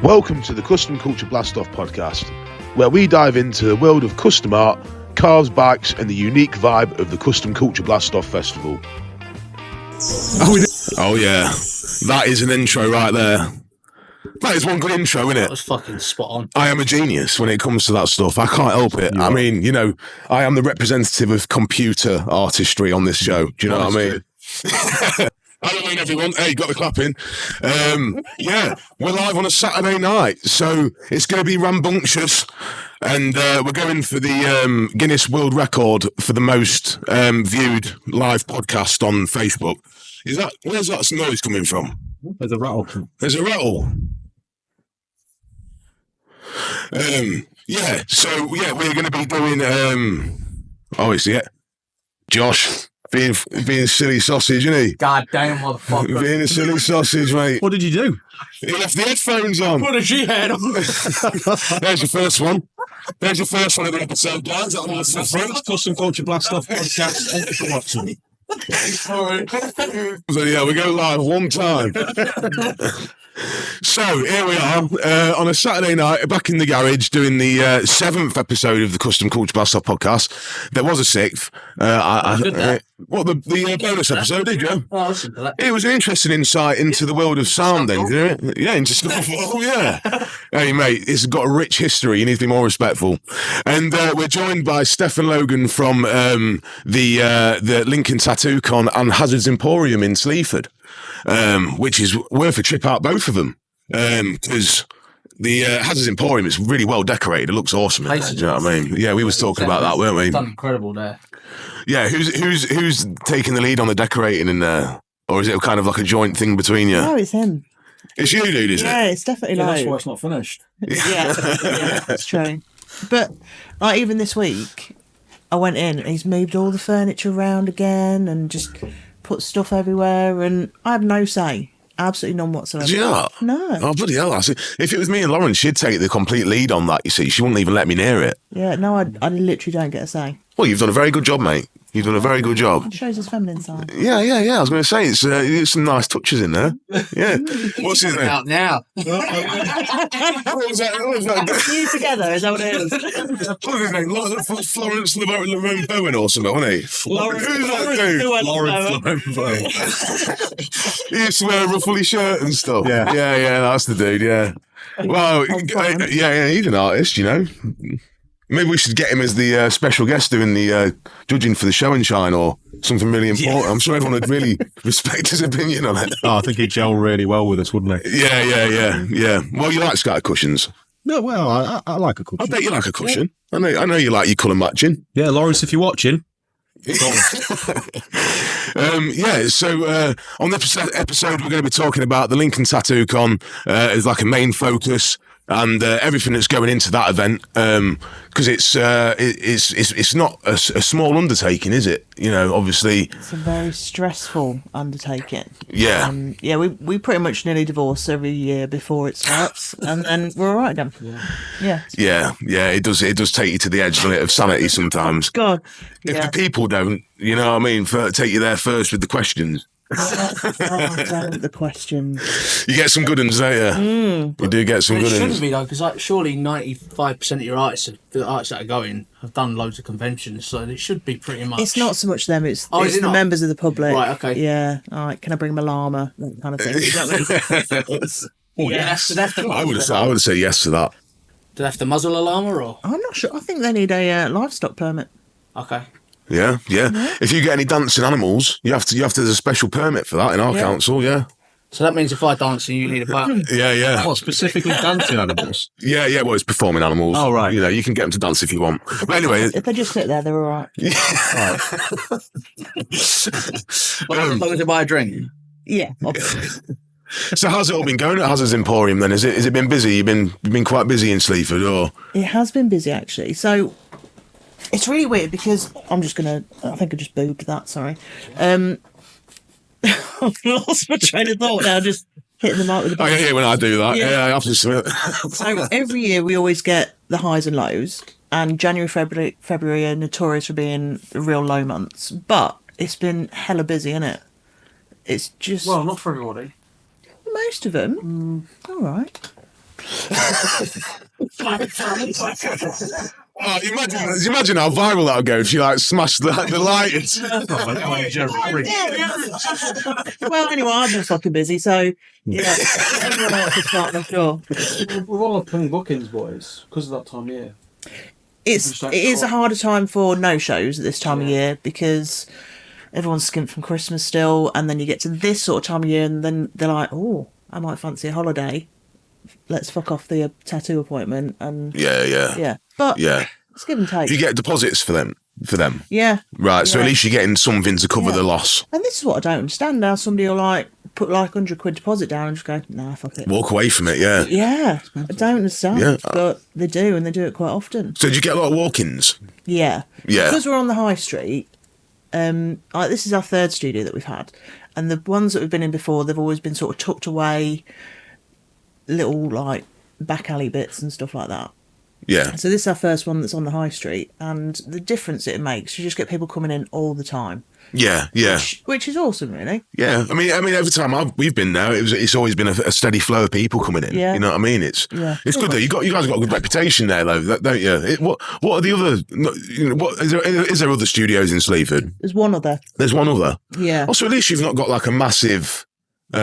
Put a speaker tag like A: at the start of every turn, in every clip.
A: Welcome to the Custom Culture Blast-Off podcast, where we dive into the world of custom art, cars, bikes, and the unique vibe of the Custom Culture Blast-Off Festival. Oh yeah, that is an intro right there. That is one good intro, isn't it?
B: That was fucking spot on.
A: I am a genius when it comes to that stuff. I can't help it. I mean, you know, I am the representative of computer artistry on this show. Do you know what I mean? Hello, everyone. Hey, got the clapping. Yeah, we're live on a Saturday night, so it's going to be rambunctious, and we're going for the Guinness World Record for the most viewed live podcast on Facebook. Where's that noise coming from?
C: There's a rattle.
A: There's a rattle. Yeah, so yeah, we're going to be doing. It's Josh. Being silly sausage, isn't he?
B: God damn, motherfucker.
A: Being a silly sausage, mate.
C: What did you do?
A: He left the headphones on.
B: What a G-head on.
A: There's your first one. There's your first one of the episode, guys.
C: Friends, Custom Culture Blast-Off podcast. Thank you for watching.
B: Sorry.
A: So yeah, we go live one time. So here we are on a Saturday night back in the garage doing the 7th episode of the Custom Culture Blast-Off podcast. There was a 6th. The bonus episode, did you?
B: Oh, listen to that.
A: It was an interesting insight into the world of sound, then, didn't it? Yeah, into stuff. Oh, yeah. Hey, mate, it's got a rich history. You need to be more respectful. And we're joined by Steph and Logan from the Lincoln Tattoo Con and Hazards Emporium in Sleaford, which is worth a trip out, both of them. Because the Hazards Emporium is really well decorated. It looks awesome. Do you know what I mean? Yeah, we was talking about that, weren't we?
B: It's done incredible there.
A: Yeah, who's taking the lead on the decorating in there? Or is it kind of like a joint thing between you?
D: No, it's him.
A: It's you, dude, isn't it?
D: Yeah, it's definitely
C: That's
D: Lo.
C: why it's not finished.
D: Yeah, that's true. But like even this week, I went in and he's moved all the furniture around again and just put stuff everywhere, and I have no say. Absolutely none whatsoever.
A: Do you not?
D: No.
A: Oh, bloody hell. If it was me and Lauren, she'd take the complete lead on that, you see. She wouldn't even let me near it.
D: Yeah, no, I literally don't get a say.
A: Well, you've done a very good job, mate. You've done a very good job.
D: It shows his feminine side.
A: Yeah. I was going to say, it's some nice touches in there. Yeah. What's his name?
B: Out now.
A: What was that?
D: You together, is that what it is?
A: What was his name? Florence Laverne Bowen or something, wasn't he? Who's that dude?
C: Lawrence Bowen.
A: He used to wear a ruffly shirt and stuff. Yeah, that's the dude, yeah. Well, yeah, he's an artist, you know. Maybe we should get him as the special guest doing the judging for the show and shine or something really important. I'm sure everyone would really respect his opinion on it.
C: Oh, I think he'd gel really well with us, wouldn't he?
A: Yeah. Well, you like scatter cushions.
C: No, well, I like a cushion.
A: I bet you like a cushion. I know you like your colour matching.
C: Yeah, Lawrence, if you're watching.
A: So on this episode we're going to be talking about the Lincoln Tattoo Con as like a main focus and everything that's going into that event, because it's not a small undertaking, is it? You know, obviously
D: It's a very stressful undertaking.
A: Yeah.
D: We pretty much nearly divorce every year before it starts, and then we're all right then. Yeah.
A: It does take you to the edge, doesn't it, of sanity sometimes.
D: God.
A: If the people don't, you know what I mean, take you there first with the questions.
D: Damn the question.
A: You get some good ones, don't you? You do get some
B: It
A: good
B: shouldn't
A: ones.
B: be though, because like, surely 95% of your artists, the artists that are going, have done loads of conventions, so it should be pretty much.
D: It's not so much them, it's
B: is it
D: the
B: not?
D: members of the public.
B: Right, okay.
D: Yeah. All right, can I bring my llama? That kind of thing. You know what I mean?
B: Yes. Do they have to
A: I would have said yes to that.
B: Do they have to muzzle a llama or?
D: I'm not sure. I think they need a livestock permit.
B: Okay.
A: Yeah. If you get any dancing animals, you have to. There's a special permit for that in our council. Yeah.
B: So that means if I dance and you need a butt.
A: Yeah.
C: What, specifically dancing animals?
A: Yeah. Well, it's performing animals.
C: Oh, right.
A: You know, you can get them to dance if you want. But anyway,
D: If they just sit there, they're all right.
B: As long as I buy a drink.
D: Yeah. Obviously.
A: so how's it all been going at Hazards Emporium then? Has it been busy? You've been quite busy in Sleaford, or?
D: It has been busy actually. So it's really weird because I think I just boobed that. Sorry. I've lost my train of thought now. Just hitting the mark with the.
A: Oh yeah, when I do that, yeah, I have to submit.
D: So every year we always get the highs and lows, and January, February are notorious for being the real low months. But it's been hella busy, isn't it? It's just
B: Well, not for everybody.
D: most of them. All right.
A: Oh, imagine how viral that would go if she like smashed the lights.
D: Well, anyway, I've been fucking busy, so yeah, everyone else is starting, I'm sure.
C: We're all on playing bookings, boys, because of that time of year.
D: It is a harder time for no shows at this time of year because everyone's skint from Christmas still, and then you get to this sort of time of year, and then they're like, "Oh, I might fancy a holiday. Let's fuck off the tattoo appointment." And
A: Yeah.
D: But
A: Yeah.
D: it's give and take.
A: You get deposits for them.
D: Yeah.
A: Right. So
D: Yeah.
A: at least you're getting something to cover the loss.
D: And this is what I don't understand now. Somebody will like put like £100 deposit down and just go, "Nah, fuck it."
A: Walk away from it. Yeah.
D: Yeah, I don't understand.
A: Yeah.
D: But they do, and they do it quite often.
A: So do you get a lot of walk-ins?
D: Yeah.
A: Yeah.
D: Because we're on the high street, like this is our third studio that we've had. And the ones that we've been in before, they've always been sort of tucked away, little like back alley bits and stuff like that.
A: Yeah.
D: So this is our first one that's on the high street, and the difference it makes, you just get people coming in all the time.
A: Yeah.
D: Which is awesome, really.
A: Yeah. I mean, every time we've been there, it's always been a steady flow of people coming in.
D: Yeah.
A: You know what I mean? It's good though. You guys have got a good reputation there, though, don't you? What are the other? You know, what is there other studios in Sleaford?
D: There's one other.
A: There's one other.
D: Yeah.
A: Also, at least you've not got like a massive. Like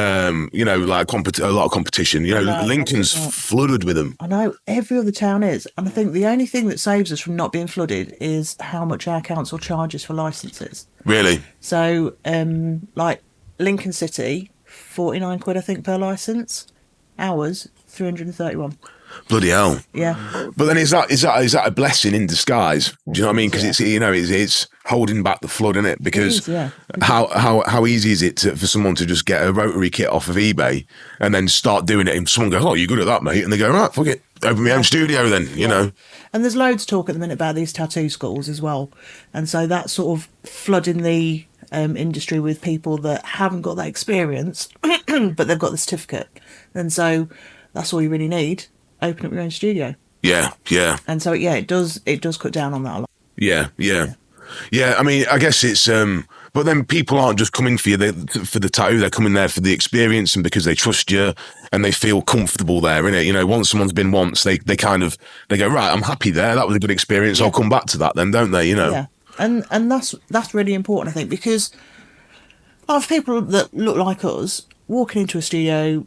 A: a lot of competition. You know,
D: No,
A: Lincoln's flooded with them.
D: I know, every other town is. And I think the only thing that saves us from not being flooded is how much our council charges for licences.
A: Really?
D: So, like Lincoln City, 49 quid, I think, per licence. Ours, 331.
A: Bloody hell.
D: Yeah.
A: But then is that a blessing in disguise? Do you know what I mean? Because it's holding back the flood, isn't it? Because
D: It is,
A: how easy is it for someone to just get a rotary kit off of eBay and then start doing it? And someone goes, "Oh, you're good at that, mate," and they go, "Right, fuck it, open my own studio then." You know.
D: And there's loads of talk at the minute about these tattoo schools as well. And so that's sort of flooding the industry with people that haven't got that experience, but they've got the certificate. And so that's all you really need. Open up your own studio.
A: Yeah.
D: And so, it does cut down on that a lot.
A: Yeah. I mean, I guess it's but then people aren't just coming for you for the tattoo. They're coming there for the experience and because they trust you and they feel comfortable there, innit? You know, once someone's been once, they go, "Right, I'm happy there. That was a good experience. I'll come back to that then," don't they? You know.
D: Yeah. And that's really important, I think, because a lot of people that look like us walking into a studio,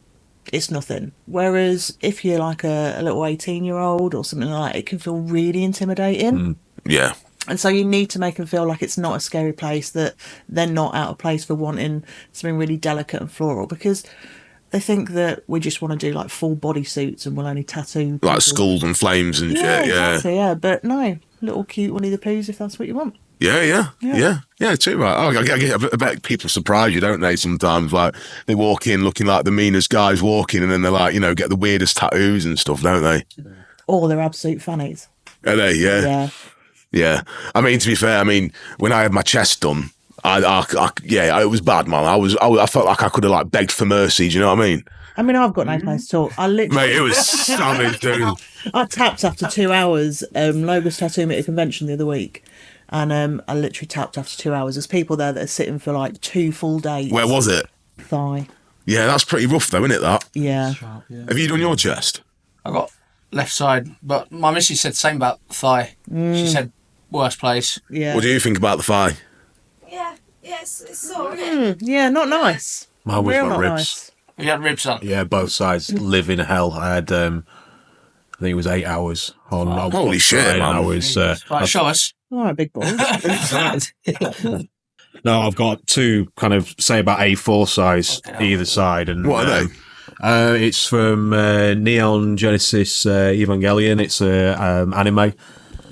D: it's nothing. Whereas if you're like a little 18-year-old or something like that, it can feel really intimidating.
A: Yeah.
D: And so you need to make them feel like it's not a scary place, that they're not out of place for wanting something really delicate and floral, because they think that we just want to do like full body suits and we'll only tattoo
A: Like
D: people.
A: skulls and flames and shit. Yeah.
D: Exactly, yeah. But no, little cute Winnie the Poohs if that's what you want.
A: Yeah, too right. I bet people surprise you, don't they? Sometimes, like they walk in looking like the meanest guys walking, and then they're like, get the weirdest tattoos and stuff, don't they?
D: Or they're absolute fannies.
A: Are they? Yeah. I mean, to be fair, when I had my chest done, it was bad, man. I felt like I could have like begged for mercy. Do you know what I mean?
D: I've got no place to talk.
A: Mate, it was savage, dude.
D: I tapped after 2 hours. Logan's tattooed me at a convention the other week. And I literally tapped after 2 hours. There's people there that are sitting for like 2 full days.
A: Where was it?
D: Thigh.
A: Yeah, that's pretty rough though, isn't it, that?
D: Yeah.
B: Sharp, yeah.
A: Have you done your chest?
B: I got left side, but my missus said the same about the thigh. She said worst place.
D: Yeah.
A: What do you think about the thigh?
E: Yeah, it's alright.
D: Yeah, not nice.
F: Mine was
D: Real
F: my
D: not
F: ribs.
D: nice.
B: You had ribs on.
F: Yeah, both sides live in hell. I had, I think it was 8 hours on.
A: Holy shit,
F: and
A: man.
F: I was.
B: Right, show us.
D: All right, big boy.
F: No, I've got two kind of say about A4 size either side, and
A: What are they?
F: It's from Neon Genesis Evangelion. It's anime.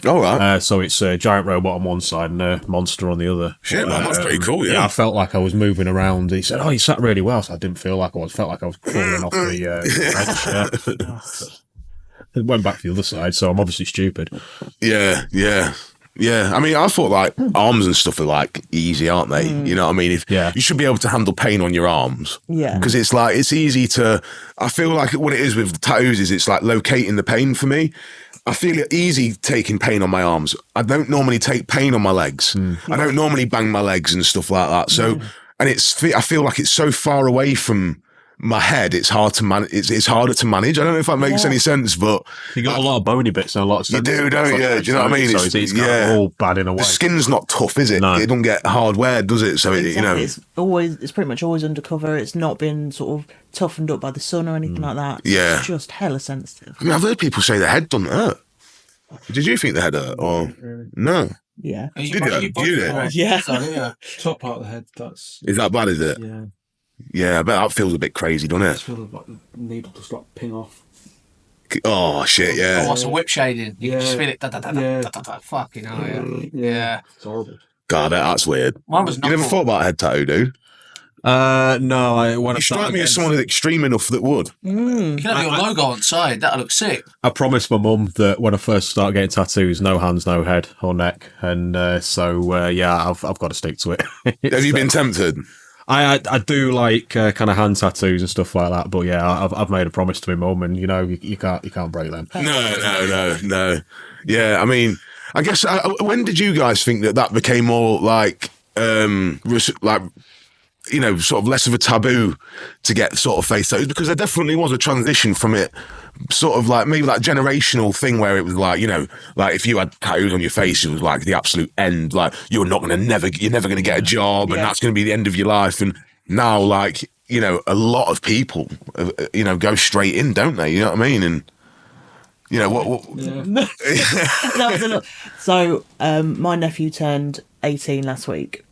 A: All right.
F: So it's a giant robot on one side and a monster on the other.
A: Shit, man, that's pretty cool, yeah.
F: I felt like I was moving around. He said, "Oh, you sat really well." So I didn't feel like I was. Felt like I was crawling off the bench. It went back to the other side, so I'm obviously stupid.
A: Yeah. I thought like arms and stuff are like easy, aren't they? You know what I mean? You should be able to handle pain on your arms.
D: Yeah.
A: Because it's easy to. I feel like what it is with the tattoos is it's like locating the pain for me. I feel it easy taking pain on my arms. I don't normally take pain on my legs. I don't normally bang my legs and stuff like that. So, and I feel like it's so far away from my head, it's hard to manage. It's harder to manage. I don't know if that makes any sense, but
F: You got a lot of bony bits and a lot of
A: you do, don't you? Do you know what I mean?
F: So it's kind of all bad in a way.
A: The skin's not tough, is it?
F: No.
A: It doesn't get hardware, does it? So
D: Exactly. It's pretty much always undercover. It's not been sort of toughened up by the sun or anything like that.
A: Yeah.
D: It's just hella sensitive.
A: I mean, I've heard people say their head doesn't hurt. Did you think the head hurt? Or no?
D: Yeah.
A: Did it?
D: Yeah.
C: So, yeah, top part of the head, that's...
A: Is that bad? Is it?
C: Yeah.
A: Yeah, I bet that feels a bit crazy, doesn't
C: I
A: it?
C: just feel like the needle just like ping off.
A: Oh shit! Yeah.
B: Oh, what's a whip shading? You can just
C: Yeah.
B: feel it. Da, da, da, da,
C: Yeah.
B: da, da, da. Fucking hell, yeah.
C: Yeah. It's horrible.
A: God, that's weird.
B: Mine was
A: You never
B: knuckle.
A: thought about a head tattoo, dude?
F: No, when I
A: You strike
F: started
A: me as
F: getting-
A: someone who's extreme enough that would.
B: You can have your logo on the side. That'll look sick.
F: I promised my mum that when I first start getting tattoos, no hands, no head or neck, and yeah, I've got to stick to it.
A: Have you been tempted?
F: I do like kind of hand tattoos and stuff like that, but yeah, I've made a promise to my mum, and you know you can't break them.
A: No. Yeah, I mean, I guess when did you guys think that became more like you know, sort of less of a taboo to get sort of face tattoos? Because there definitely was a transition from it, sort of like maybe that generational thing where it was like, you know, like if you had tattoos on your face, it was like the absolute end. Like you're never going to get a job, and that's going to be the end of your life. And now, like, you know, a lot of people, you know, go straight in, don't they? You know what I mean? And you know what?
D: That was a lot. So my nephew turned 18 last week,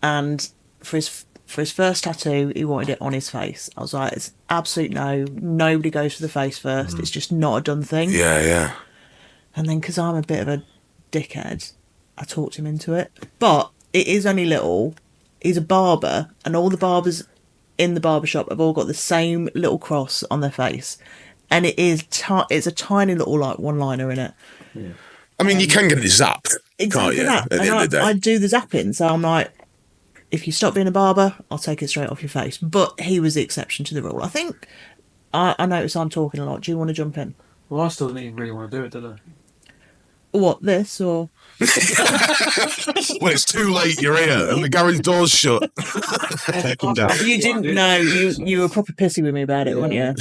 D: and for his first tattoo, he wanted it on his face. I was like, it's absolute no. Nobody goes for the face first. It's just not a done thing.
A: Yeah.
D: And then, because I'm a bit of a dickhead, I talked him into it. But it is only little. He's a barber, and all the barbers in the barber shop have all got the same little cross on their face. And it is it's a tiny little like one-liner in it.
C: Yeah.
A: I mean, you can get it zapped, can't you?
D: that.
A: At the end of the day.
D: I do the zapping, so I'm like, if you stop being a barber, I'll take it straight off your face. But he was the exception to the rule. I think I notice I'm talking a lot. Do you want to jump in?
C: Well, I still didn't even really want to do it, did I?
D: What, this or?
A: Well, it's too late. You're here, and the garage door's shut.
F: Take them down.
D: You didn't know. You were proper pissy with me about it, weren't you?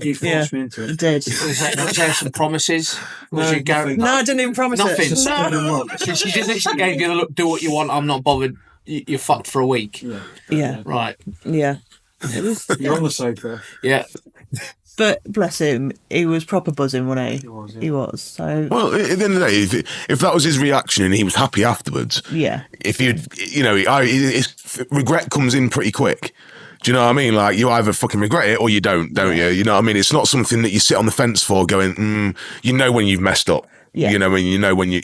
C: You forced me into
D: You
C: it.
D: did.
B: Was there some promises? Was you
C: nothing.
D: No, I didn't even promise
B: Nothing.
D: it. No.
B: She just literally gave you the look, do what you want, I'm not bothered. You're fucked for a week.
D: Yeah,
B: Right.
D: yeah.
C: You're on the safe there.
B: Yeah.
D: But bless him, he was proper buzzing, wasn't he?
C: He was, yeah.
D: He was. So
A: Well, at the end of the day, if that was his reaction and he was happy afterwards,
D: yeah,
A: if you know, his regret comes in pretty quick. Do you know what I mean? Like, you either fucking regret it or you don't you? You know what I mean? It's not something that you sit on the fence for going, you know when you've messed up.
D: Yeah.
A: You know, when you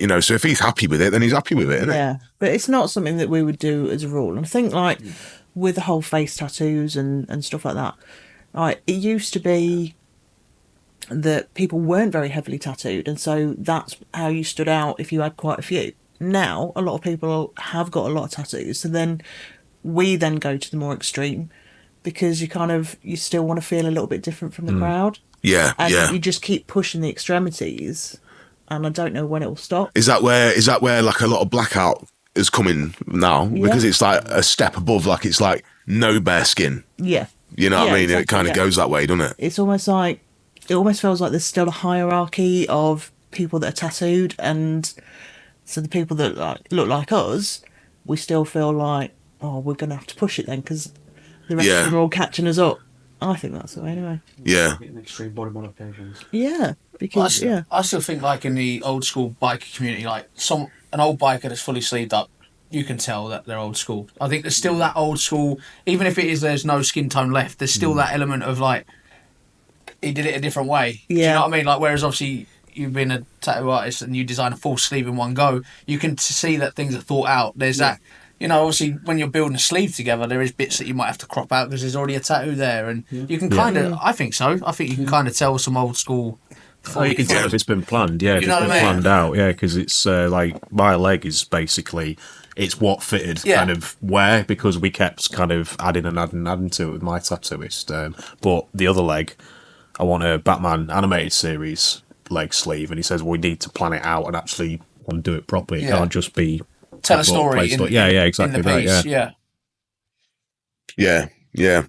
A: know, so if he's happy with it, then he's happy with it, isn't it?
D: yeah. But it's not something that we would do as a rule. And I think like with the whole face tattoos and stuff like that, like it used to be that people weren't very heavily tattooed, and so that's how you stood out if you had quite a few. Now a lot of people have got a lot of tattoos, so then we then go to the more extreme because you still want to feel a little bit different from the crowd,
A: Yeah,
D: and
A: yeah.
D: you just keep pushing the extremities, and I don't know when it will stop.
A: Is that where like a lot of blackout is coming now? Because it's like a step above, like it's like no bare skin.
D: Yeah,
A: You know what
D: Yeah,
A: I mean? It
D: exactly,
A: kind of
D: yeah.
A: goes that way, doesn't it?
D: it's almost like it almost feels like there's still a hierarchy of people that are tattooed, and so the people that look like us, we still feel like, oh, we're gonna have to push it then because the rest
A: Yeah.
D: of them are all catching us up. I think that's the way anyway.
A: Yeah.
C: Getting extreme body modifications.
D: Yeah, because
B: I still think like in the old school biker community, like an old biker that's fully sleeved up, you can tell that they're old school. I think there's still that old school, even if there's no skin tone left, there's still that element of like, he did it a different way. Do you
D: Yeah.
B: know what I mean? Like, whereas obviously you've been a tattoo artist and you design a full sleeve in one go, you can see that things are thought out. There's that, you know, obviously when you're building a sleeve together, there is bits that you might have to crop out because there's already a tattoo there, and you can kind of, I think so. I think you can kind of tell some old school.
F: Oh, you can tell if it's been planned, yeah. If
B: You know
F: it's been
B: what I mean?
F: planned out, yeah, because it's like my leg is basically it's what fitted kind of where, because we kept kind of adding to it with my tattooist. But the other leg, I want a Batman animated series leg sleeve, and he says, well, we need to plan it out and actually want to do it properly. It
B: Yeah.
F: can't just be
B: Tell a story.
F: exactly
B: In
F: right,
B: the
F: yeah.
B: piece, yeah.
A: Yeah.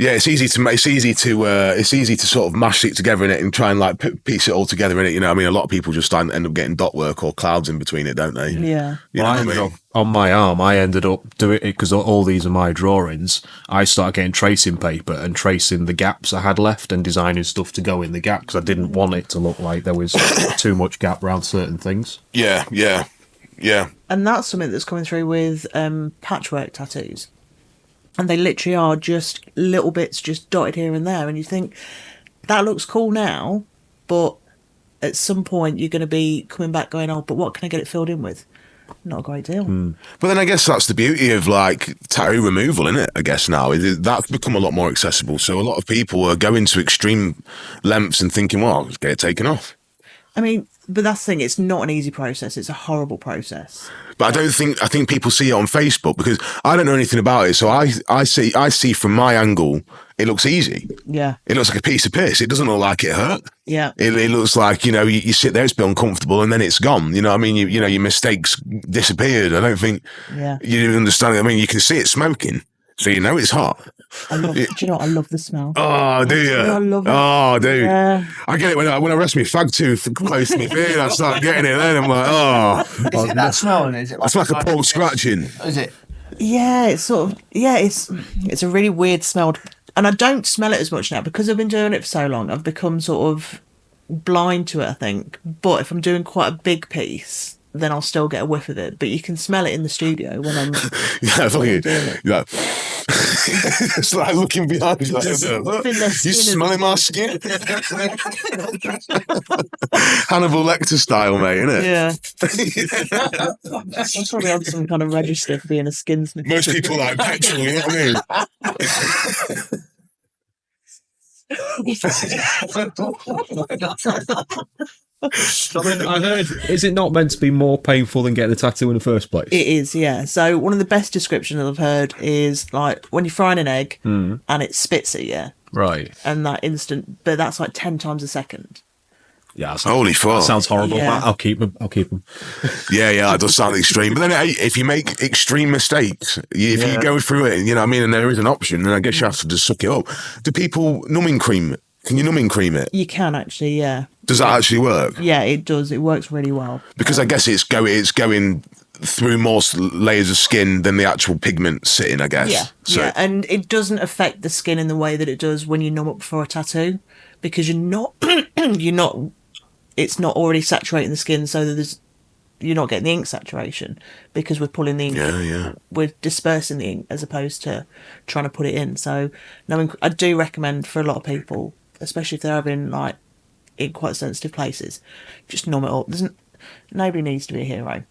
A: Yeah, it's easy to sort of mash it together in it and try and like piece it all together in it. You know, what I mean, a lot of people just end up getting dot work or clouds in between it, don't they?
D: Yeah.
A: You know what I mean?
F: On my arm, I ended up doing it because all these are my drawings. I started getting tracing paper and tracing the gaps I had left and designing stuff to go in the gap because I didn't want it to look like there was too much gap around certain things.
A: Yeah.
D: And that's something that's coming through with patchwork tattoos. And they literally are just little bits just dotted here and there. And you think, that looks cool now, but at some point you're going to be coming back going, oh, but what can I get it filled in with? Not a great deal.
A: But then I guess that's the beauty of like tattoo removal, isn't it? I guess now that's become a lot more accessible. So a lot of people are going to extreme lengths and thinking, well, let's get it taken off.
D: I mean, but that's the thing, it's not an easy process. It's a horrible process.
A: But I think people see it on Facebook because I don't know anything about it. So I see from my angle, it looks easy.
D: Yeah.
A: It looks like a piece of piss. It doesn't look like it hurt.
D: Yeah.
A: It looks like, you know, you sit there, it's a bit uncomfortable and then it's gone. You know what I mean? You know, your mistakes disappeared. I don't think you understand it. I mean, you can see it smoking. So you know it's hot.
D: Do you know what? I love the smell.
A: Oh, do you?
D: I love it.
A: Oh, dude.
D: Yeah.
A: I get it when I rest my fag tooth close to my beard. I start getting it then. I'm like, oh.
B: Is it that smell? Is it like
A: It's like a pork scratching.
B: Is it?
D: Yeah, it's sort of, it's a really weird smell. And I don't smell it as much now because I've been doing it for so long. I've become sort of blind to it, I think. But if I'm doing quite a big piece, then I'll still get a whiff of it. But you can smell it in the studio when I'm
A: doing it. Yeah. It's like looking behind you. Like, you smelling my skin? Hannibal Lecter style, mate, isn't it?
D: Yeah. I'm probably on some kind of register for being a skin sniffer.
A: Most people like petrol, you know what I mean?
F: I heard, is it not meant to be more painful than getting a tattoo in the first place?
D: It is, yeah. So one of the best descriptions I've heard is like when you're frying an egg and it spits at you.
F: Right.
D: And that instant, but that's like 10 times a second.
F: Yeah.
A: Holy fuck.
F: That sounds horrible.
D: Yeah.
F: I'll keep them.
A: Yeah, it does sound extreme. But then if you make extreme mistakes, if you go through it, you know what I mean, and there is an option, then I guess you have to just suck it up. Do people numbing cream? Can you numbing cream it?
D: You can actually, yeah.
A: Does that actually work?
D: Yeah, it does. It works really well.
A: Because I guess it's going through more layers of skin than the actual pigment sitting, I guess.
D: Yeah,
A: So,
D: yeah. And it doesn't affect the skin in the way that it does when you numb up before a tattoo because you're not, it's not already saturating the skin so that you're not getting the ink saturation because we're pulling the ink. We're dispersing the ink as opposed to trying to put it in. So I do recommend for a lot of people, especially if they're having like in quite sensitive places, just numb it up. Nobody needs to be a hero.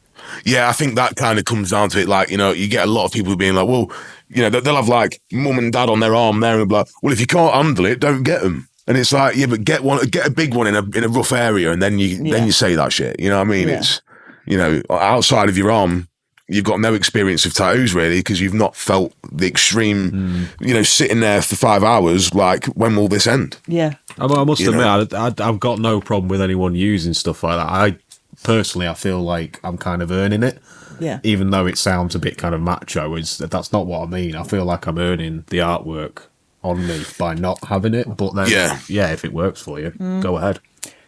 A: Yeah, I think that kind of comes down to it. Like, you know, you get a lot of people being like, well, you know, they'll have like mum and dad on their arm there and be like, well, if you can't handle it, don't get them. And it's like, yeah, but get a big one in a rough area, and then you say that shit. You know what I mean? Yeah. It's, you know, outside of your arm, you've got no experience of tattoos really because you've not felt the extreme. You know, sitting there for 5 hours. Like, when will this end?
D: Yeah,
F: I must admit, I've got no problem with anyone using stuff like that. I feel like I'm kind of earning it.
D: Yeah.
F: Even though it sounds a bit kind of macho, that's not what I mean. I feel like I'm earning the artwork on me by not having it, but then if it works for you, go ahead.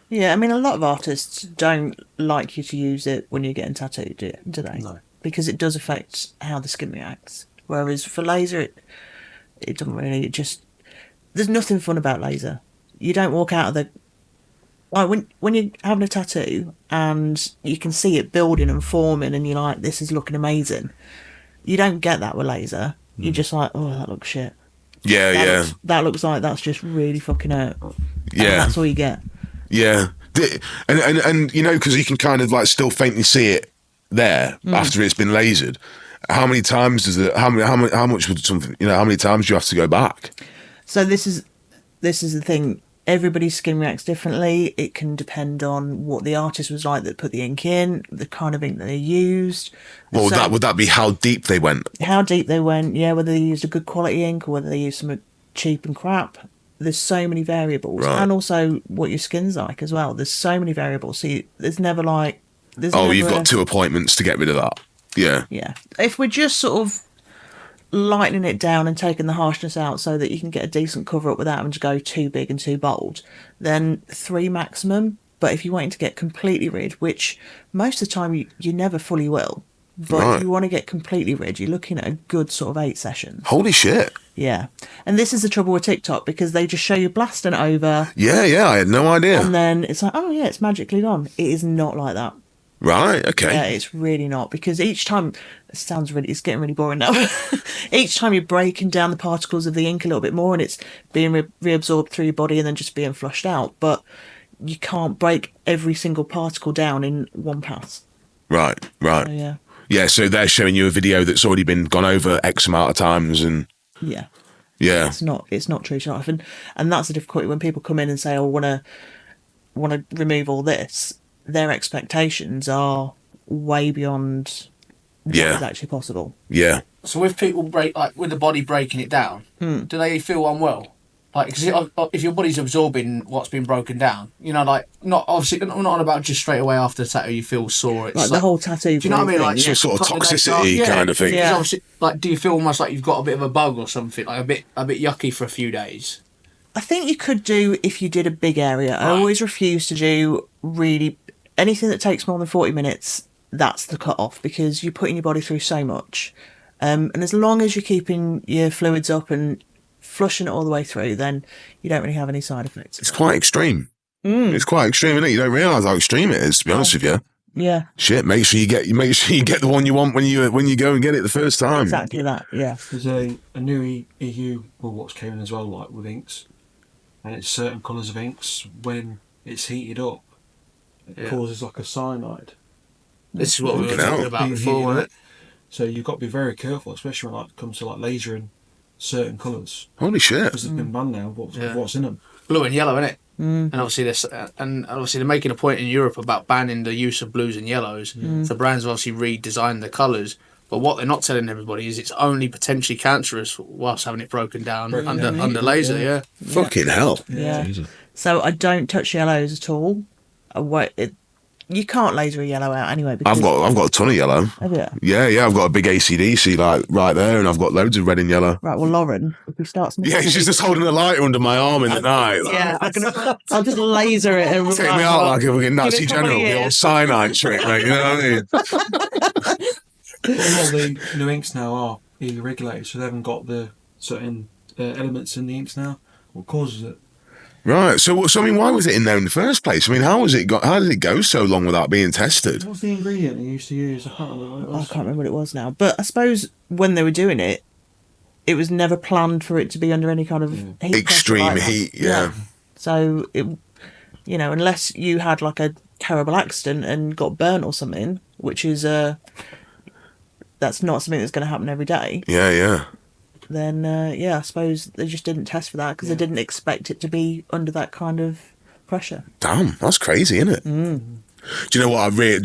D: Yeah, I mean, a lot of artists don't like you to use it when you're getting tattooed, do they? No. Because it does affect how the skin reacts. Whereas for laser, it doesn't really. There's nothing fun about laser. You don't walk out of the like when you're having a tattoo and you can see it building and forming, and you're like, this is looking amazing. You don't get that with laser. You're just like, oh, that looks shit.
A: Yeah,
D: that looks like that's just really fucking hurt.
A: Yeah,
D: and that's all you get.
A: Yeah, and you know, because you can kind of like still faintly see it there after it's been lasered. How many times does it? How much would something? You know, how many times do you have to go back?
D: So this is the thing. Everybody's skin reacts differently. It can depend on what the artist was like that put the ink in, the kind of ink that they used.
A: Well, would that be how deep they went?
D: How deep they went, yeah. Whether they used a good quality ink or whether they used some cheap and crap. There's so many variables, and also what your skin's like as well. There's so many variables. So there's never like.
A: You've got 2 appointments to get rid of that. Yeah.
D: Yeah. If we're just sort of lightening it down and taking the harshness out so that you can get a decent cover up without having to go too big and too bold, then 3 maximum. But if you're wanting to get completely rid, which most of the time you never fully will, but if you want to get completely rid, you're looking at a good sort of 8 sessions.
A: Holy shit.
D: Yeah. And this is the trouble with TikTok, because they just show you blasting it over.
A: Yeah, I had no idea.
D: And then it's like, oh yeah, it's magically gone. It is not like that.
A: Right, okay.
D: Yeah, it's really not, because each time, it's getting really boring now. Each time you're breaking down the particles of the ink a little bit more, and it's being reabsorbed through your body and then just being flushed out. But you can't break every single particle down in one pass.
A: Right.
D: So, yeah.
A: Yeah, so they're showing you a video that's already been gone over X amount of times, and
D: Yeah.
A: yeah,
D: It's not true to life, and that's the difficulty when people come in and say, "Oh, want to remove all this." Their expectations are way beyond what is actually possible.
A: Yeah.
B: So with people with the body breaking it down, do they feel unwell? Like, cause if your body's absorbing what's been broken down, not on about just straight away after the tattoo you feel sore. It's
D: Like the whole tattoo.
B: do you know what I mean? Like
A: Some sort of
B: couple days
A: toxicity
B: after-
A: kind of thing.
D: Yeah.
B: 'cause obviously, do you feel almost like you've got a bit of a bug or something, like a bit yucky for a few days?
D: I think you could do if you did a big area. I always refuse to do really anything that takes more than 40 minutes. That's the cut off, because you're putting your body through so much. And as long as you're keeping your fluids up and flushing it all the way through, then you don't really have any side effects.
A: It's quite extreme. It's quite extreme, isn't it? You don't realise how extreme it is, to be honest with you.
D: Yeah,
A: Shit, make sure you get the one you want when you go and get it the first time.
D: exactly that. Yeah.
C: There's a new EU rule what's came in as well, like with inks, and it's certain colours of inks when it's heated up, it causes like a cyanide.
B: This is what we were
A: Fucking hell.
B: talking about
C: Being
B: before,
C: heated
B: wasn't
C: up. So you've got to be very careful, especially when it comes to like lasering certain colours,
A: Holy shit.
C: because they've been banned now. What's in them?
B: Blue and yellow, innit? And obviously they're making a point in Europe about banning the use of blues and yellows. So brands have obviously redesigned the colours, but what they're not telling everybody is it's only potentially cancerous whilst having it broken down under laser. Yeah.
A: Fucking hell.
D: Yeah. So I don't touch yellows at all. You can't laser a yellow out anyway. Because
A: I've got a ton of yellow.
D: Have you?
A: Yeah, I've got a big ACDC like right there, and I've got loads of red and yellow.
D: Right. Well, Lauren, if we start.
A: Yeah, she's just holding a lighter under my arm in the night. Like,
D: Yeah, I'll just laser it. And
A: take me out like a fucking Nazi
D: Give it a couple
A: general,
D: of
A: the old
D: years.
A: cyanide trick, mate. You know what I mean?
C: All the new inks now are EU regulated, so they haven't got the certain elements in the inks now. What causes it?
A: Right. So I mean, why was it in there in the first place? I mean, how did it go so long without being tested?
C: What's the ingredient they used to use? I can't remember what it
D: I
C: was.
D: can't remember what it was now, but I suppose when they were doing it, it was never planned for it to be under any kind of heat pressure
A: Extreme
D: like that.
A: heat. Yeah.
D: So it, unless you had like a terrible accident and got burnt or something, which is that's not something that's going to happen every day.
A: Yeah.
D: Then I suppose they just didn't test for that because they didn't expect it to be under that kind of pressure.
A: Damn, that's crazy, isn't it? Do you know what really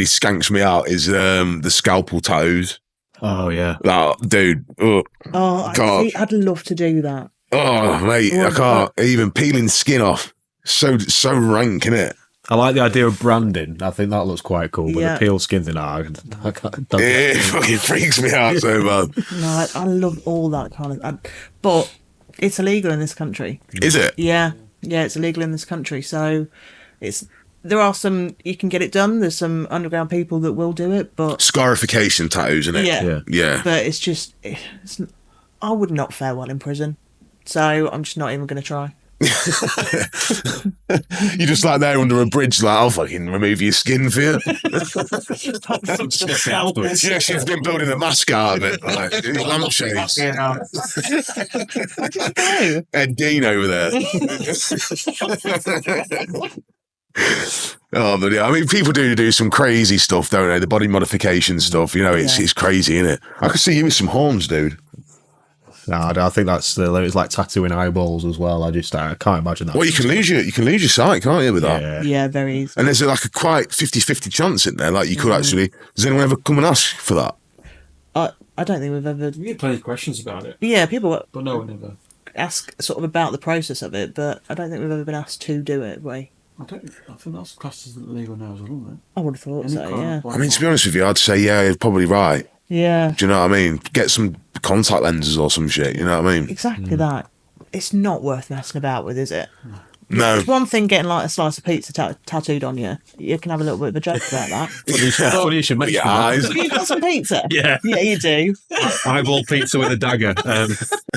A: skanks me out is the scalpel tattoos.
F: Oh yeah.
A: Like, dude. God.
D: I'd love to do that.
A: Oh, mate, I can't. Even peeling skin off. So rank, innit?
F: I like the idea of branding. I think that looks quite cool. But
D: Yeah.
F: the peel skin thing, I can't. Don't
A: It fucking freaks me out so bad.
D: No, I love all that kind of. But it's illegal in this country.
A: Is it?
D: Yeah, it's illegal in this country. So there are some you can get it done. There's some underground people that will do it, but
A: Scarification tattoos, isn't it?
D: Yeah.
A: Yeah.
D: But I would not fare well in prison, so I'm just not even going to try.
A: You're just like there under a bridge, like, I'll fucking remove your skin for you. Yeah, she's been building a mask out of it. Like, lampshades. Ed Dean over there. Oh, but yeah, I mean, people do some crazy stuff, don't they? The body modification stuff, it's crazy, isn't it? I could see you with some horns, dude.
F: No, I think that's the limit. It's like tattooing eyeballs as well. I can't imagine that.
A: Well, you can lose your sight, can't you, with that?
F: Yeah.
D: Yeah, very easy.
A: And there's like a quite 50-50 chance in there. Like you could actually. Does anyone ever come and ask for that?
D: I don't think we've ever.
C: We had plenty of questions about it,
D: Yeah, people
C: but no one ever.
D: ask sort of about the process of it, but I don't think we've ever been asked to do it. Way
C: I think that's classed as illegal now as well, isn't it?
D: I would have thought
C: Any
D: so.
C: kind
D: Yeah.
C: of
A: I mean, to be honest with you, I'd say, yeah, you're probably right.
D: Yeah.
A: Do you know what I mean? Get some contact lenses or some shit. You know what I mean?
D: Exactly that. It's not worth messing about with, is it?
A: No.
D: It's one thing getting like a slice of pizza tattooed on you. You can have a little bit of a joke about that.
F: Funny you should mention
A: Your
F: that.
A: eyes.
D: You got some pizza?
F: Yeah.
D: Yeah, you do.
F: Eyeball pizza with a dagger.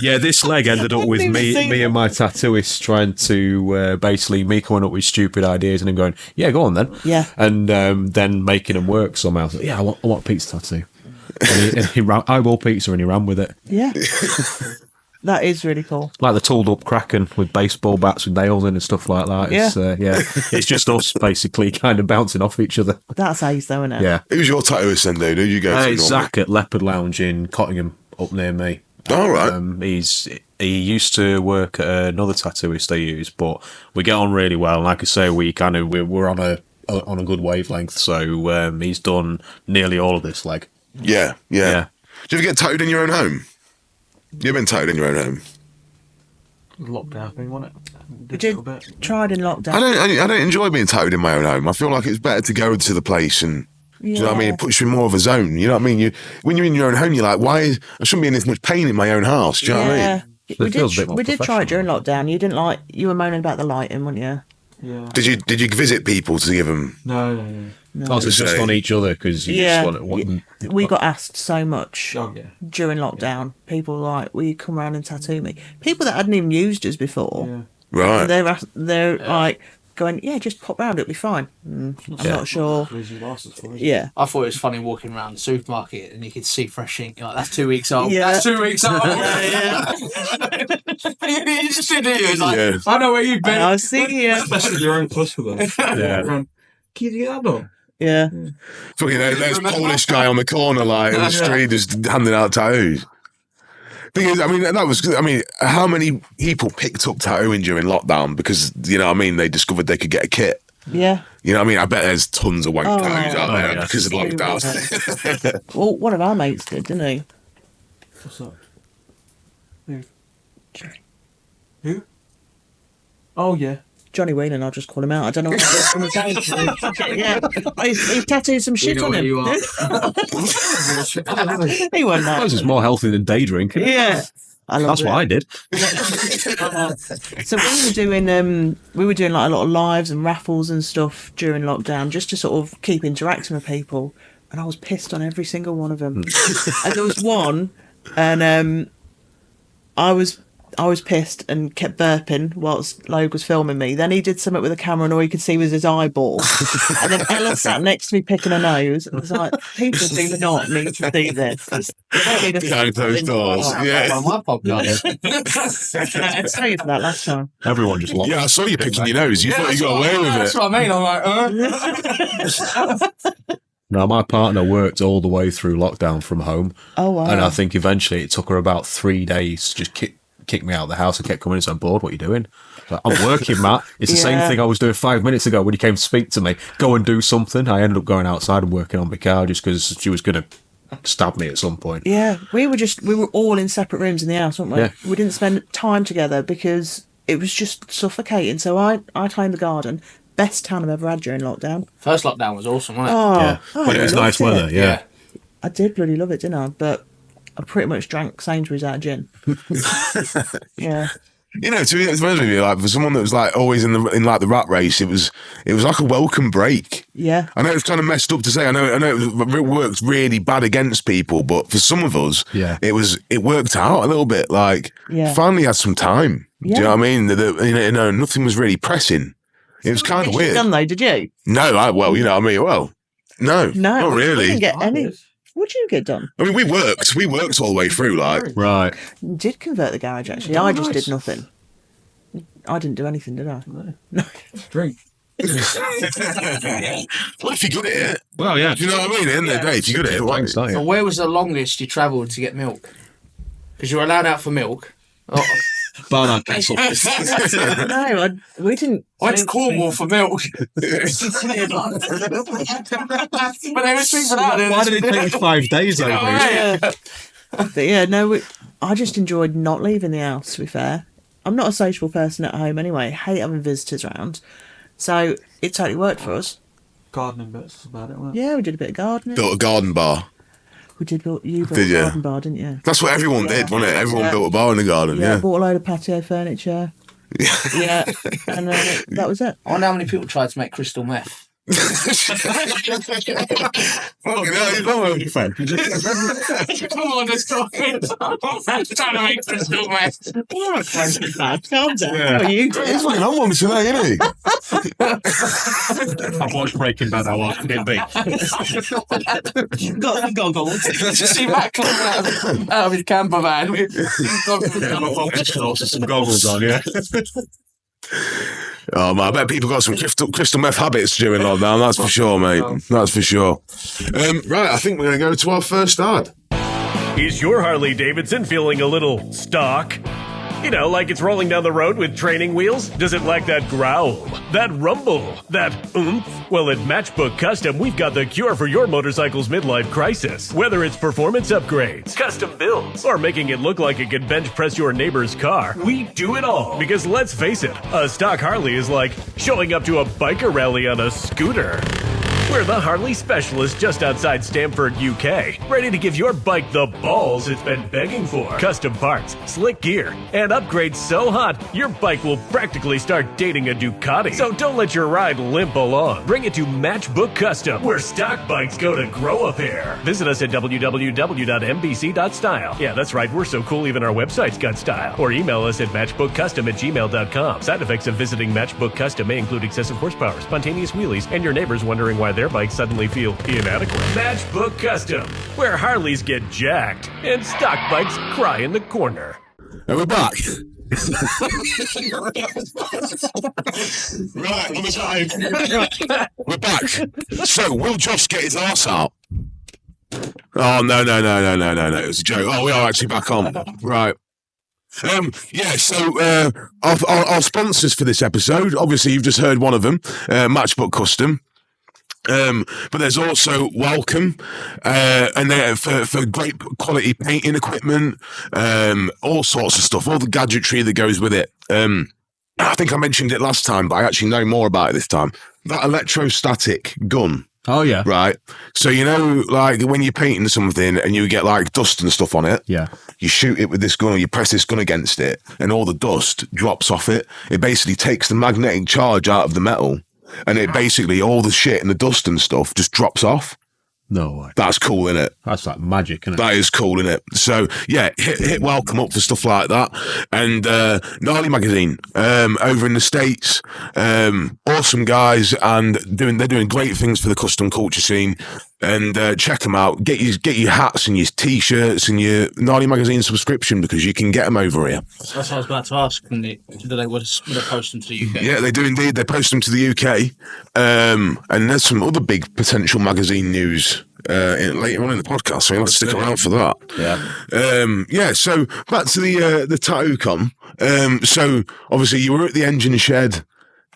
F: Yeah, this leg ended up with
D: I've never seen
F: me and my tattooist trying to basically me coming up with stupid ideas and him going, yeah, go on then.
D: Yeah.
F: And then making them work somehow. I was like, yeah, I want a pizza tattoo. And he ran eyeball pizza and he ran with it.
D: Yeah. That is really cool.
F: Like the tooled up Kraken with baseball bats with nails in and stuff like that. It's, it's just us basically kind of bouncing off each other.
D: That's ace though, isn't it?
F: Yeah.
A: Who's your tattooist then, dude? Who'd you go to?
F: Hey,
A: normally?
F: Zach at Leopard Lounge in Cottingham, up near me.
A: All right.
F: He used to work at another tattooist I use, but we get on really well. And like I say, we're on a good wavelength. So he's done nearly all of this leg.
A: Yeah. Do you ever get tattooed in your own home? You've been tattooed in your own home?
C: Lockdown thing, wasn't it?
D: We
C: Did a little
D: did
C: bit.
D: tried in lockdown.
A: I don't enjoy being tattooed in my own home. I feel like it's better to go to the place and do you know what I mean? It puts you in more of a zone. You know what I mean? When you're in your own home, you're like, I shouldn't be in this much pain in my own house. Do you know what I mean?
F: It feels a bit more
D: We did try it
F: professional.
D: during lockdown. You didn't like. You were moaning about the lighting, weren't you?
C: Yeah.
A: Did you visit people to give them?
C: No.
F: Oh, so it's just on each other because you
D: Yeah.
F: just want to.
D: We got asked so much
C: Oh, yeah.
D: during lockdown. People were like, "Will you come around and tattoo me?" People that hadn't even used us before.
C: Yeah.
A: Right.
D: They're like going, "Yeah, just pop round. It'll be fine." I'm not sure.
C: Lose your license for it.
D: Yeah.
B: I thought it was funny walking around the supermarket and you could see fresh ink. You're like, that's 2 weeks old.
D: Yeah.
B: That's 2 weeks old.
D: Yeah.
B: You just sit there. It's like,
A: Yeah.
B: I know where you've been.
D: I'll see you.
C: Especially your own customer.
F: Yeah.
C: Can you get that done?
D: Yeah.
A: Fucking there's Polish guy on the corner, like in the street, just handing out tattoos. Thing is, how many people picked up tattooing during lockdown because you know what I mean they discovered they could get a kit.
D: Yeah.
A: You know what I mean? I bet there's tons of wank tattoos out there
F: yeah.
A: because of lockdown.
D: Well, one of our mates did, didn't he?
C: What's that? Who? Oh, yeah.
D: Johnny Whelan, I'll just call him out. I don't know what from the game. Yeah, he's tattooed some shit on him.
B: You are.
D: He wasn't
F: That was
D: that.
F: just more healthy than day drinking.
D: Yeah.
F: That's what I did.
D: So we were doing like a lot of lives and raffles and stuff during lockdown just to sort of keep interacting with people, and I was pissed on every single one of them. And there was one, and I was pissed and kept burping whilst Logue was filming me. Then he did something with the camera and all you could see was his eyeball. And then Ella sat next to me picking her nose. And I was like, people do not need to see this. They don't need to
A: Behind those doors. Yeah.
B: On my podcast.
D: I tell you for that last time.
F: Everyone just locked.
A: Yeah, I saw you picking your nose. You thought you got away with
B: That's
A: it.
B: what I mean. I'm like,
F: Now, my partner worked all the way through lockdown from home.
D: Oh, wow.
F: And I think eventually it took her about 3 days to just kick me out of the house. I kept coming in, so I'm bored. What are you doing? Like, I'm working, Matt. It's the same
D: Yeah.
F: thing I was doing 5 minutes ago when you came to speak to me. Go and do something. I ended up going outside and working on my car just because she was going to stab me at some point.
D: Yeah, we were all in separate rooms in the house, weren't we?
F: Yeah.
D: We didn't spend time together because it was just suffocating. So I timed the garden. Best tan I've ever had during lockdown.
B: first lockdown was awesome, wasn't it?
D: Oh,
F: Yeah.
D: I
F: When it was
D: loved
F: nice weather, yeah.
D: I did bloody love it, didn't I? But I pretty much drank Sainsbury's out of gin. Yeah.
A: You know, to be honest with you, like for someone that was like always in like the rat race, it was like a welcome break.
D: Yeah.
A: I know it's kind of messed up to say. I know it works really bad against people, but for some of us,
F: Yeah.
A: it worked out a little bit. Like,
D: Yeah.
A: finally had some time. Do you
D: Yeah.
A: know what I mean? You know, nothing was really pressing. It was kind of
D: Get shit
A: weird.
D: done though, did you?
A: No, you know what I mean? Well, no,
D: No.
A: not
D: We
A: really.
D: didn't get any. What did you get done?
A: I mean, we worked all the way through. Like,
F: Right.
D: Did convert the garage actually. I just did nothing. I didn't do anything, did I? No.
C: Drink.
A: well, if you're good at it,
F: Well, yeah.
A: do you know what I mean? At the end of the day, if you're good at it, why?
F: Thanks, don't
B: So
F: you?
B: where was the longest you travelled to get milk? Because you were allowed out for milk. Oh,
F: Barnard Castle.
D: No, we didn't.
B: I went to Cornwall for milk. But they were cheap for that.
F: Why did it take you 5 days, though, mate?
D: Yeah. But yeah, no, I just enjoyed not leaving the house, to be fair. I'm not a sociable person at home anyway. I hate having visitors around. So it totally worked for us.
C: Gardening bits, that's about it, wasn't it?
D: Yeah, we did a bit of gardening.
A: Built a garden bar.
D: We did. You built
A: Did
D: a
A: you?
D: garden bar, didn't you?
A: That's what everyone did, wasn't it? Everyone built a bar in the garden.
D: Yeah.
A: Yeah.
D: Bought a load of patio furniture. Yeah. And that was it.
B: I wonder how many people tried to make crystal meth.
A: Fucking hell, you know what?
B: Come on, let's go. Trying to make crystal meth.
D: Calm down.
A: Yeah.
D: Oh, you
A: He's fucking on one today, isn't he?
F: I've watched Breaking Bad. I watched it be.
D: got the goggles.
B: See Matt coming out of his camper van with
F: Some goggles on, yeah.
A: Oh man, I bet people got some crystal meth habits during lockdown. That's for sure, mate. That's for sure. Right, I think we're going to go to our first ad.
G: Is your Harley Davidson feeling a little stock? You know, like it's rolling down the road with training wheels? Does it lack that growl, that rumble, that oomph? Well, at Matchbook Custom, we've got the cure for your motorcycle's midlife crisis. Whether it's performance upgrades, custom builds, or making it look like it could bench press your neighbor's car, we do it all. Because let's face it, a stock Harley is like showing up to a biker rally on a scooter. We're the Harley specialist just outside Stamford, UK. Ready to give your bike the balls it's been begging for. Custom parts, slick gear, and upgrades so hot, your bike will practically start dating a Ducati. So don't let your ride limp along. Bring it to Matchbook Custom, where stock bikes go to grow a pair. Visit us at www.mbc.style. Yeah, that's right, we're so cool even our website's got style. Or email us at matchbookcustom@gmail.com. Side effects of visiting Matchbook Custom may include excessive horsepower, spontaneous wheelies, and your neighbors wondering why their bikes suddenly feel inadequate. Matchbook Custom, where Harleys get jacked and stock bikes cry in the corner.
A: And we're back. Right, on the time. We're back. So, will Josh get his arse out? Oh, no. It was a joke. Oh, we are actually back on. Right. So our sponsors for this episode, obviously you've just heard one of them, Matchbook Custom. But there's also Welcome, and for great quality painting equipment, all sorts of stuff, all the gadgetry that goes with it. I think I mentioned it last time, but I actually know more about it this time. That electrostatic gun.
F: Oh, yeah.
A: Right. So, you know, like when you're painting something and you get like dust and stuff on it.
F: Yeah.
A: You shoot it with this gun or you press this gun against it and all the dust drops off it. It basically takes the magnetic charge out of the metal. And it basically, all the shit and the dust and stuff just drops off.
F: No way.
A: That's cool, innit?
F: That's like magic, isn't it?
A: That is cool, innit? So, yeah, hit Welcome up for stuff like that. And Gnarly Magazine, over in the States, awesome guys, and they're doing great things for the custom culture scene. And check them out. Get your hats and your t-shirts and your Gnarly Magazine subscription, because you can get them over here.
B: That's what I was about to ask. Would they post them to the UK?
A: Yeah, they do indeed. They post them to the UK. And there's some other big potential magazine news later on in the podcast, so you'll have to stick around for that.
F: Yeah.
A: So back to the tattoo con. So obviously you were at the engine shed,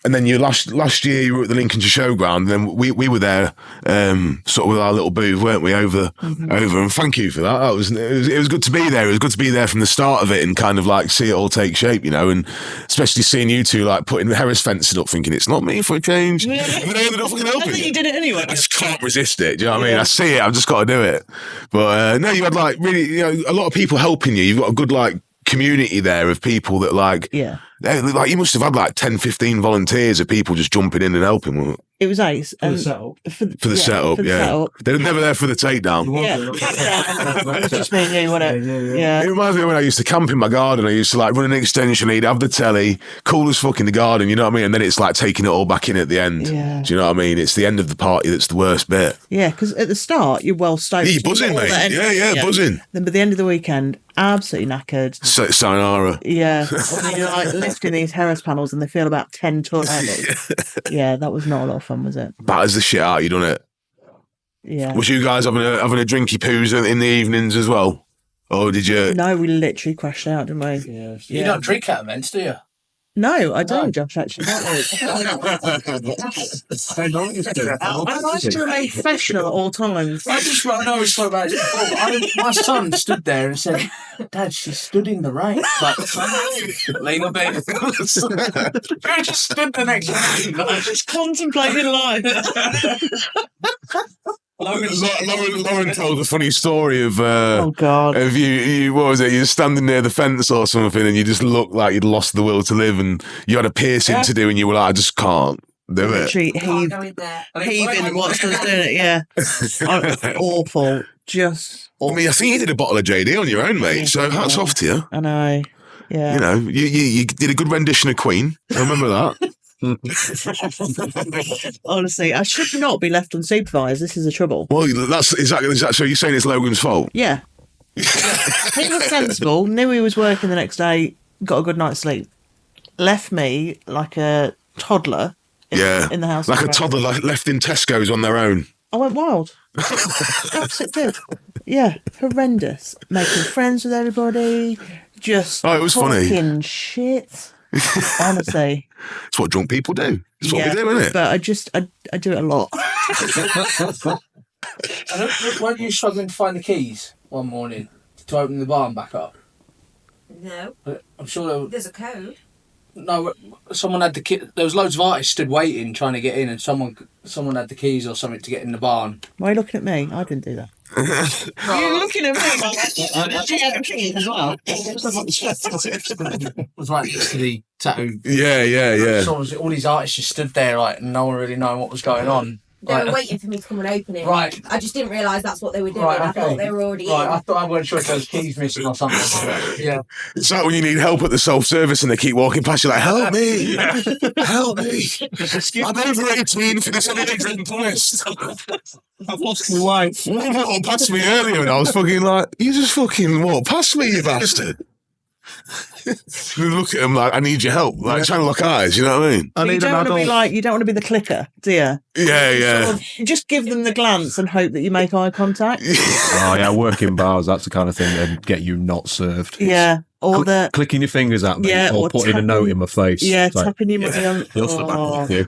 A: and then you last year you were at the Lincolnshire Showground, and then we were there sort of with our little booth, weren't we, over and thank you for that. It was good to be there. It was good to be there from the start of it and kind of like see it all take shape, you know, and especially seeing you two like putting the Harris fencing up, thinking it's not me for a change. And then I ended up fucking helping.
D: I think you did it anyway.
A: I just can't resist it. Do you know what I mean? I see it, I've just got to do it. But no, you had like really, you know, a lot of people helping you. You've got a good like community there of people that like,
D: Yeah.
A: like you must have had like 10, 15 volunteers of people just jumping in and helping.
D: It was ace.
C: For the setup.
A: For the setup,
D: for the
A: yeah.
D: setup.
A: They're never there for the takedown.
D: Yeah. It was just me and you, wasn't it?
C: Yeah.
A: It reminds me of when I used to camp in my garden. I used to like run an extension lead, have the telly, cool as fuck in the garden, you know what I mean? And then it's like taking it all back in at the end.
D: Yeah.
A: Do you know what I mean? It's the end of the party that's the worst bit.
D: Yeah, because at the start, you're well stoked.
A: Yeah, you're buzzing, mate. Yeah, buzzing.
D: Then by the end of the weekend, absolutely knackered.
A: Sayonara.
D: Yeah. And you're like lifting these Harris panels and they feel about 10 ton heavy. Yeah, that was not a lot of fun, was it?
A: Batters the shit out, you done it.
D: Yeah.
A: Was you guys having a drinky poos in the evenings as well? Or did you?
D: No, we literally crashed out, didn't we?
C: Yeah.
B: You don't drink at events, do you?
D: No, I don't, Josh, actually. I like to remain professional at all times.
B: I know we spoke about it before. My son stood there and said, "Dad, she's stood in the rain." Like, lean a bit. I just stood the next day,
D: Just contemplating life.
A: Lauren told a funny story of
D: Oh God.
A: of you what was it? You're standing near the fence or something, and you just looked like you'd lost the will to live, and you had a piercing to do, and you were like, I just can't do it.
D: Literally
E: Can't go in there.
D: heaving whilst I was doing it. Yeah, awful. Just.
A: I mean, I think you did a bottle of JD on your own, mate. So hats off to you.
D: I know. Yeah.
A: You know, you did a good rendition of Queen. I remember that.
D: Honestly, I should not be left unsupervised. This is the trouble.
A: Well, that's exactly. So you're saying it's Logan's fault?
D: Yeah. He was sensible, knew he was working the next day, got a good night's sleep. Left me like a toddler in the house.
A: Like a toddler left in Tesco's on their own.
D: I went wild. Absolutely did. Yeah, horrendous. Making friends with everybody. Just
A: it was funny.
D: Talking shit. Honestly.
A: It's what drunk people do. It's what we do, isn't it?
D: But I do it a lot.
B: Weren't you struggling to find the keys one morning to open the barn back up?
E: No,
B: I'm sure
E: there's a code.
B: someone had the key. There was loads of artists stood waiting, trying to get in, and someone had the keys or something to get in the barn.
D: Why are you looking at me? I didn't do that. You're looking at me. Did you have a key as well?
B: It was right next to the tattoo.
A: Yeah.
B: So all these artists just stood there, like, and no one really knowing what was going on.
E: They were waiting for me to come and open it.
B: Right.
E: I just didn't realise that's what they were doing.
B: Right,
E: I
B: okay.
E: thought they were already in.
B: I thought I weren't sure if there was keys missing or something. Yeah.
A: It's like when you need help at the self-service and they keep walking past you like, help me, help me. I'm over 18 for this immigrant honest.
C: I've lost my wife.
A: You walked past me earlier and I was fucking like, you just fucking walked past me, you bastard. You look at him like, I need your help. Like, trying to lock eyes, you know what I mean?
D: You don't want to be like, you don't want to be the clicker, do you?
A: Yeah.
D: Sort of just give them the glance and hope that you make eye contact.
F: Oh yeah, working bars, that's the kind of thing that get you not served.
D: Yeah. Or the
F: clicking your fingers at me,
D: Yeah,
F: or
D: or
F: putting a note in my face.
D: yeah,
F: It's like,
D: tapping your money on.
F: he'll slip
D: Oh.
F: back with you.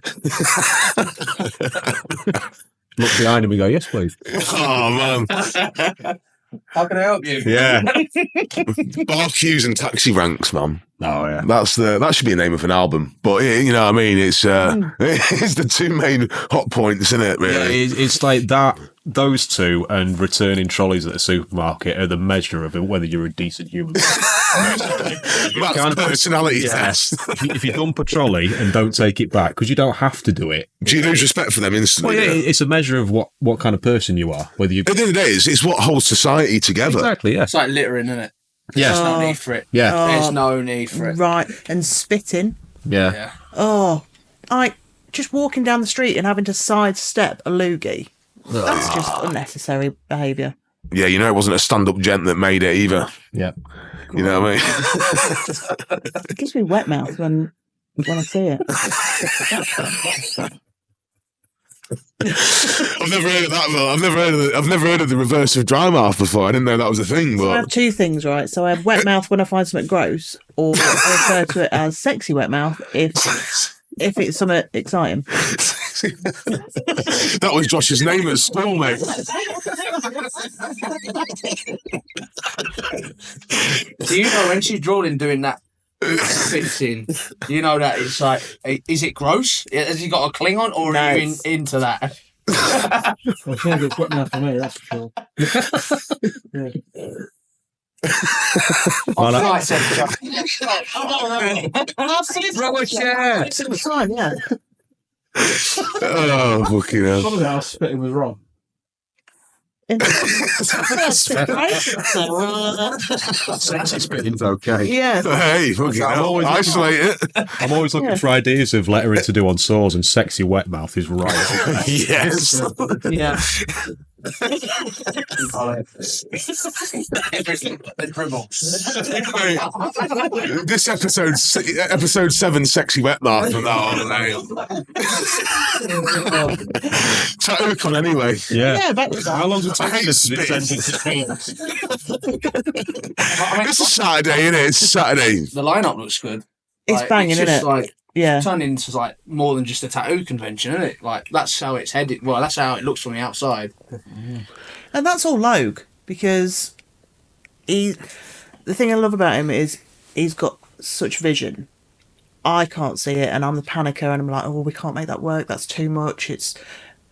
F: Look behind him and go, yes, please.
A: Oh, man.
B: How can I help you?
A: Yeah. Bar queues and taxi ranks, man.
F: Oh yeah.
A: That should be the name of an album. But you know what I mean? It's it's the two main hot points, isn't it, really?
F: Yeah, it's like that. Those two and returning trolleys at the supermarket are the measure of whether you're a decent human.
A: That's a personality test.
F: If you dump a trolley and don't take it back, because you don't have to do it.
A: Do you lose respect for them instantly?
F: Well, yeah, it's a measure of what kind of person you are. Whether you
A: At the end of the day, it's what holds society together.
F: exactly, yes,
B: It's like littering, isn't it?
F: yeah,
B: There's no need for it.
F: yeah,
B: There's no need for it.
D: Right. And spitting.
F: yeah.
B: Yeah.
D: Oh, just walking down the street and having to sidestep a loogie. That's just unnecessary behaviour.
A: Yeah, you know, it wasn't a stand-up gent that made it either.
F: Yeah.
A: You know what I mean?
D: It gives me wet mouth when I see it.
A: I've never heard of that. Though. I've never heard of the reverse of dry mouth before. I didn't know that was a thing.
D: So I have
A: But
D: two things, right? So I have wet mouth when I find something gross, or I refer to it as sexy wet mouth if it's something exciting.
A: that was Josh's name at school, mate.
B: Do you know when she's drawing doing that fixing, you know that it's like, is it gross? Has he got a Klingon or are you into that?
C: Well, it's not good quick enough for me, that's for sure.
B: Off right, Centre.
D: It's the time, yeah.
A: Oh, fucking hell.
C: Some of it I was spitting was wrong.
F: Sexy spitting's okay.
D: Yeah.
A: Hey, fucking hell. Isolate it.
F: I'm always looking for ideas of lettering to do on saws, and sexy wet mouth is right.
A: Yes.
D: Yeah.
A: This episode 7, sexy wet mouth from now on. Tattoo con anyway.
F: Yeah.
D: Yeah, back with that.
F: How long does it
A: I hate
F: take
A: spitting. It's a Saturday, isn't it? It's a Saturday.
B: The lineup looks good.
D: It's
B: Like,
D: banging,
B: it's
D: isn't
B: just
D: it?
B: like
D: Yeah.
B: turning into like more than just a tattoo convention, isn't it? Like that's how it's headed. Well, that's how it looks from the outside.
D: And that's all Logue, because the thing I love about him is he's got such vision. I can't see it, and I'm the panicker, and I'm like, oh, we can't make that work. That's too much.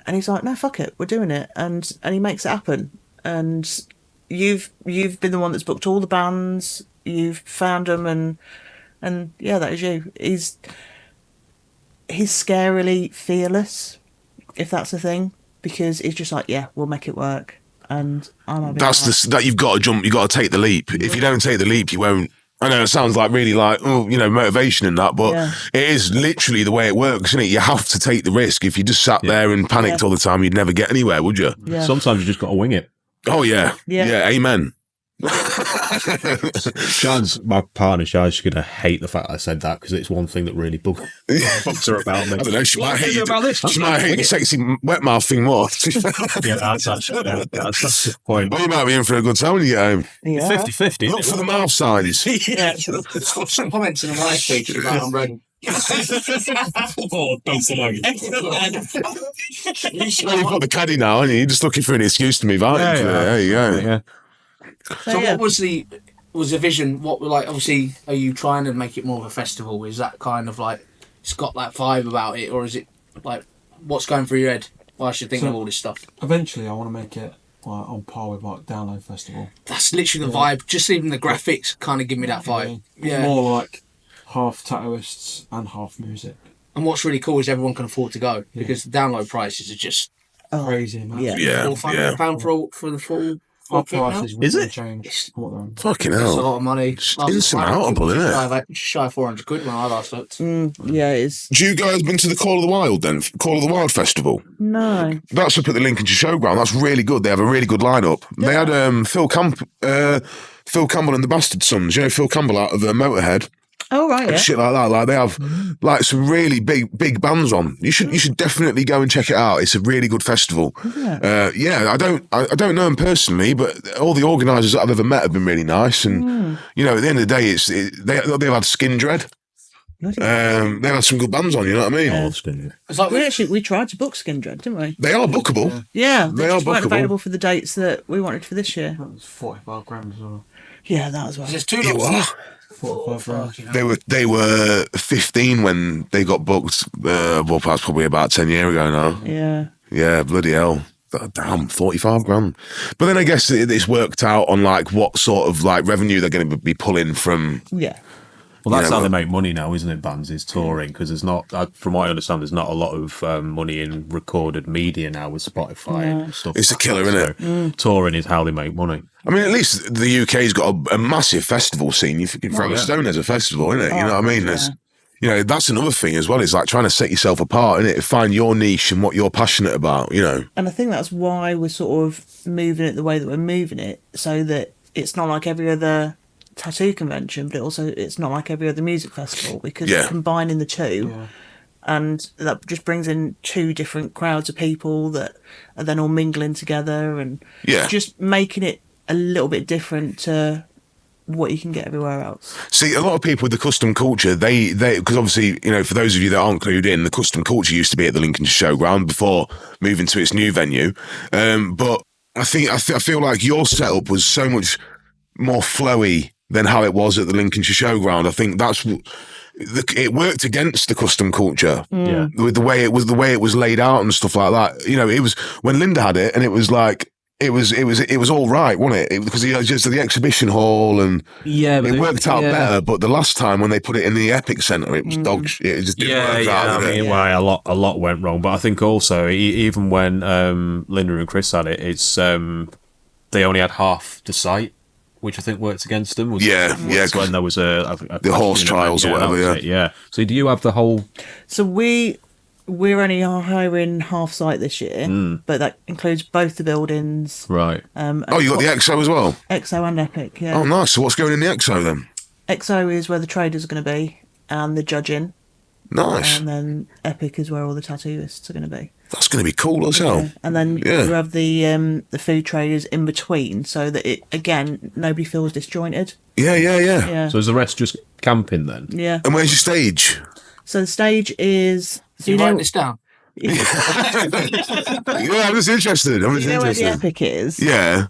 D: And he's like, no, fuck it, we're doing it. And he makes it happen. And you've been the one that's booked all the bands, you've found them, and yeah, that is you. He's scarily fearless, if that's the thing, because he's just like, yeah, we'll make it work. And I'm having
A: that you've got to jump, you've got to take the leap. If you don't take the leap, you won't. I know it sounds like really like, oh, you know, motivation and that, but it is literally the way it works, isn't it? You have to take the risk. If you just sat there and panicked all the time, you'd never get anywhere, would you?
D: Yeah.
F: Sometimes you just got to wing it.
A: Oh, yeah. Yeah, amen.
F: My partner, she's going to hate the fact I said that because it's one thing that really bugs her about me.
A: I don't know, she might hate the sexy wet mouth thing more.
F: Yeah, that's the point.
A: Well, you might be in for a good time when you get home.
F: Yeah. 50-50.
A: Look for the mouth size.
B: Yeah. Some comments in my speech about I'm ready.
F: Oh, don't follow me.
A: You've got the caddy now, aren't you? You're just looking for an excuse to move out. There you go.
F: Yeah.
B: So what was the vision? What were like? Obviously, are you trying to make it more of a festival? Is that kind of like it's got that vibe about it, or is it like what's going through your head whilst you're thinking of all this stuff?
C: Eventually, I want to make it like on par with like Download Festival.
B: That's literally the vibe. Just even the graphics kind of give me that vibe. Yeah.
C: More like half tattooists and half music.
B: And what's really cool is everyone can afford to go because the download prices are just
C: crazy, man.
A: Yeah.
B: £400 for the full.
C: Our prices
F: Is
C: really
F: it?
C: changed.
A: Fucking
B: That's a
A: hell.
B: lot of money.
A: It's insurmountable, isn't it?
B: Just shy of 400 quid when I last looked.
D: yeah, it's
A: Do you guys been to the Call of the Wild then? Call of the Wild Festival?
D: no.
A: That's up at the Lincolnshire Showground. That's really good. They have a really good lineup. They had Phil Campbell and the Bastard Sons. You know Phil Campbell out of Motorhead.
D: Oh right,
A: And
D: yeah.
A: shit like that. Like they have like some really big bands on. You should definitely go and check it out. It's a really good festival. I don't know them personally, but all the organisers that I've ever met have been really nice. And you know, at the end of the day, they've had Skin Dread. They've had some good bands on. You know what I mean?
B: It's like
D: We tried to book Skin Dread, didn't we?
A: They are bookable.
D: Yeah,
A: They are
D: just weren't
A: bookable.
D: available for the dates that we wanted for this year.
C: That was 45 grand as well.
D: Yeah, that as well.
B: there's two
A: You
B: dollars.
A: are.
C: 45 grand.
A: They were 15 when they got booked. Well, that's probably about 10 years ago now.
D: Yeah.
A: Yeah, bloody hell. Damn, 45 grand. But then I guess it's worked out on like what sort of like revenue they're going to be pulling from.
D: Yeah.
F: Well, that's
A: Yeah,
F: how they make money now, isn't it, bands, is touring, because there's not, from what I understand, there's not a lot of money in recorded media now with Spotify and stuff.
A: It's a killer, isn't
F: it? Touring is how they make money.
A: I mean, at least the UK's got a massive festival scene. You can throw a stone as a festival, isn't it? You know what I mean? There's, you know, that's another thing as well. It's like trying to set yourself apart, isn't it? Find your niche and what you're passionate about, you know.
D: And I think that's why we're sort of moving it the way that we're moving it, so that it's not like every other tattoo convention, but it's not like every other music festival, because we're combining the two.
C: Yeah.
D: And that just brings in two different crowds of people that are then all mingling together, and just making it a little bit different to what you can get everywhere else.
A: See, a lot of people with the custom culture, they because obviously, you know, for those of you that aren't clued in, the custom culture used to be at the Lincolnshire Showground before moving to its new venue. But I feel like your setup was so much more flowy than how it was at the Lincolnshire Showground. I think it worked against the custom culture with the way it was laid out and stuff like that. You know, it was when Linda had it, and it was like it was all right, wasn't it? Because it was just the exhibition hall, and it worked out better. But the last time when they put it in the Epic Centre, it was dog shit. It just didn't work out.
F: I mean, why a lot went wrong. But I think also even when Linda and Chris had it, it's they only had half the site, which I think worked against them. Was when there was the
A: horse trials or whatever.
F: Yeah. So do you have the whole?
D: So we're only hiring half site this year, but that includes both the buildings.
F: Right.
A: You got the EXO as well?
D: EXO and Epic, yeah.
A: Oh, nice. So what's going in the EXO then?
D: EXO is where the traders are going to be, and the judging.
A: Nice.
D: And then Epic is where all the tattooists are going to be.
A: That's going to be cool as hell.
D: Yeah. And then you have the food traders in between, so that nobody feels disjointed.
A: Yeah.
F: So is the rest just camping then?
D: Yeah.
A: And where's your stage?
D: So the stage is.
B: You write this down.
A: I'm just interested.
D: You know where the Epic is?
A: Yeah.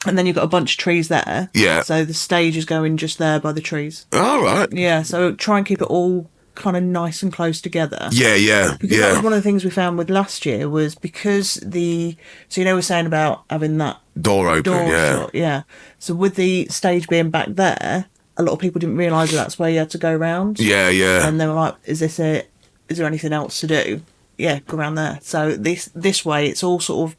D: And then you've got a bunch of trees there.
A: Yeah.
D: So the stage is going just there by the trees.
A: All right.
D: Yeah, so try and keep it all kind of nice and close together.
A: Yeah.
D: Because that was one of the things we found with last year was because we're saying about having that
A: Door open,
D: shut, yeah. So with the stage being back there, a lot of people didn't realise that's where you had to go round.
A: Yeah.
D: And they were like, is this it? Is there anything else to do? Yeah, go around there. So this way, it's all sort of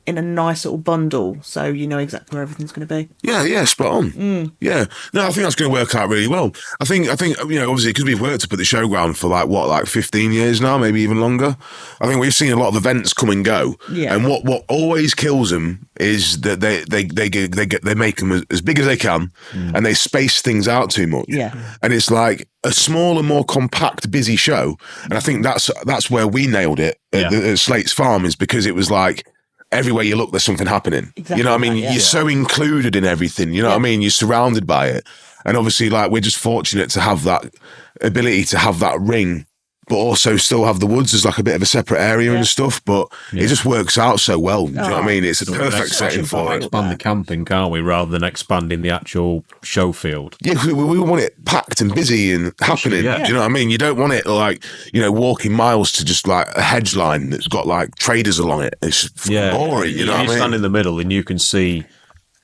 D: in a nice little bundle, so you know exactly where everything's going to be.
A: Yeah, spot on. Yeah, no, I think that's going to work out really well. I think obviously because we've worked up at the showground for like 15 years now, maybe even longer. I think we've seen a lot of events come and go.
D: Yeah.
A: And what always kills them is that they make them as big as they can, and they space things out too much.
D: Yeah.
A: And it's like a smaller, more compact, busy show. And I think that's where we nailed it at Slate's Farm, is because it was like, everywhere you look, there's something happening.
D: Exactly,
A: you know what I mean?
D: yeah.
A: You're so included in everything. You know what I mean? You're surrounded by it. And obviously, like, we're just fortunate to have that ability to have that ring, but also still have the woods as like a bit of a separate area and stuff. But it just works out so well. Do you know what I mean? It's a perfect setting for it.
F: Expand the camping, can't we, rather than expanding the actual show field?
A: Yeah, we want it packed and busy and happening.
F: Yeah.
A: Do you know what I mean? You don't want it like, walking miles to just like a hedge line that's got like traders along it. It's boring, you know what I mean?
F: You stand in the middle and you can see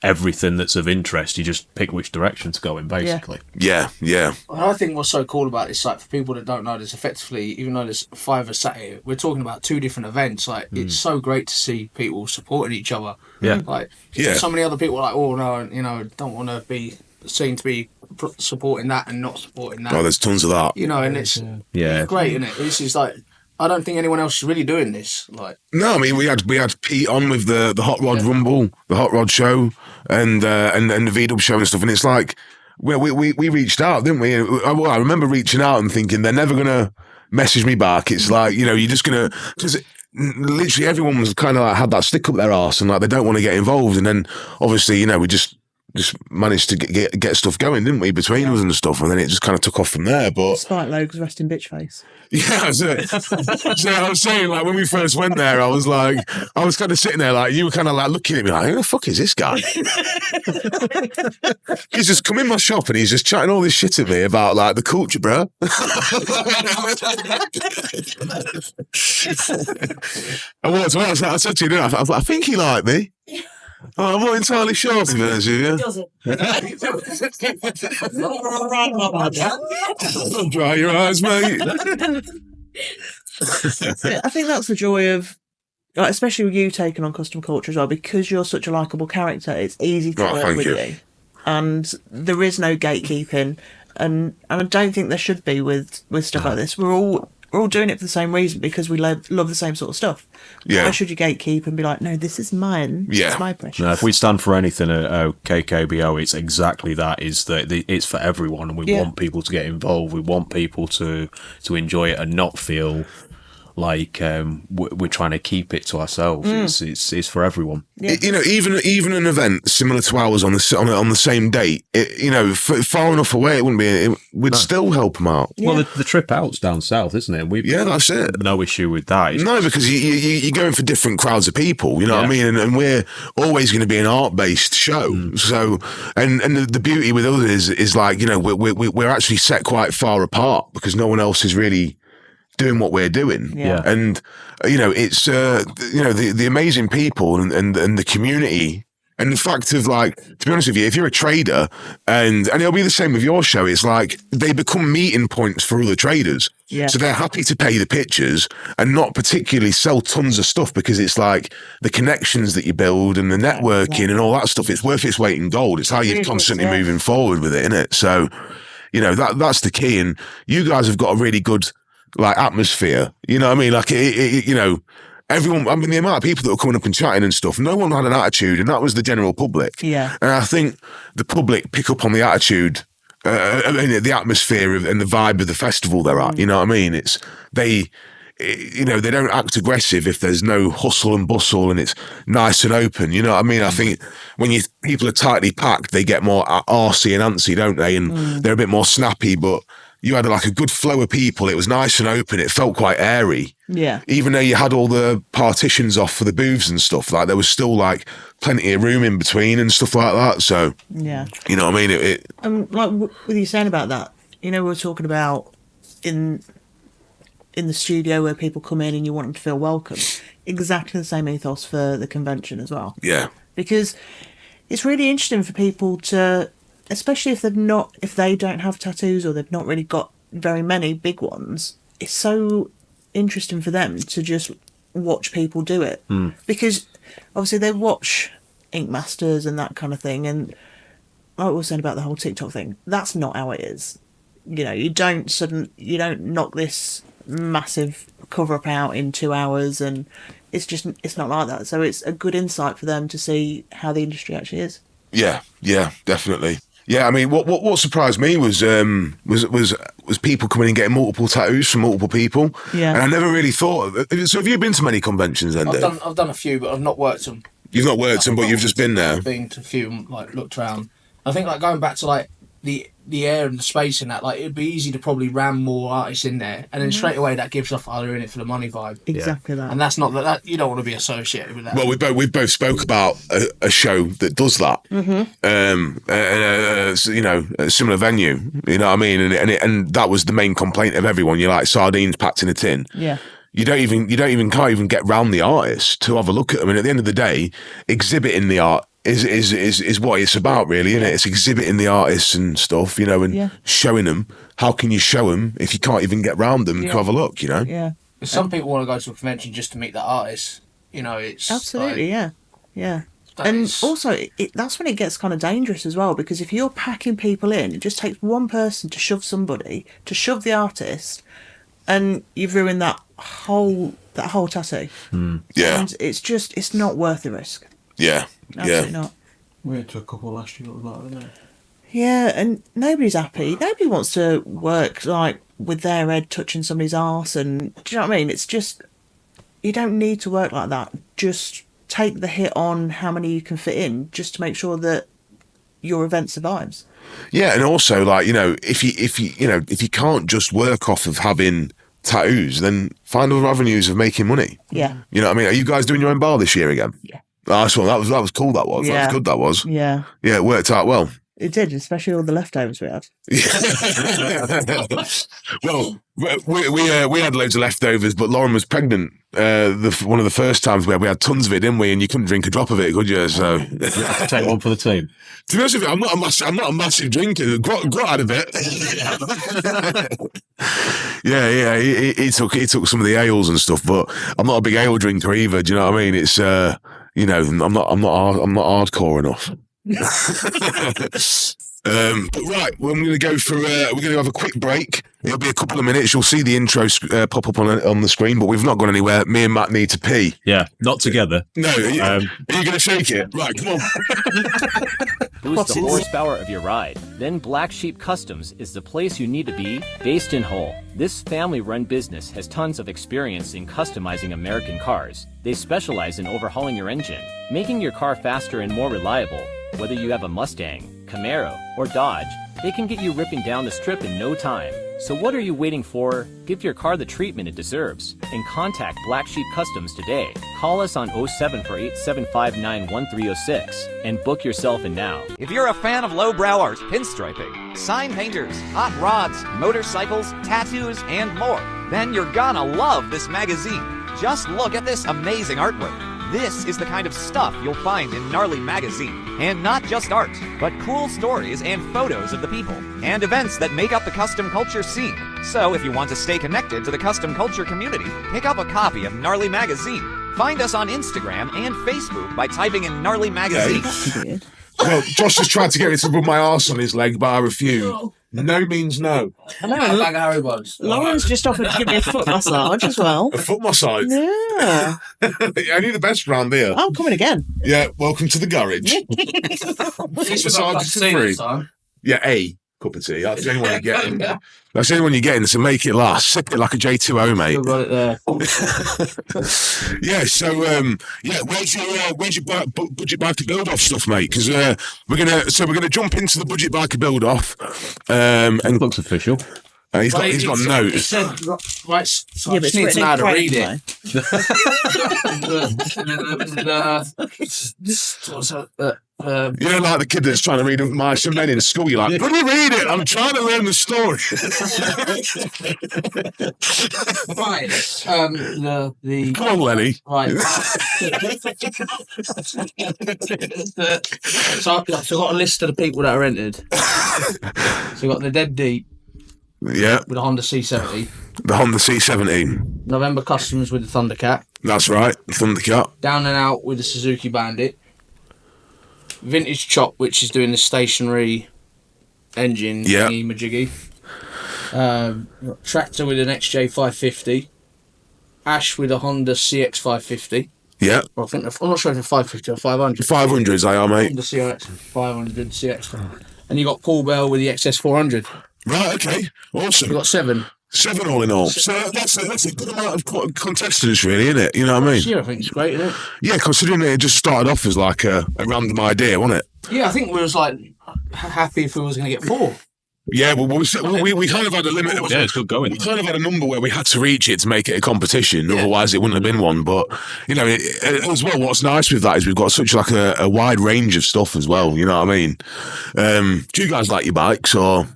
F: everything that's of interest. You just pick which direction to go in, basically.
A: Yeah.
B: And I think what's so cool about this, like, for people that don't know, there's effectively, even though there's 5 of us sat here, we're talking about 2 different events. Like, it's so great to see people supporting each other.
F: Yeah.
B: Like,
A: Yeah.
B: so many other people are like, oh no, don't want to be seen to be supporting that and not supporting that.
A: Oh, there's tons of that.
B: And it's great, isn't it? This is like, I don't think anyone else is really doing this. Like,
A: No, I mean we had Pete on with the Hot Rod Rumble, the Hot Rod show, and the V-Dub show and stuff, and it's like we reached out, didn't we? I remember reaching out and thinking they're never gonna message me back. It's like, you're just gonna, because literally everyone was kind of like had that stick up their arse and like they don't want to get involved, and then obviously we just managed to get stuff going, didn't we, between us and stuff, and then it just kind of took off from there. But
D: Despite Logan's resting bitch face.
A: yeah, so I was saying, like, when we first went there, I was kind of sitting there, like, you were kind of like looking at me like, who the fuck is this guy? He's just come in my shop and he's just chatting all this shit at me about like the culture, bro. I said to you, I think he liked me. Oh, I'm not entirely sure, to be honest with you.
E: Doesn't.
A: Don't dry your eyes, mate.
D: I think that's the joy of, like, especially with you taking on custom culture as well, because you're such a likeable character. It's easy to work with you, and there is no gatekeeping, and I don't think there should be with stuff like this. We're all doing it for the same reason, because we love the same sort of stuff.
A: Yeah.
D: Why should you gatekeep and be like, no, this is mine.
A: Yeah.
D: It's my precious.
F: No, if we stand for anything at KKBO, it's exactly that. Is that it's for everyone, and we want people to get involved. We want people to enjoy it and not feel like we're trying to keep it to ourselves. It's for everyone.
D: Yeah.
A: Even an event similar to ours on the same date, far enough away, it wouldn't be. We'd still help them out.
F: Yeah. Well, the trip out's down south, isn't it?
A: That's it.
F: No issue with that.
A: No, because you're going for different crowds of people. You know what I mean? And we're always going to be an art-based show. So, and the beauty with us is like, we're actually set quite far apart because no one else is really doing what we're doing.
D: Yeah.
A: And it's the amazing people and the community, and the fact of, like, to be honest with you, if you're a trader, and it'll be the same with your show, it's like they become meeting points for other traders.
D: Yeah.
A: So they're happy to pay the pitchers and not particularly sell tons of stuff, because it's like the connections that you build and the networking and all that stuff, it's worth its weight in gold. It's how you're constantly moving forward with it, isn't it? So that's the key. And you guys have got a really good, like, atmosphere, you know what I mean? Like, everyone, I mean, the amount of people that were coming up and chatting and stuff, no one had an attitude, and that was the general public.
D: Yeah.
A: And I think the public pick up on the attitude, the atmosphere and the vibe of the festival they're at, you know what I mean? They don't act aggressive if there's no hustle and bustle and it's nice and open, you know what I mean? I think when people are tightly packed, they get more arsey and antsy, don't they? And they're a bit more snappy, but you had like a good flow of people. It was nice and open. It felt quite airy.
D: Yeah.
A: Even though you had all the partitions off for the booths and stuff, like there was still like plenty of room in between and stuff like that. So,
D: yeah.
A: you know what I mean?
D: Like, with you saying about that, we were talking about in the studio where people come in and you want them to feel welcome. Exactly the same ethos for the convention as well.
A: Yeah.
D: Because it's really interesting for people to, especially if they don't have tattoos or they've not really got very many big ones. It's so interesting for them to just watch people do it, because obviously they watch Ink Masters and that kind of thing, and like we were saying about the whole TikTok thing, that's not how it is. You know, you don't knock this massive cover up out in 2 hours, and it's not like that. So it's a good insight for them to see how the industry actually is.
A: Yeah, definitely. Yeah, I mean, what surprised me was people coming and getting multiple tattoos from multiple people.
D: Yeah,
A: and I never really thought. So, have you been to many conventions then?
B: I've done a few, but I've not worked them.
A: You've not worked them, but you've just been there.
B: I've been to a few, like looked around. I think like going back to like the air and the space and that, like it'd be easy to probably ram more artists in there, and then straight away that gives off they're in it for the money vibe.
D: Exactly that.
B: And that's not that you don't want to be associated with that.
A: Well, we both spoke about a show that does that. So, you know, a similar venue. You know what I mean? And that was the main complaint of everyone. You're like sardines packed in a tin.
D: Yeah.
A: You can't even get round the artists to have a look at them. And at the end of the day, exhibiting the art is what it's about, really, isn't it? It's exhibiting the artists and stuff, you know, and showing them. How can you show them if you can't even get round them to have a look, you know?
D: Yeah.
B: Some people want to go to a convention just to meet the artist. You know, it's
D: absolutely
B: like,
D: yeah. And also, that's when it gets kind of dangerous as well, because if you're packing people in, it just takes one person to shove the artist, and you've ruined that whole tattoo.
A: Yeah.
D: And it's not worth the risk.
A: Yeah.
D: Absolutely not.
C: We went to a couple last year like that, didn't we?
D: Yeah, and nobody's happy. Nobody wants to work like with their head touching somebody's arse, and do you know what I mean? It's just, you don't need to work like that. Just take the hit on how many you can fit in, just to make sure that your event survives.
A: Yeah, and also, like, you know, if you can't just work off of having tattoos, then find other avenues of making money.
D: Yeah.
A: You know what I mean? Are you guys doing your own bar this year again?
D: Yeah.
A: Nice one. That was cool. That was.
D: Yeah.
A: That was good. That was.
D: Yeah.
A: Yeah, it worked out well.
D: It did, especially all the leftovers we had.
A: Well, we had loads of leftovers, but Lauren was pregnant. One of the first times where we had tons of it, didn't we? And you couldn't drink a drop of it, could you? So
F: take one for the team.
A: To be honest with you, I'm not a massive drinker. Got out of it. Yeah. He took some of the ales and stuff, but I'm not a big ale drinker either. Do you know what I mean? It's you know, I'm not hardcore enough. But right, well, I'm going to go for we're going to have a quick break. It'll be a couple of minutes. You'll see the intro pop up on the screen, but we've not gone anywhere. Me and Matt need to pee.
F: Yeah, not together.
A: No, are you going to shake it? Right, come on.
H: Boost the horsepower of your ride. Then Black Sheep Customs is the place you need to be, based in Hull. This family-run business has tons of experience in customizing American cars. They specialize in overhauling your engine, making your car faster and more reliable. Whether you have a Mustang, Camaro, or Dodge, they can get you ripping down the strip in no time. So what are you waiting for? Give your car the treatment it deserves and contact Black Sheep Customs today. Call us on 0748-759-1306 and book yourself in now.
I: If you're a fan of lowbrow art, pinstriping, sign painters, hot rods, motorcycles, tattoos, and more, then you're gonna love this magazine. Just look at this amazing artwork. This is the kind of stuff you'll find in Gnarly Magazine. And not just art, but cool stories and photos of the people and events that make up the custom culture scene. So if you want to stay connected to the custom culture community, pick up a copy of Gnarly Magazine. Find us on Instagram and Facebook by typing in Gnarly Magazine.
D: Weird.
A: Well, Josh has tried to get me to rub my arse on his leg, but I refuse. No means no.
D: I know.
B: a bag of Haribo's.
D: Lauren's just offered to give me a foot massage as well.
A: A foot massage.
D: Yeah.
A: Only the best round here.
D: I'm coming again.
A: Yeah, welcome to the garage. Foot massage for free. Yeah, a cup of tea. That's the only one you're getting. That's the only one you're getting, so make it last. Sip it like a J2O, mate.
B: Still got it there.
A: Yeah, so where's your budget biker build off stuff, mate? Because we're gonna jump into the budget biker build off. And
F: Looks official.
A: He's got notes.
B: It said, right, so
D: Yeah,
B: I
D: but
B: just need to know how to read it.
A: Like the kid that's trying to read Mice and Men in school. You're like, let me read it. I'm trying to learn the story.
B: Right.
A: Come on, Lenny.
B: Right. So I've got a list of the people that are entered. So we've got the Dead Deep.
A: Yeah.
B: With a Honda C70.
A: The Honda C70.
B: November Customs with the Thundercat.
A: That's right. Thundercat.
B: Down and Out with the Suzuki Bandit. Vintage Chop, which is doing the stationary engine majiggy. Tractor with an XJ550. Ash with a Honda CX550.
A: Yeah.
B: Well, I'm not sure if it's 550 or 500.
A: 500s, they are, mate.
B: Honda CX 500 CX. And you got Paul Bell with the XS400.
A: Right, okay. Awesome.
B: You got 7.
A: 7 all in all. So that's a good amount of contestants, really, isn't it? You know what I mean?
B: Yeah, I think it's great, isn't it?
A: Yeah, considering it just started off as like a random idea, wasn't it?
B: Yeah, I think we was like happy if we was going to get 4.
A: Yeah, well, we kind of had a limit.
F: Yeah, it's good going.
A: We kind of had a number where we had to reach it to make it a competition. Otherwise, it wouldn't have been one. But as well, what's nice with that is we've got such like a wide range of stuff as well. You know what I mean? Do you guys like your bikes or?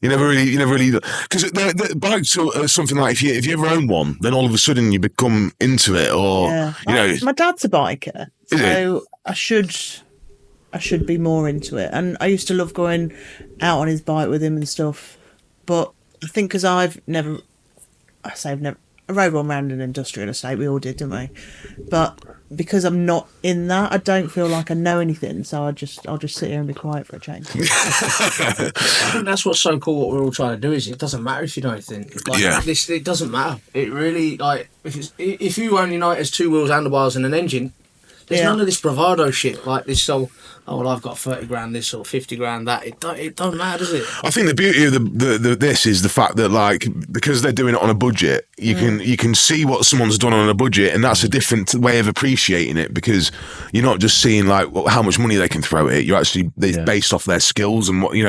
A: You never really, because the bikes are something like if you ever own one, then all of a sudden you become into it, or
D: My dad's a biker, so I should be more into it. And I used to love going out on his bike with him and stuff. But I think because I rode one round an industrial estate. We all did, didn't we? But because I'm not in that, I don't feel like I know anything. So I'll just sit here and be quiet for a change.
B: I think that's what's so cool. What we're all trying to do is it doesn't matter if you know anything. It doesn't matter. It really if you only know it as 2 wheels, handlebars, and an engine. There's none of this bravado shit like this. So, I've got 30 grand this or 50 grand that. It don't matter, does it?
A: I think the beauty of this is the fact that because they're doing it on a budget, you can see what someone's done on a budget, and that's a different way of appreciating it because you're not just seeing how much money they can throw at it. You're actually based off their skills and what you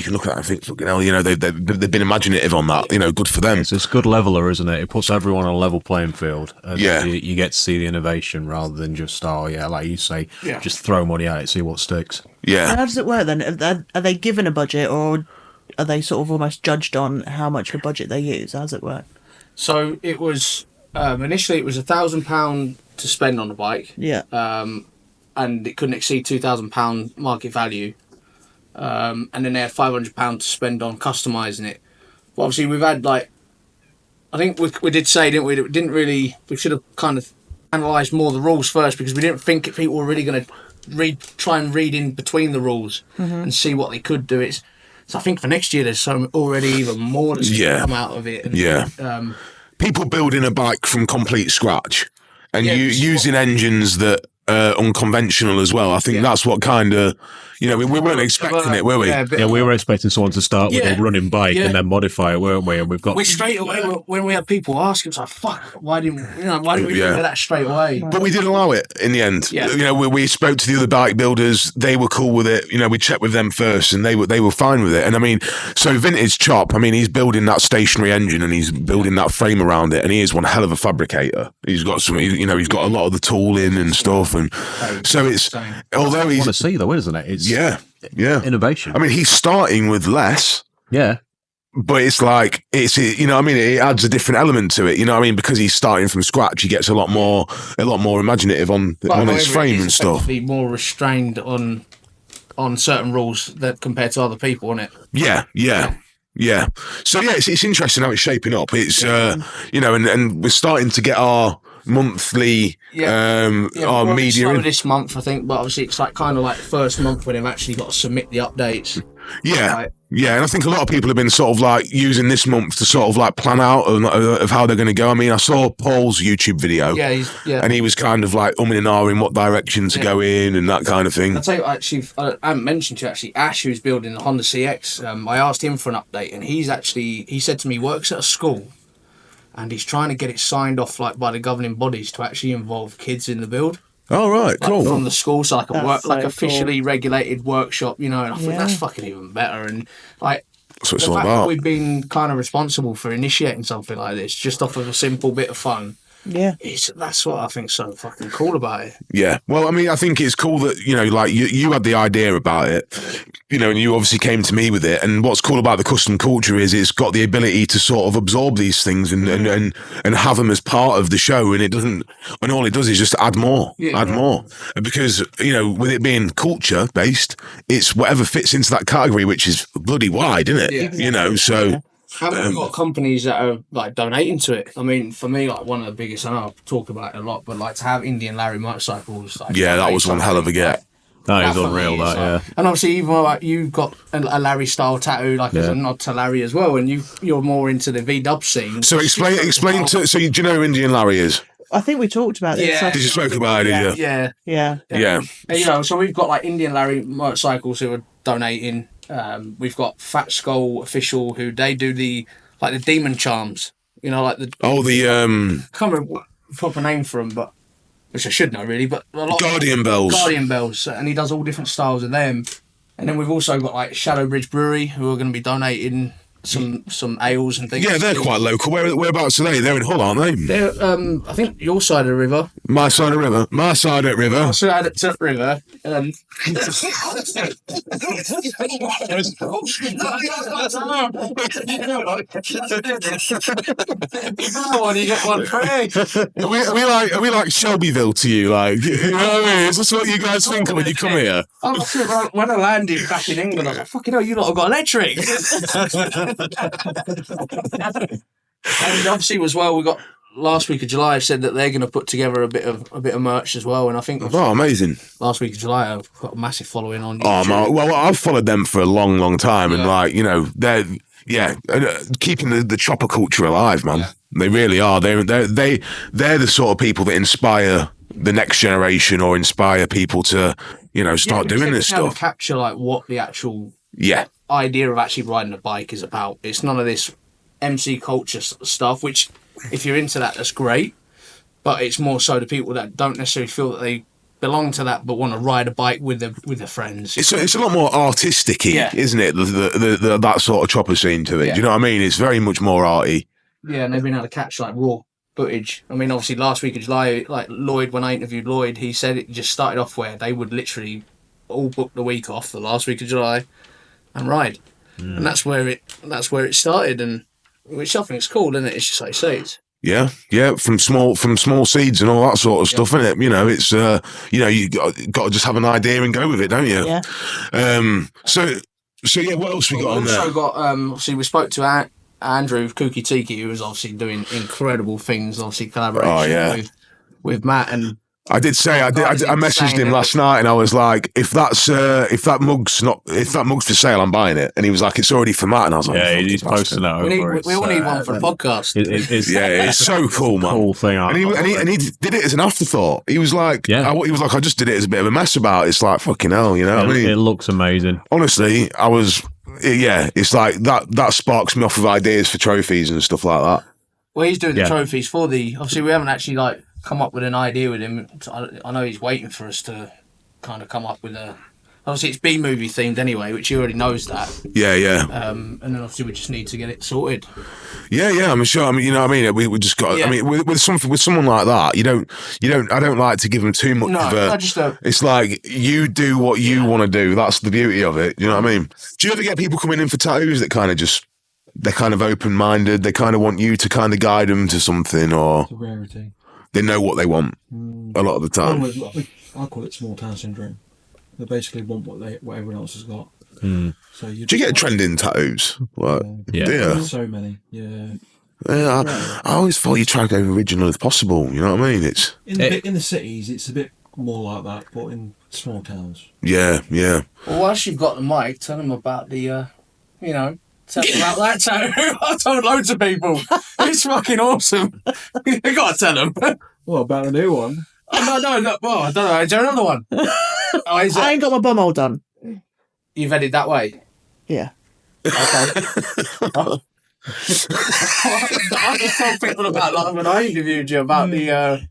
A: can look at that and think, fucking hell, they've been imaginative on that. Good for them.
F: It's a good leveler, isn't it? It puts everyone on a level playing field. And you get to see the innovation rather than just, like you say, just throw money at it, see what sticks.
A: Yeah.
D: How does it work then? Are they given a budget, or are they sort of almost judged on how much of a budget they use? How does it work?
B: So it was initially it was £1,000 to spend on the bike.
D: Yeah.
B: And it couldn't exceed £2,000 market value. And then they had £500 to spend on customising it. But obviously we've had I think we did say, didn't we, that we should have kind of analysed more the rules first because we didn't think people were really going to try and read in between the rules and see what they could do. So I think for next year there's already even more that's going to come out of it. And,
A: people building a bike from complete scratch and using engines that are unconventional as well. I think that's what kind of, we weren't expecting it, were we?
F: Yeah, we were expecting someone to start with a running bike and then modify it, weren't we? And
B: we straight away when we had people ask, it's like, fuck, why didn't we think of that straight away?
A: But we did allow it in the end. Yeah. We spoke to the other bike builders, they were cool with it. We checked with them first and they were fine with it. And I mean, so Vintage Chop, he's building that stationary engine and he's building that frame around it, and he is one hell of a fabricator. He's got he's got a lot of the tooling and stuff, and so it's although he's
F: want to see though, isn't it? It's innovation.
A: He's starting with less.
F: Yeah.
A: But it's it adds a different element to it, because he's starting from scratch, he gets a lot more imaginative on his frame and stuff.
B: More restrained on certain rules that compared to other people, isn't it?
A: Yeah. So it's interesting how it's shaping up. It's and we're starting to get our monthly our media in
B: this month, I think, but obviously it's kind of like the first month when they've actually got to submit the updates.
A: And I think a lot of people have been sort of using this month to sort of plan out of how they're going to go. I saw Paul's YouTube video, and he was kind of umming and ahhing what direction to go in and that kind of thing.
B: I'll tell you, actually, I haven't mentioned to you, actually, Ash, who's building the Honda CX, I asked him for an update, and he said to me, he works at a school, and he's trying to get it signed off by the governing bodies to actually involve kids in the build.
A: Oh, right, cool.
B: From the school, so
D: That's
B: officially regulated workshop, and I think that's fucking even better. And
A: That's what it's
B: the
A: all
B: fact that
A: about.
B: we've been kind of responsible for initiating something like this, just off of a simple bit of fun.
D: Yeah.
B: That's what I think's so fucking cool about it.
A: Yeah. Well, I mean, I think it's cool that, like you had the idea about it, and you obviously came to me with it. And what's cool about the custom culture is it's got the ability to sort of absorb these things and have them as part of the show. And all it does is just add more. Because, with it being culture based, it's whatever fits into that category, which is bloody wide, isn't it?
B: Yeah.
A: So.
B: And we've got companies that are like donating to it. I mean, for me, like one of the biggest, I know I've talked about it a lot, but like to have Indian Larry motorcycles. Like,
A: that was one hell of a get.
F: That is unreal, that, yeah.
B: And obviously, even like you've got a Larry style tattoo, like as a nod to Larry as well, and you're more into the V-dub scene.
A: So explain do you know who Indian Larry is?
D: I think we talked about this.
B: Yeah.
A: Did you spoke about it?
D: Yeah.
B: And, so we've got like Indian Larry motorcycles who are donating. We've got Fat Skull Official who they do the demon charms. Like the
A: I
B: can't remember what the proper name for them, but which I should know really. But a lot
A: Guardian Bells,
B: and he does all different styles of them. And then we've also got like Shadowbridge Brewery who are going to be donating some ales and things.
A: Yeah, they're quite local. Whereabouts are they? They're in Hull, aren't they?
B: They're I think your side of the river.
A: My side of the river. My side of the river.
B: My side of the river. One, you get one free.
A: Are we like Shelbyville to you? Like, you know what I mean? Is this what you guys think when you come here?
B: When I landed back in England, I was like, fucking hell, you lot have got electric. And obviously as well, we got last week of July said that they're going to put together a bit of merch as well, and I think
A: amazing.
B: Last week of July I've got a massive following on
A: YouTube. Well, I've followed them for a long time, and they're keeping the chopper culture alive, man. They really are. They're the sort of people that inspire the next generation or inspire people to start doing this stuff.
B: Capture like what the actual idea of actually riding a bike is about. It's none of this MC culture stuff, which if you're into that, that's great, but it's more so the people that don't necessarily feel that they belong to that but want to ride a bike with their friends.
A: It's a lot more artistic-y, isn't it? The that sort of chopper scene to it. Do you know what I mean? It's very much more arty.
B: Yeah, and they've been able to catch like raw footage. I mean, obviously last week of July, like Lloyd, when I interviewed Lloyd, he said it just started off where they would literally all book the week off the last week of July and ride, and that's where it started, and which I think is cool, isn't it? It's just like you say, it's
A: from small seeds and all that sort of stuff, isn't it? It's you got to just have an idea and go with it, don't you?
D: Yeah.
A: So what else we got on there?
B: Also got obviously we spoke to Andrew Kooky Tiki, who was obviously doing incredible things, obviously collaboration with Matt, and I
A: messaged him last night and I was like, if that mug's for sale, I'm buying it. And he was like, it's already for Matt. And I was like,
F: he's posting that over.
B: We all need one for the podcast.
A: It's so cool, man.
F: Cool thing.
A: And he did it as an afterthought. He was like, I just did it as a bit of a mess about it. It's like, fucking hell, you know what I mean?
F: It looks amazing.
A: Honestly, it's like that sparks me off of ideas for trophies and stuff like that.
B: Well, he's doing the trophies for obviously we haven't actually come up with an idea with him. I know he's waiting for us to kind of come up with obviously it's B-movie themed anyway, which he already knows that.
A: Yeah.
B: And then obviously we just need to get it sorted.
A: Yeah, I'm sure. I mean, you know what I mean? We just got. I mean, with someone like that, you don't. I don't like to give them too much of a. It's like you do what you want to do. That's the beauty of it. You know what I mean? Do you ever get people coming in for tattoos that kind of just they're kind of open-minded? They kind of want you to kind of guide them to something, or
C: it's a rarity.
A: They know what they want a lot of the time.
C: I call it small town syndrome. They basically want what everyone else has got. So do
A: you get trending tattoos?
C: So many. Yeah.
A: I always thought you try to go original as possible. You know what I mean? It's
C: in the cities, it's a bit more like that, but in small towns.
A: Yeah.
B: Well, whilst you've got the mic, tell them about the, tell them about that tattoo. I told loads of people. It's fucking awesome. You gotta tell them.
C: What about the new one?
B: Oh, no. Well, I don't know. Is there another one?
D: I ain't got my bum all done.
B: You've headed that way?
D: Yeah.
B: Okay. I just told people about when I interviewed you about the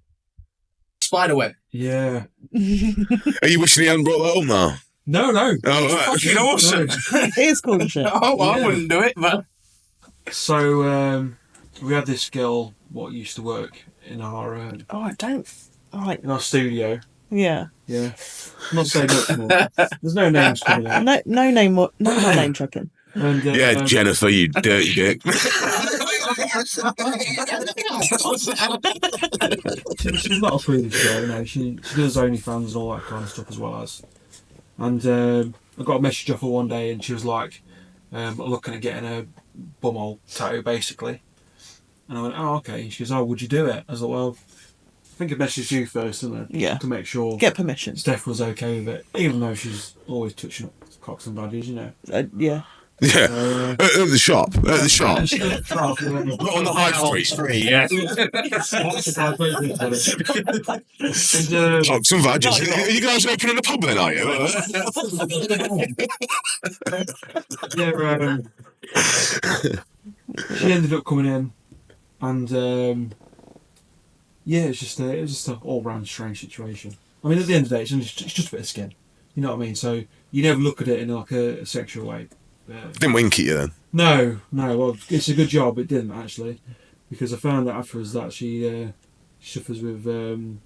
B: spider web.
C: Yeah.
A: Are you wishing he hadn't brought that up now?
C: No.
A: Oh, right.
B: Fucking awesome.
D: It is cool as shit.
B: Oh, well, I wouldn't do it, but
C: So we had this girl what used to work in our
D: Oh, I don't. Right.
C: in our studio.
D: Yeah.
C: Yeah. I'm not saying much more. There's no names coming out.
D: No name. What? No more name checking.
C: And,
A: Yeah, Jennifer, you dirty dick.
C: she's not a prudish girl, you know. She does OnlyFans and all that kind of stuff as well as. And I got a message off her one day, and she was like, looking at getting a bumhole tattoo, basically. And I went, oh, okay. She goes, oh, would you do it? I was like, well, I think I messaged you first, didn't I?
D: Yeah.
C: To make sure
D: Get permission.
C: Steph was okay with it, even though she's always touching up cocks and baddies, you know.
D: Yeah.
A: Yeah. At the shop. At the shop. Not on the high street.
B: yeah.
C: And,
A: Cocks and badges. Are you guys opening a pub then, are you?
C: she ended up coming in, and yeah, it was just an all round strange situation. I mean, at the end of the day, it's just a bit of skin. You know what I mean? So you never look at it in like a sexual way.
A: Didn't wink at you then?
C: No. Well, it's a good job it didn't actually, because I found out afterwards that she suffers with
D: IBS.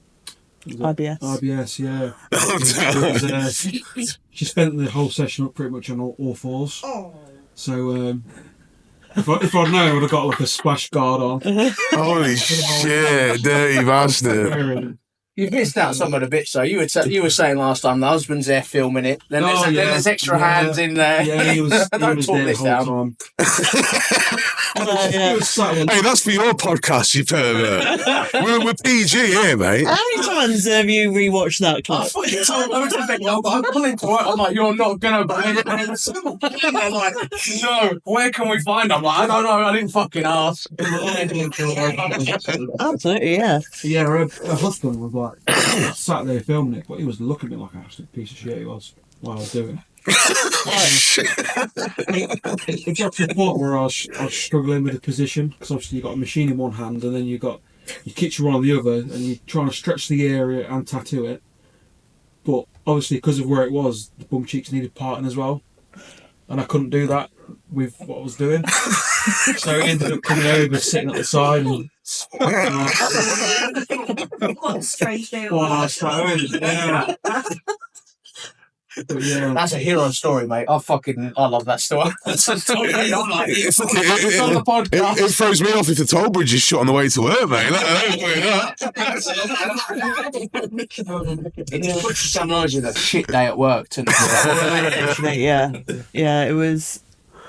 C: IBS, yeah. She spent the whole session up pretty much on all fours.
E: Oh.
C: So if I'd known, I would have got like a splash guard on.
A: Holy shit, dirty bastard.
B: You've missed out some of the bits though. You were saying last time the husband's there filming it. Then there's extra hands in there.
C: Yeah, he was
B: Don't talk
C: there
B: this
C: the whole
B: down.
C: time. He was sat in-
A: Hey, that's for your podcast, you pervert. We're PG here, mate.
D: How many times have you rewatched that
B: I
D: clip?
B: fucking told I'm pulling to work. I'm like, you're not gonna believe it. And they're like, no. Where can we find them? I'm like, I don't know. I didn't fucking ask.
D: Absolutely, yeah.
C: Yeah, her husband was like sat there filming it, but he was looking at me like an absolute piece of shit he was while I was doing it. It got to the point where I was struggling with the position, because obviously you've got a machine in one hand and then you've got your kitchen one on the other, and you're trying to stretch the area and tattoo it. But obviously, because of where it was, the bum cheeks needed parting as well, and I couldn't do that with what I was doing. So he ended up coming over, sitting at the side, and
E: What a strange day.
C: yeah. But yeah.
B: That's a hero story, mate. I love that story. That's a story. I'm like, it's on the podcast.
A: It throws me off if the toll bridge is shut on the way to work, mate.
B: It puts you in a shit day at work.
D: Yeah, it was.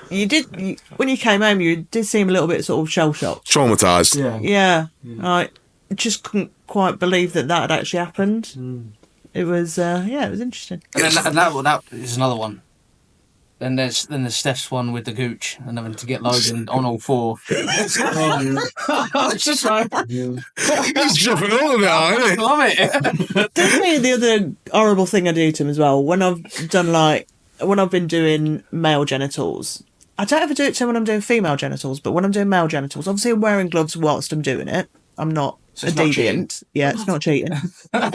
D: When you came home, you did seem a little bit sort of shell shocked.
A: Traumatised.
C: Yeah.
D: I just couldn't quite believe that had actually happened. It was, it was interesting.
B: And then that is another one. Then there's Steph's one with the gooch and having to get Logan on all four. It's just like
A: He's jumping all of it, isn't he?
B: love it.
D: Definitely the other horrible thing I do to him as well, when I've been doing male genitals, I don't ever do it to when I'm doing female genitals, but when I'm doing male genitals, obviously I'm wearing gloves whilst I'm doing it. I'm not
B: So
D: a
B: it's not
D: deviant. Yeah, it's not cheating. But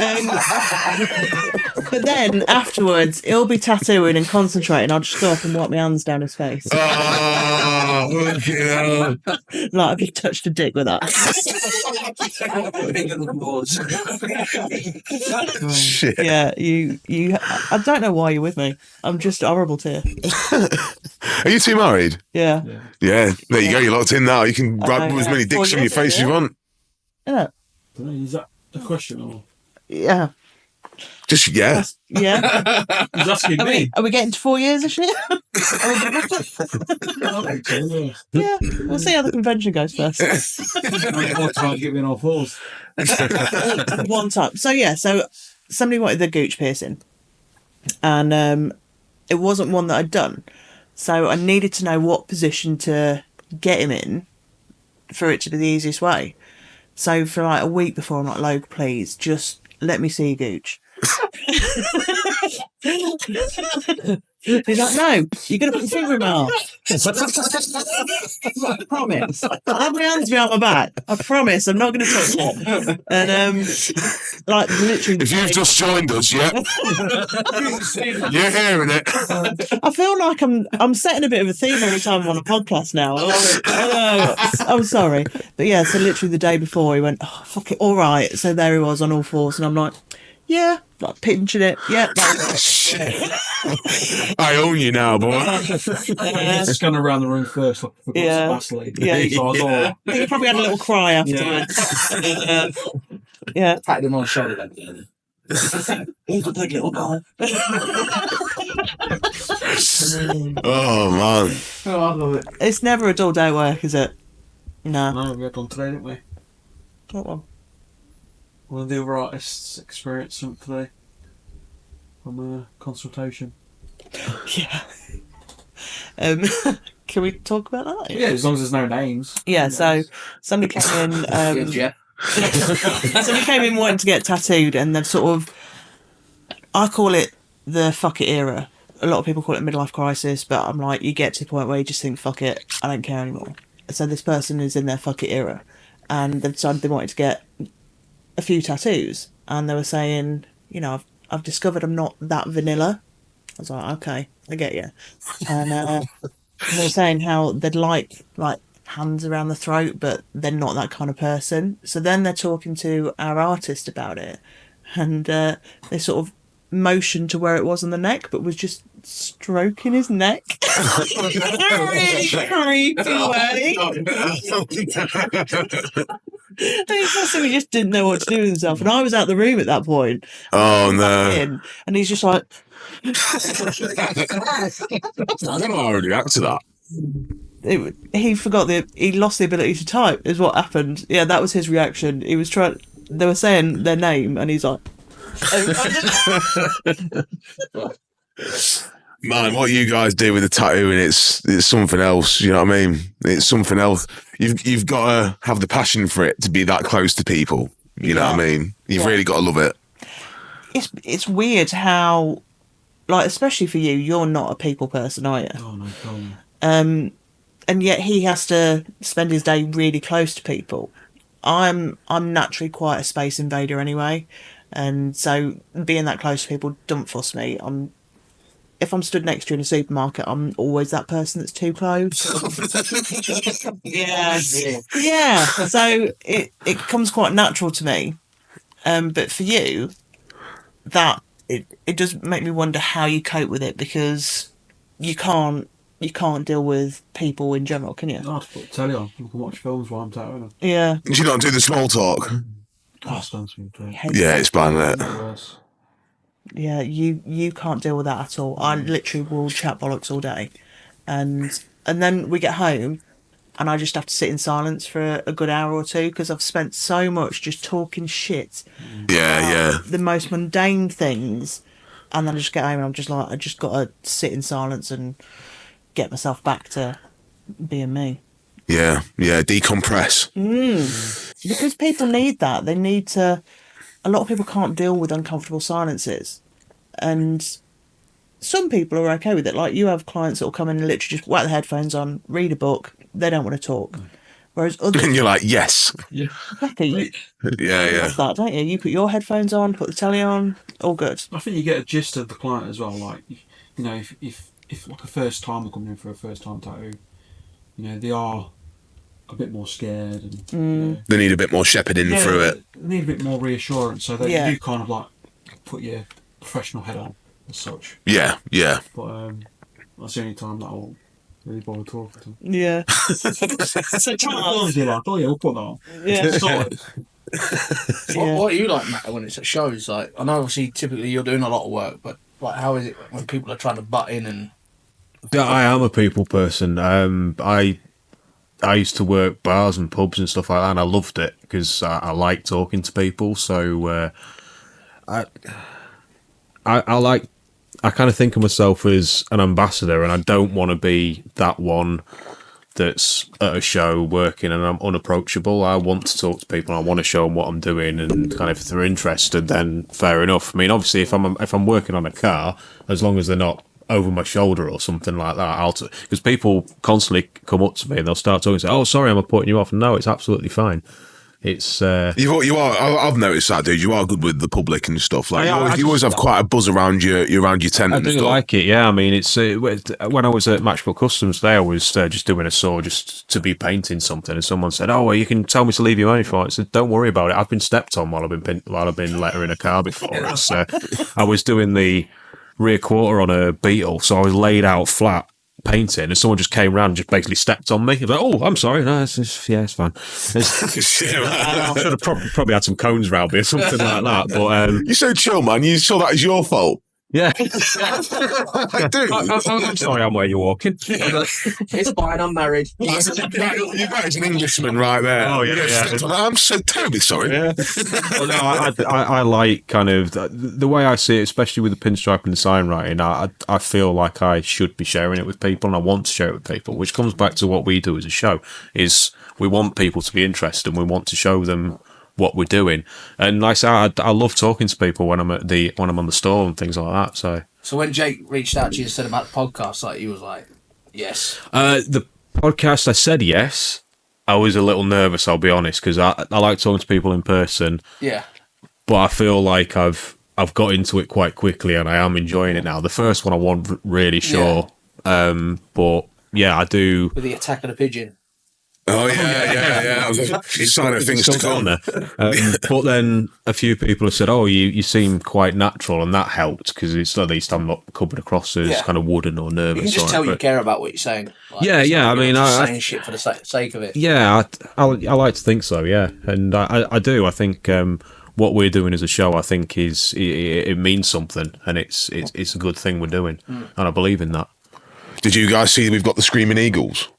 D: then afterwards, he'll be tattooing and concentrating. I'll just go up and wipe my hands down his face.
A: Oh, yeah.
D: Like I've just touched a dick with that.
A: Shit.
D: Yeah, you. I don't know why you're with me. I'm just horrible to you.
A: Are you two married?
D: Yeah.
A: Yeah. There you go. You're locked in now. You can grab
D: know,
A: as many
D: yeah.
A: dicks from your face as you want.
D: Yeah.
C: Is that a question or?
D: Yeah.
A: Just, yeah.
D: Yeah.
C: He's asking me.
D: Are we getting to 4 years this year? Yeah. We'll see how the convention goes first.
C: Trying to get me on all fours.
D: One time. So somebody wanted the gooch piercing. And it wasn't one that I'd done. So I needed to know what position to get him in for it to be the easiest way. So for like a week before, I'm like, Logan, please, just let me see your gooch. He's like, no, you're going to put your finger in my arse. I promise. I'll have my hands behind my back. I promise I'm not going to touch it. And, like, literally...
A: If you've just joined us, yeah? You're hearing it.
D: I feel like I'm setting a bit of a theme every time I'm on a podcast now. I'm sorry. But yeah, so literally the day before he went, oh, fuck it, all right. So there he was on all fours, and I'm like, yeah, like pinching it. Yeah.
A: I own you now, boy.
C: Just going around the room first. Like,
D: Yeah.
C: Vaseline.
D: Yeah.
C: So I was all right.
D: I think he probably had a little cry afterwards. Yeah.
B: Patted him on the shoulder then.
D: He's a good little guy.
A: Oh, man.
B: Oh, I love it.
D: It's never a dull day at work, is it? No.
C: No, we had one today, didn't we?
D: What one?
C: One of the other artists experienced something today from a consultation.
D: Yeah. Can we talk about that?
C: Yeah, as long as there's no names.
D: Yeah, so somebody came in.
B: Yeah.
D: Somebody came in wanting to get tattooed, and they've sort of, I call it the fuck it era. A lot of people call it midlife crisis, but I'm like, you get to the point where you just think, fuck it, I don't care anymore. So this person is in their fuck it era, and they've decided they wanted to get a few tattoos, and they were saying, you know, I've discovered I'm not that vanilla. I was like, okay, I get you. And they were saying how they'd like hands around the throat, but they're not that kind of person. So then they're talking to our artist about it, and they sort of motioned to where it was on the neck, but was just stroking his neck. Really creepy way. He just didn't know what to do with himself, and I was out the room at that point.
A: Oh, no.
D: And he's just like...
A: I don't know how I would react to that.
D: He lost the ability to type is what happened. Yeah, that was his reaction. He was they were saying their name, and he's like...
A: Man, what you guys do with the tattooing, it's something else. You know what I mean? It's something else. You've got to have the passion for it to be that close to people. You know what I mean? You've really got to love it.
D: It's weird how, like, especially for you, you're not a people person, are you?
C: Oh, no problem.
D: And yet he has to spend his day really close to people. I'm naturally quite a space invader anyway, and so being that close to people don't fuss me. If I'm stood next to you in a supermarket, I'm always that person that's too close. Yeah. So it comes quite natural to me. But for you, that it does make me wonder how you cope with it, because you can't deal with people in general, can you?
C: I have to put the telly on. You can watch films while I'm tattooing them.
D: Yeah.
A: You don't do the small talk. Yeah, it's bad, isn't it?
D: Yeah, you can't deal with that at all. I literally will chat bollocks all day, and then we get home, and I just have to sit in silence for a good hour or two, because I've spent so much just talking shit.
A: Yeah.
D: The most mundane things, and then I just get home and I'm just like, I just got to sit in silence and get myself back to being me.
A: Yeah, decompress.
D: Because people need that. They need to... A lot of people can't deal with uncomfortable silences. And some people are okay with it. Like, you have clients that will come in and literally just whack the headphones on, read a book. They don't want to talk. Whereas others...
A: And you're like, yes.
C: Yeah.
D: Exactly.
A: Yeah.
D: That's that, don't you? You put your headphones on, put the telly on, all good.
C: I think you get a gist of the client as well. Like, you know, if like a first timer coming in for a first time tattoo, you know, they are a bit more scared, and you know,
A: They need a bit more shepherding through it.
C: They need a bit more reassurance, so they do kind of like put your professional head on as such.
A: Yeah.
C: But that's the only time that I'll really bother talking to them.
D: Yeah.
C: So sometimes you're like, oh yeah, we'll put that on.
D: Yeah.
C: Sorted.
B: What are you like, Matt, when it's at shows? Like, I know obviously typically you're doing a lot of work, but like, how is it when people are trying to butt in and...
F: Yeah, I am a people person. I used to work bars and pubs and stuff like that, and I loved it because I like talking to people. So I kind of think of myself as an ambassador, and I don't want to be that one that's at a show working and I'm unapproachable. I want to talk to people. And I want to show them what I'm doing, and kind of if they're interested, then fair enough. I mean, obviously, if I'm working on a car, as long as they're not over my shoulder or something like that. Because people constantly come up to me and they'll start talking and say, "Oh, sorry, I'm putting you off." No, it's absolutely fine. It's
A: you are. I've noticed that, dude. You are good with the public and stuff. Like you always have quite a buzz around your tent.
F: I
A: and
F: do
A: stuff.
F: like it. Yeah, I mean, it's when I was at Matchbook Customs today, I was just doing a saw just to be painting something, and someone said, "Oh, well, you can tell me to leave you money for it." I said, "Don't worry about it. I've been stepped on while I've been lettering a car before." I was doing the rear quarter on a Beetle, so I was laid out flat painting, and someone just came around and just basically stepped on me. I was like, "Oh, I'm sorry. No, it's fine." I should have probably had some cones around me or something like that. But
A: you're so chill, man. You saw that as your fault.
F: Yeah.
A: I do.
F: I'm sorry, I'm where you're walking.
B: It's fine, I'm married.
A: That is an Englishman right there.
F: Oh, yeah.
A: I'm so terribly sorry.
F: Yeah. Well, no, I like kind of the way I see it, especially with the pinstripe and the sign writing. I feel like I should be sharing it with people, and I want to share it with people, which comes back to what we do as a show, is we want people to be interested and we want to show them what we're doing. And like I say, I love talking to people when I'm on the store and things like that.
B: So when Jake reached out to you and said about the podcast, like, he was like, yes.
F: The podcast, I said yes. I was a little nervous, I'll be honest, because I like talking to people in person.
B: Yeah.
F: But I feel like I've got into it quite quickly and I am enjoying it now. The first one I wasn't really sure. Yeah. But yeah, I do.
B: With the attack of the pigeon.
A: Oh yeah. I was just sign of things to come
F: there. But then a few people have said, "Oh, you seem quite natural," and that helped because it's at least I'm not coming across as kind of wooden or nervous.
B: You can just tell you care about what you're saying. Like,
F: yeah. I mean,
B: I'm saying shit for the sake of it.
F: Yeah, I like to think so. Yeah, and I do. I think what we're doing as a show, I think, it means something, and it's a good thing we're doing, and I believe in that.
A: Did you guys see we've got the Screaming Eagles?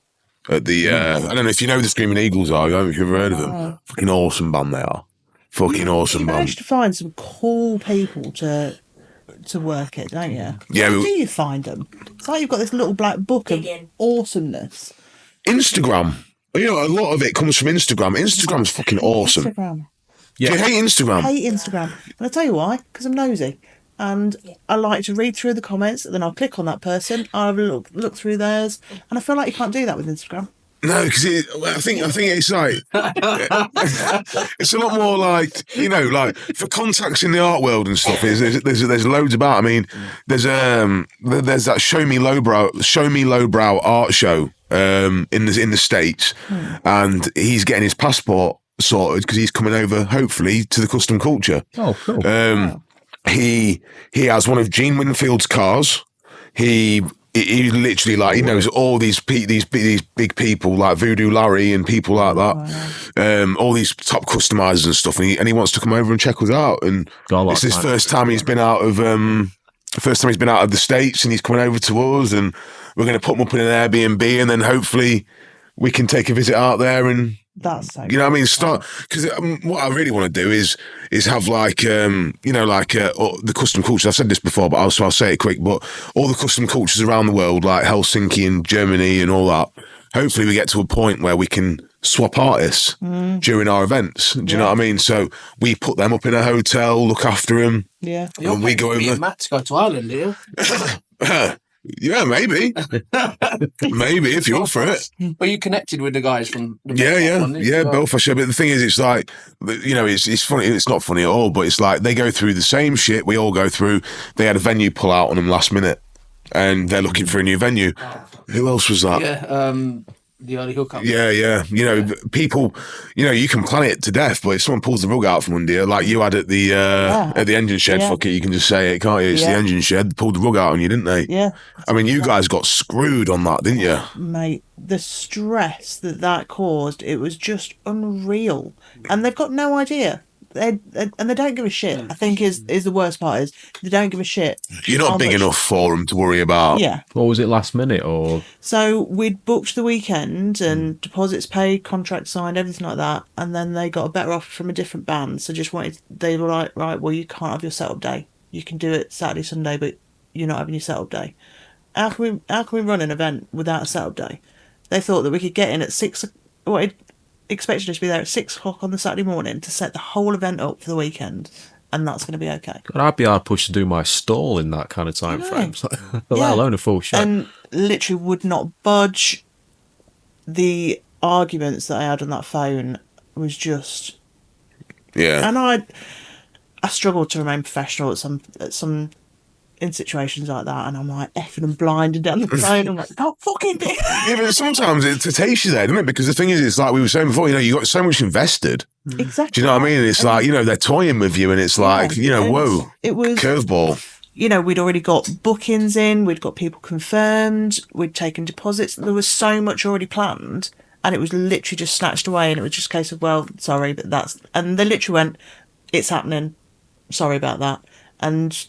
A: At the I don't know if you know who the Screaming Eagles are. I don't know if you've ever heard of them. Fucking awesome band they are. Fucking awesome
D: you
A: band.
D: managed to find some cool people to work it, don't you?
A: Yeah.
D: How do you find them? It's like you've got this little black book of awesomeness.
A: Instagram. You know, a lot of it comes from Instagram. Instagram's fucking awesome.
D: Instagram.
A: Yeah. Do you hate Instagram?
D: I hate Instagram. And I'll tell you why. Because I'm nosy. And I like to read through the comments, and then I'll click on that person, I'll look through theirs, and I feel like you can't do that with Instagram.
A: No, because I think it's like it's a lot more like, you know, like for contacts in the art world and stuff. There's loads about. I mean, there's that Show Me Lowbrow art show in the States, and he's getting his passport sorted because he's coming over hopefully to the Custom Culture.
F: Oh, cool.
A: Wow. He has one of Gene Winfield's cars. He literally, like, he knows all these big people like Voodoo Larry and people like that. All these top customizers and stuff, and he wants to come over and check us out. And it's his first time he's been out of the States, and he's coming over to us, and we're going to put him up in an Airbnb, and then hopefully we can take a visit out there and.
D: That's so
A: you know what I mean? Start, because what I really want to do is have like the custom cultures. I've said this before, but I'll say it quick. But all the custom cultures around the world, like Helsinki and Germany and all that. Hopefully, we get to a point where we can swap artists during our events. Do you know what I mean? So we put them up in a hotel, look after them.
D: Yeah,
A: and we go over.
B: Matt to go to Ireland, do you?
A: Yeah, maybe. Maybe if you're up for it.
B: But you connected with the guys from the
A: Yeah, Belfast. But the thing is, it's like, you know, it's funny. It's not funny at all, but it's like they go through the same shit we all go through. They had a venue pull out on them last minute, and they're looking for a new venue. Who else was that?
B: Yeah, the early hookup.
A: Yeah. You know, people, you know, you can plan it to death, but if someone pulls the rug out from under you, like you had at the engine shed, fuck it, you can just say it, can't you? It's the engine shed. They pulled the rug out on you, didn't they?
D: Yeah.
A: I mean, you guys got screwed on that, didn't you?
D: Mate, the stress that caused, it was just unreal. And they've got no idea. And they don't give a shit. I think is the worst part is they don't give a shit.
A: You're not big enough for them to worry about.
D: Yeah.
F: What was it, last minute or?
D: So we'd booked the weekend and deposits paid, contract signed, everything like that, and then they got a better offer from a different band. So they were like, right, well, you can't have your setup day. You can do it Saturday, Sunday, but you're not having your setup day. How can we run an event without a setup day? They thought that we could get in at 6. Expected us to be there at 6 o'clock on the Saturday morning to set the whole event up for the weekend, and that's going to be okay.
F: God, I'd be hard pushed to do my stall in that kind of time frame, let alone a full show.
D: And literally would not budge. The arguments that I had on that phone was just...
A: Yeah.
D: And I struggled to remain professional at some in situations like that, and I'm like effing and blinded down the phone. I'm like, oh, fucking do it.
A: Yeah, but sometimes it takes you there, doesn't it? Because the thing is, it's like we were saying before, you got so much invested.
D: Exactly.
A: Do you know what I mean? It's like, they're toying with you, and it's like, whoa,
D: it was
A: curveball.
D: We'd already got bookings in, we'd got people confirmed, we'd taken deposits. There was so much already planned, and it was literally just snatched away, and it was just a case of, well, sorry, but that's... And they literally went, it's happening, sorry about that. And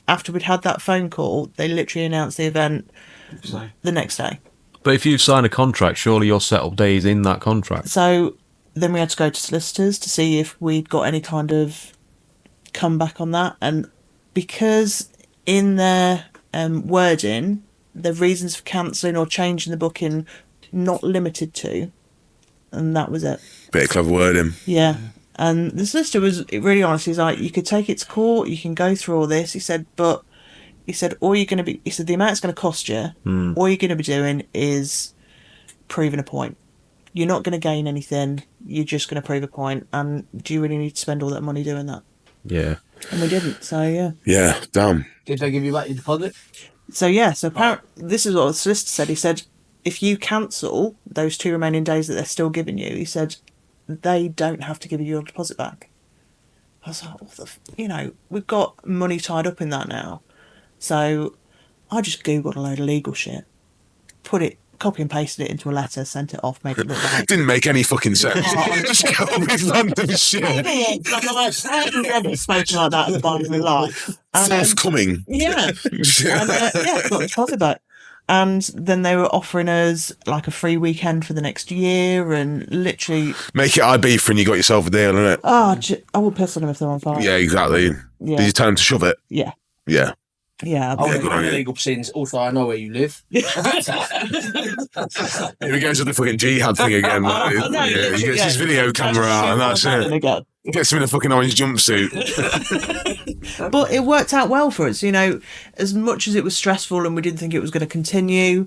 D: after we'd had that phone call, they literally announced the event the next day.
F: But if you've signed a contract, surely your setup day is in that contract.
D: So then we had to go to solicitors to see if we'd got any kind of comeback on that. And because in their wording, the reasons for cancelling or changing the booking, not limited to, and that was it.
A: Bit of clever wording.
D: Yeah. And the solicitor was really honest. He's like, you could take it to court, you can go through all this. He said, all you're going to be... He said, the amount it's going to cost you, all you're going to be doing is proving a point. You're not going to gain anything. You're just going to prove a point. And do you really need to spend all that money doing that?
F: Yeah.
D: And we didn't, so yeah.
A: Yeah, damn.
B: Did they give you back your deposit?
D: So yeah, apparently, this is what the solicitor said. He said, if you cancel those 2 remaining days that they're still giving you, he said... they don't have to give you your deposit back. I was like, we've got money tied up in that now. So I just Googled a load of legal shit, copy and pasted it into a letter, sent it off, made it look like...
A: Didn't make any fucking sense. Just go with random shit.
D: I've never spoken like that at the bar of my life.
A: Forthcoming.
D: Yeah. Got the deposit back. And then they were offering us like a free weekend for the next year, and literally...
A: Make it IB for and you got yourself a deal, innit?
D: Oh, I would piss on them if they're on fire.
A: Yeah, exactly.
D: Yeah.
A: Did you tell them to shove it?
D: Yeah.
A: Yeah.
D: Yeah.
B: I want to go to legal proceedings. Also, I know where you live.
A: Here he goes with the fucking jihad thing again. He gets his video camera out and that's it. Gets him in a fucking orange jumpsuit.
D: But it worked out well for us, as much as it was stressful and we didn't think it was going to continue,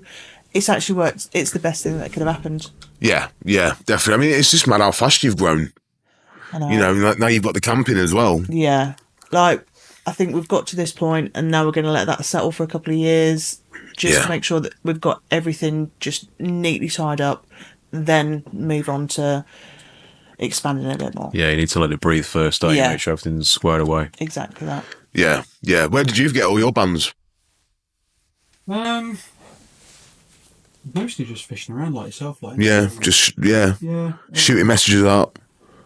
D: it's actually worked. It's the best thing that could have happened.
A: Yeah, definitely. I mean, it's just mad how fast you've grown.
D: I know.
A: Now you've got the camping as well.
D: Yeah. I think we've got to this point and now we're going to let that settle for a couple of years just to make sure that we've got everything just neatly tied up, then move on to expanding it a bit more.
F: Yeah, you need to let it breathe first, don't you? Make sure everything's squared away.
D: Exactly that.
A: Yeah. Where did you get all your bands?
C: Mostly just fishing around like yourself, like.
A: Yeah,
C: Yeah.
A: Shooting messages out.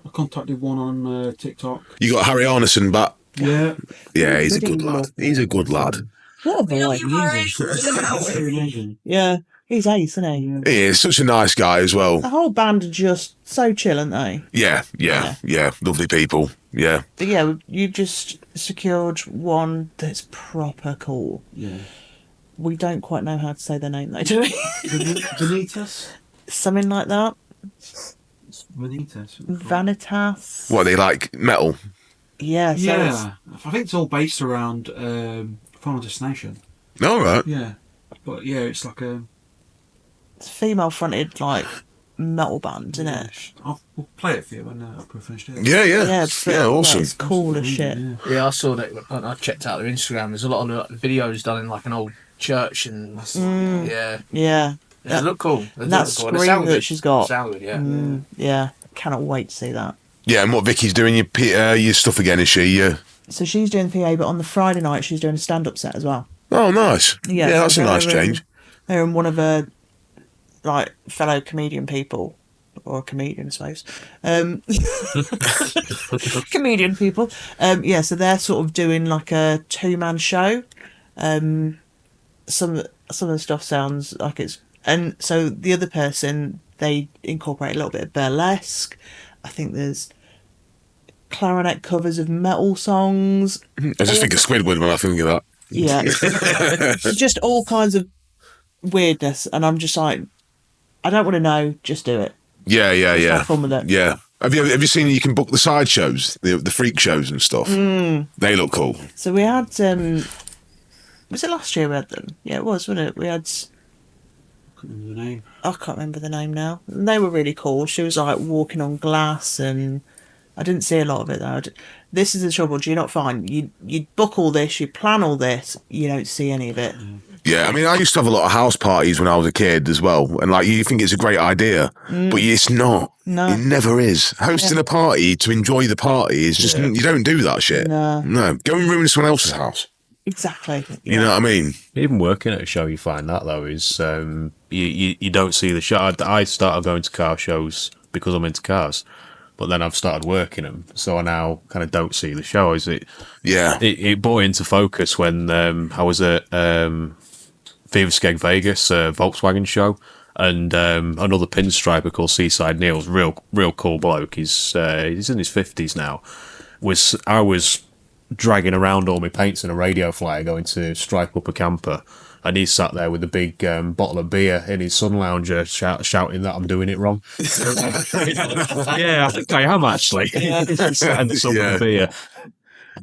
C: I contacted one on TikTok.
A: You got Harry Arneson back.
C: Yeah.
A: Yeah, he's a good lad. He's a good lad.
D: What a boy. Yeah. He's ace, isn't he?
A: He is such a nice guy as well.
D: The whole band are just so chill, aren't they?
A: Yeah. Lovely people. Yeah.
D: But yeah, you just secured one that's proper cool.
C: Yeah.
D: We don't quite know how to say their name though, do we?
C: Vanitas?
D: Something like that.
C: Vanitas.
D: Vanitas.
A: What, they like metal?
D: Yeah.
C: I think it's all based around Final Destination.
A: All right.
C: Yeah. But yeah, it's like a...
D: It's a female-fronted, metal band, isn't it?
C: We'll play it for you when I've finished it.
A: Yeah, awesome.
D: It's cool as shit.
B: Yeah, I saw that. I checked out their Instagram. There's a lot of videos done in an old church and
D: Yeah.
B: They look cool.
D: That scream that she's got.
B: Sound good, yeah.
D: Yeah, cannot wait to see that.
A: Yeah, and what Vicky's doing your stuff again, is she?
D: So she's doing PA, but on the Friday night she's doing a stand-up set as well.
A: Oh, nice.
D: Yeah,
A: that's a nice change.
D: They're in one of her fellow comedian people, or a comedian, I suppose. Comedian people. So they're sort of doing like a 2-man show. Some of the stuff sounds like it's, and so the other person, they incorporate a little bit of burlesque. I think there's clarinet covers of metal songs.
A: I just think of Squidward when I think of that.
D: Yeah. Just all kinds of weirdness, and I'm just like, I don't want to know, just do it.
A: Yeah.
D: Have fun with it.
A: Yeah. Have you seen you can book the side shows, the freak shows and stuff? They look cool.
D: So we had, was it last year we had them? Yeah, it was, wasn't it? We had,
C: I can't remember the name.
D: I can't remember the name now. And they were really cool. She was like walking on glass, and I didn't see a lot of it though. This is the trouble. Do you not find you book all this, you plan all this, you don't see any of it?
A: Yeah, I mean, I used to have a lot of house parties when I was a kid as well, and like you think it's a great idea, but it's not.
D: No.
A: It never is. Hosting a party to enjoy the party is just you don't do that shit. No, go and ruin someone else's house.
D: Exactly.
A: You know what I mean?
F: Even working at a show, you find that though is you don't see the show. I started going to car shows because I'm into cars, but then I've started working them, so I now kind of don't see the show. Is it?
A: Yeah.
F: It brought into focus when I was at Viva Skeg Vegas Volkswagen show, and another pinstriper called Seaside Neil's real cool bloke. He's in his 50s now. I was dragging around all my paints in a radio flyer going to stripe up a camper, and he sat there with a big bottle of beer in his sun lounger shouting that I'm doing it wrong. Yeah, I think I am actually. And some beer.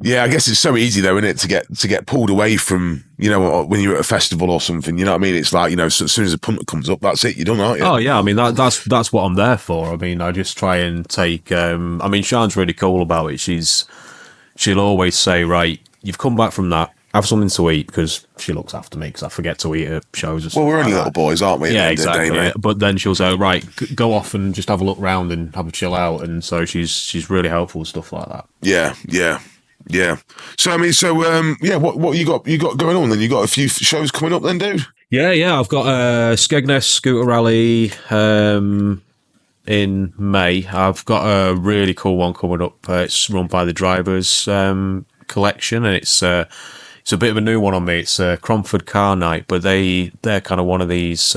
A: Yeah, I guess it's so easy though, isn't it, to get pulled away from, when you're at a festival or something, you know what I mean? It's like, so as soon as a punter comes up, that's it, you're done, aren't you?
F: Oh yeah, I mean that's what I'm there for. I mean, I just try and take Sian's really cool about it. She'll always say, right, you've come back from that, have something to eat, because she looks after me because I forget to eat at shows.
A: Well, we're only little boys, aren't we?
F: Yeah, exactly. But then she'll say, right, go off and just have a look round and have a chill out, and so she's really helpful with stuff like that.
A: Yeah. So I mean, what you got going on then? You got a few shows coming up then, dude?
F: Yeah. I've got a Skegness Scooter Rally in May. I've got a really cool one coming up. It's run by the Drivers Collection, and it's a bit of a new one on me. It's Cromford Car Night, but they're kind of one of these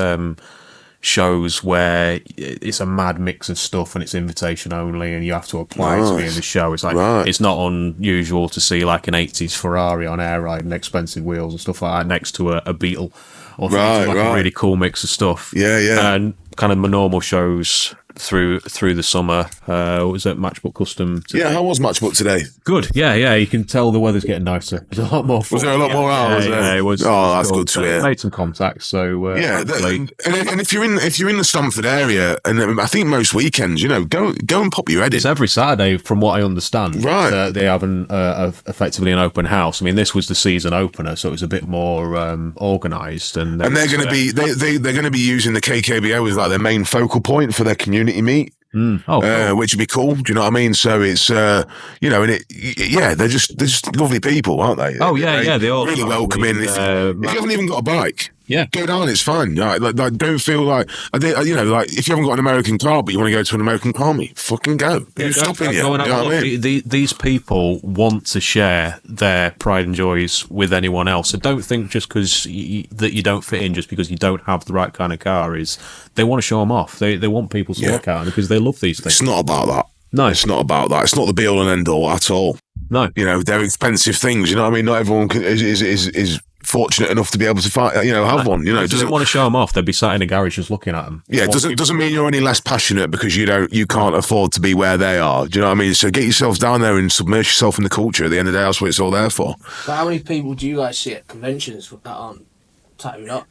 F: shows where it's a mad mix of stuff and it's invitation only, and you have to apply to be in the show. It's like It's not unusual to see like an 80s Ferrari on air riding expensive wheels and stuff like that next to a Beetle or a really cool mix of stuff. And kind of my normal shows through the summer. Was it Matchbook Custom?
A: How was Matchbook today?
F: Good. Yeah. You can tell the weather's getting nicer. There's a lot more fun.
A: Was there a lot more hours?
F: Yeah, it was.
A: Oh, that's good to hear.
F: Made some contacts. So
A: and if you're in the Stamford area, and I think most weekends, go and pop your head in.
F: It's every Saturday, from what I understand.
A: Right.
F: They have effectively an open house. I mean, this was the season opener, so it was a bit more organised. And
A: they're going to be they're going to be using the KKBO as like their main focal point for their community meet.
F: Cool.
A: Which would be cool. Do you know what I mean? So it's and they're just lovely people, aren't they?
F: Oh yeah, they all
A: really welcoming. If you haven't even got a bike, go down. It's fine. Like don't feel like like if you haven't got an American car, but you want to go to an American car meet, fucking go. Who's stopping you? You know what I mean?
F: These people want to share their pride and joys with anyone else. So don't think just because that you don't fit in, just because you don't have the right kind of car, is they want to show them off. They want people to look at them because they love these things.
A: It's not about that.
F: No,
A: it's not about that. It's not the be all and end all at all.
F: No,
A: they're expensive things. You know what I mean? Not everyone is fortunate enough to be able to have one.
F: If they want to show them off, they'd be sat in a garage just looking at them.
A: Yeah, it doesn't mean you're any less passionate because you can't afford to be where they are. Do you know what I mean? So get yourself down there and submerge yourself in the culture. At the end of the day, that's what it's all there for.
B: But how many people do you guys see at conventions that aren't tattooed up?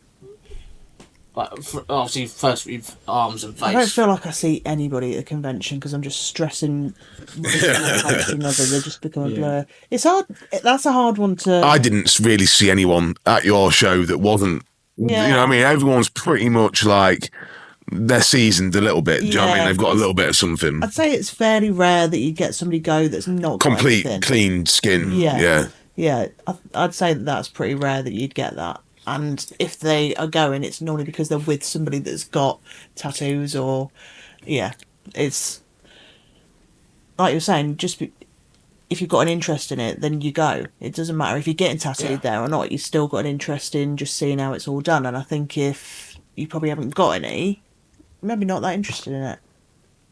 B: Like, obviously, first with arms and face.
D: I don't feel like I see anybody at a convention because I'm just stressing one to another. They just become a blur. It's hard. That's a hard one to.
A: I didn't really see anyone at your show that wasn't.
D: Yeah.
A: You know what I mean? Everyone's pretty much like they're seasoned a little bit. Do you know what I mean? They've got a little bit of something.
D: I'd say it's fairly rare that you get somebody go that's not
A: complete clean skin.
D: Yeah. I'd say that's pretty rare that you'd get that. And if they are going, it's normally because they're with somebody that's got tattoos or, it's like you're saying, if you've got an interest in it, then you go. It doesn't matter if you're getting tattooed there or not, you've still got an interest in just seeing how it's all done. And I think if you probably haven't got any, maybe not that interested in it.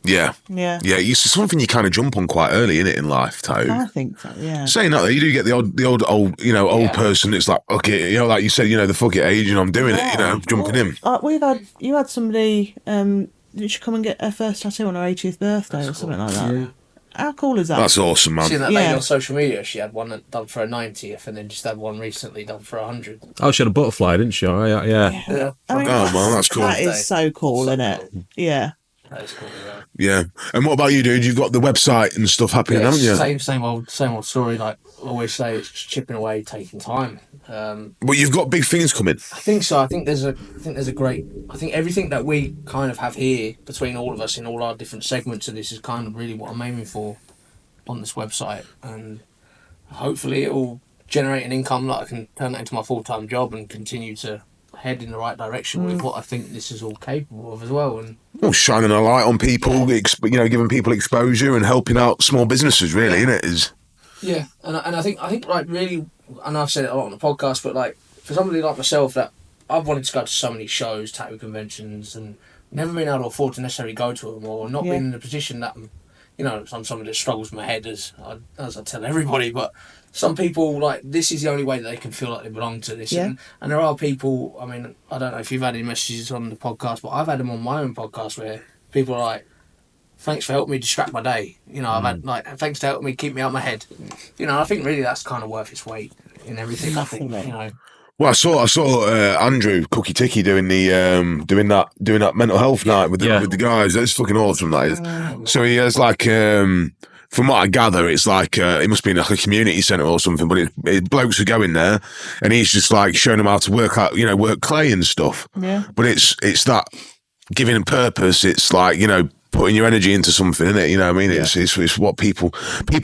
A: Yeah. It's something you kind of jump on quite early in life, too.
D: I think so. Yeah.
A: Saying that, though, you do get the old old person that's like, okay, like you said, the fuck it age, and I'm doing it, jumping in.
D: You had somebody didn't she come and get her first tattoo on her 80th birthday or something like that?
C: Yeah.
D: How cool is that?
A: That's awesome, man.
B: Seen that lady on social media? She had one done for her 90th, and then just had one recently done for 100.
F: Oh, she had a butterfly, didn't she? Oh, yeah.
D: I mean,
A: Oh, man, that's cool.
D: That is so cool, isn't it? Yeah.
B: That is cool.
A: Yeah. And what about you, dude? You've got the website and stuff happening, haven't you?
B: Same old story. Like I always say, it's just chipping away, taking time.
A: But you've got big things coming.
B: I think so. I think there's a great. I think everything that we kind of have here between all of us in all our different segments of this is kind of really what I'm aiming for on this website, and hopefully it will generate an income that I can turn that into my full-time job and continue to head in the right direction with what I think this is all capable of as well. And
A: shining a light on people, giving people exposure and helping out small businesses, really, isn't it?
B: Yeah, and I think like really, and I've said it a lot on the podcast, but like for somebody like myself that I've wanted to go to so many shows, tattoo conventions, and never been able to afford to necessarily go to them, or not been in the position that I'm somebody that struggles with my head as I tell everybody, but some people, like, this is the only way that they can feel like they belong to this.
D: Yeah.
B: And there are people, I mean, I don't know if you've had any messages on the podcast, but I've had them on my own podcast where people are like, thanks for helping me distract my day. I've had, like, thanks for helping me keep me out of my head. I think really that's kind of worth its weight in everything. I think,
A: Well, I saw Andrew Cookie Ticky doing the doing that mental health night with the guys. That's fucking awesome. That is. So he has like from what I gather, it's like it must be like a community centre or something. But blokes are going there, and he's just like showing them how to work clay and stuff.
D: Yeah.
A: But it's that giving a purpose. It's like putting your energy into something, isn't it? You know what I mean? It's what people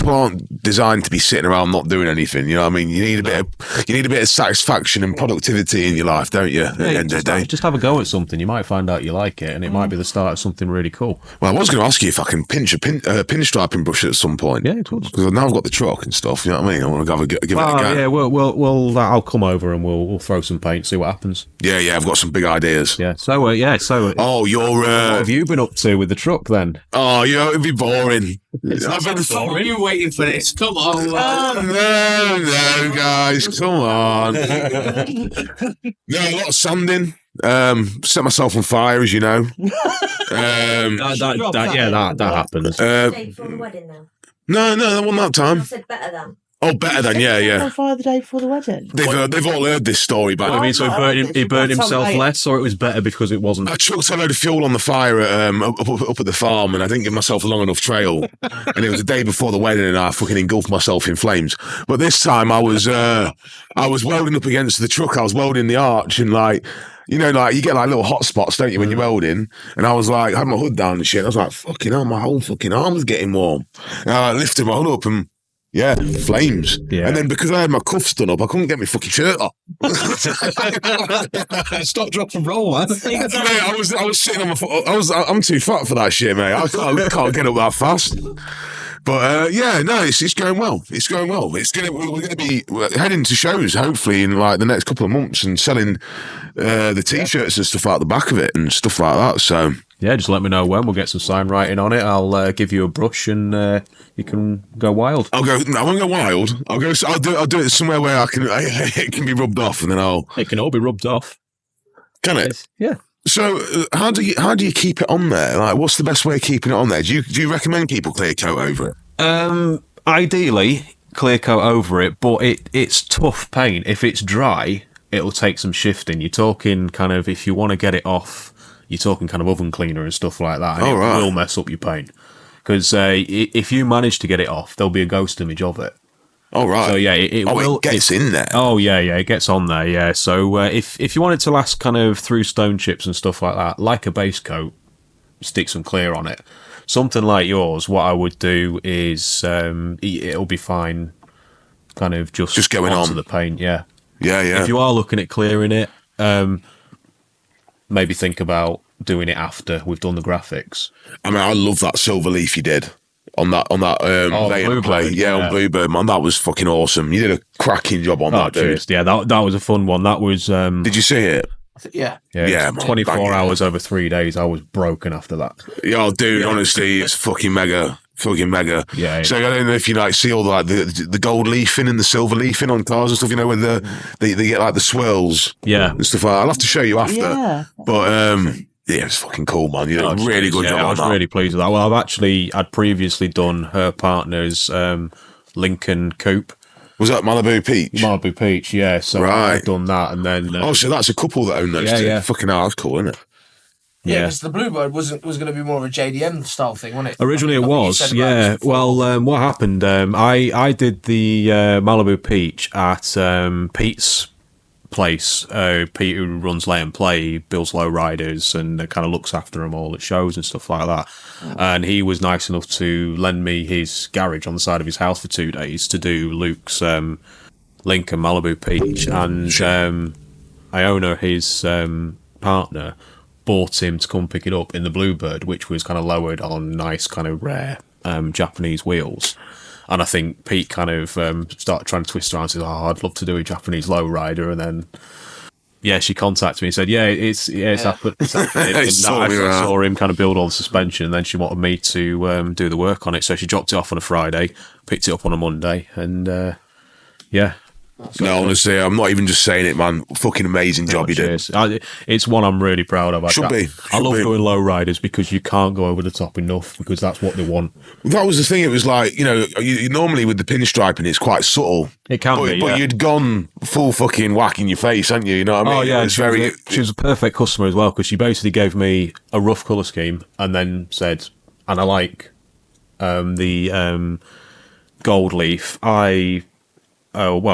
A: aren't designed to be sitting around not doing anything. You know what I mean? You need a bit of satisfaction and productivity in your life, don't you? At the end of the day,
F: just have a go at something. You might find out you like it, and it might be the start of something really cool.
A: Well, I was going to ask you if I can pinch a pinstriping brush at some point.
F: Yeah, of course.
A: Because now I've got the truck and stuff. You know what I mean? I want to give it a go.
F: Yeah, we'll I'll come over and we'll throw some paint, see what happens.
A: Yeah, I've got some big ideas.
F: Yeah. So
A: oh, you're.
F: What have you been up to with the truck then?
A: Oh, it'd be boring.
B: I've been boring. You're waiting for this. Come on.
A: No, guys, come on. No, a lot of sanding. Set myself on fire, as you know.
F: That happens.
E: Day before the wedding now.
A: No, that wasn't that time.
E: I said better than.
A: Oh, better than, yeah.
D: On fire the day before the wedding.
A: They've all heard this story, but
F: I mean, so he burned himself less, or it was better because it wasn't.
A: I chucked a load of fuel on the fire up at the farm, and I didn't give myself a long enough trail. And it was the day before the wedding, and I fucking engulfed myself in flames. But this time, I was welding up against the truck. I was welding the arch, and like you get like little hot spots, don't you, when you're welding? And I was like, I had my hood down and shit. I was like, fucking hell, my whole fucking arm's getting warm. And I lifted my hood up and. Yeah, flames. Yeah. And then because I had my cuffs done up, I couldn't get my fucking shirt off.
F: Stop, drop, and roll, man.
A: Mate, I was sitting on my foot. I'm too fat for that shit, mate. I can't get up that fast. But it's going well. It's going well. We're going to be heading to shows hopefully in like the next couple of months and selling the t-shirts and stuff out the back of it and stuff like that. So.
F: Yeah, just let me know when. We'll get some sign writing on it. I'll give you a brush and you can go wild.
A: I won't go wild. I'll do it somewhere where it can be rubbed off, and then
F: It can all be rubbed off.
A: Can it?
F: Yeah.
A: So how do you keep it on there? Like, what's the best way of keeping it on there? Do you recommend people clear coat over
F: it? Ideally, clear coat over it, but it's tough paint. If it's dry, it'll take some shifting. You're talking kind of if you want to get it off. You're talking kind of oven cleaner and stuff like that. And it will mess up your paint. Because if you manage to get it off, there'll be a ghost image of it.
A: Oh, right.
F: So, yeah, it will.
A: It gets in there.
F: Oh, yeah, it gets on there, yeah. So, if you want it to last kind of through stone chips and stuff like that, like a base coat, stick some clear on it. Something like yours, what I would do is it'll be fine kind of just
A: going
F: onto
A: on
F: the paint, yeah.
A: Yeah.
F: If you are looking at clearing it, maybe think about doing it after we've done the graphics.
A: I mean, I love that silver leaf you did on that
F: Bluebird,
A: on Bluebird, man. That was fucking awesome. You did a cracking job on that, dude.
F: Yeah, that was a fun one. That was. Did
A: you see it?
B: Yeah.
A: Yeah,
F: 24 hours over 3 days. I was broken after that.
A: Yeah, dude. Honestly, it's fucking mega.
F: Yeah.
A: So I don't know if you like see all the gold leafing and the silver leafing on cars and stuff. You know, when they get like the swirls,
F: and
A: stuff like that. I'll have to show you after.
D: Yeah.
A: But Yeah, it was fucking cool, man. You did a really good job
F: I
A: on
F: was
A: that.
F: really pleased with that. Well, I'd previously done her partner's Lincoln Coupe.
A: Was that Malibu Peach?
F: Malibu Peach, yeah. So I'd done that, and then
A: so that's a couple that own those two.
F: Yeah.
A: Fucking hell, that's cool, isn't it?
B: Yeah, because the Bluebird was going to be more of a JDM style thing, wasn't it?
F: Originally it
B: I think you
F: was,
B: said about
F: yeah.
B: this before.
F: Well, what happened? I did the Malibu Peach at Pete's place. Pete, who runs Lay and Play, builds lowriders and kind of looks after them all at shows and stuff like that. And he was nice enough to lend me his garage on the side of his house for 2 days to do Luke's Lincoln Malibu Peach. And Iona, his partner, bought him to come pick it up in the Bluebird, which was kind of lowered on nice kind of rare Japanese wheels. And I think Pete kind of started trying to twist around and said, I'd love to do a Japanese lowrider. And then, she contacted me and said, it's happened. It's happened. And I saw him kind of build all the suspension, and then she wanted me to do the work on it. So she dropped it off on a Friday, picked it up on a Monday, and
A: No, honestly, I'm not even just saying it, man. Fucking amazing job you did.
F: It's one I'm really proud of. I love
A: be.
F: doing low riders because you can't go over the top enough, because that's what they want.
A: That was the thing. It was like, you normally with the pinstriping, it's quite subtle.
F: It can be,
A: but you'd gone full fucking whack in your face, hadn't you? You know what I mean?
F: Oh yeah,
A: she
F: was a perfect customer as well, because she basically gave me a rough colour scheme and then said, and I like the gold leaf.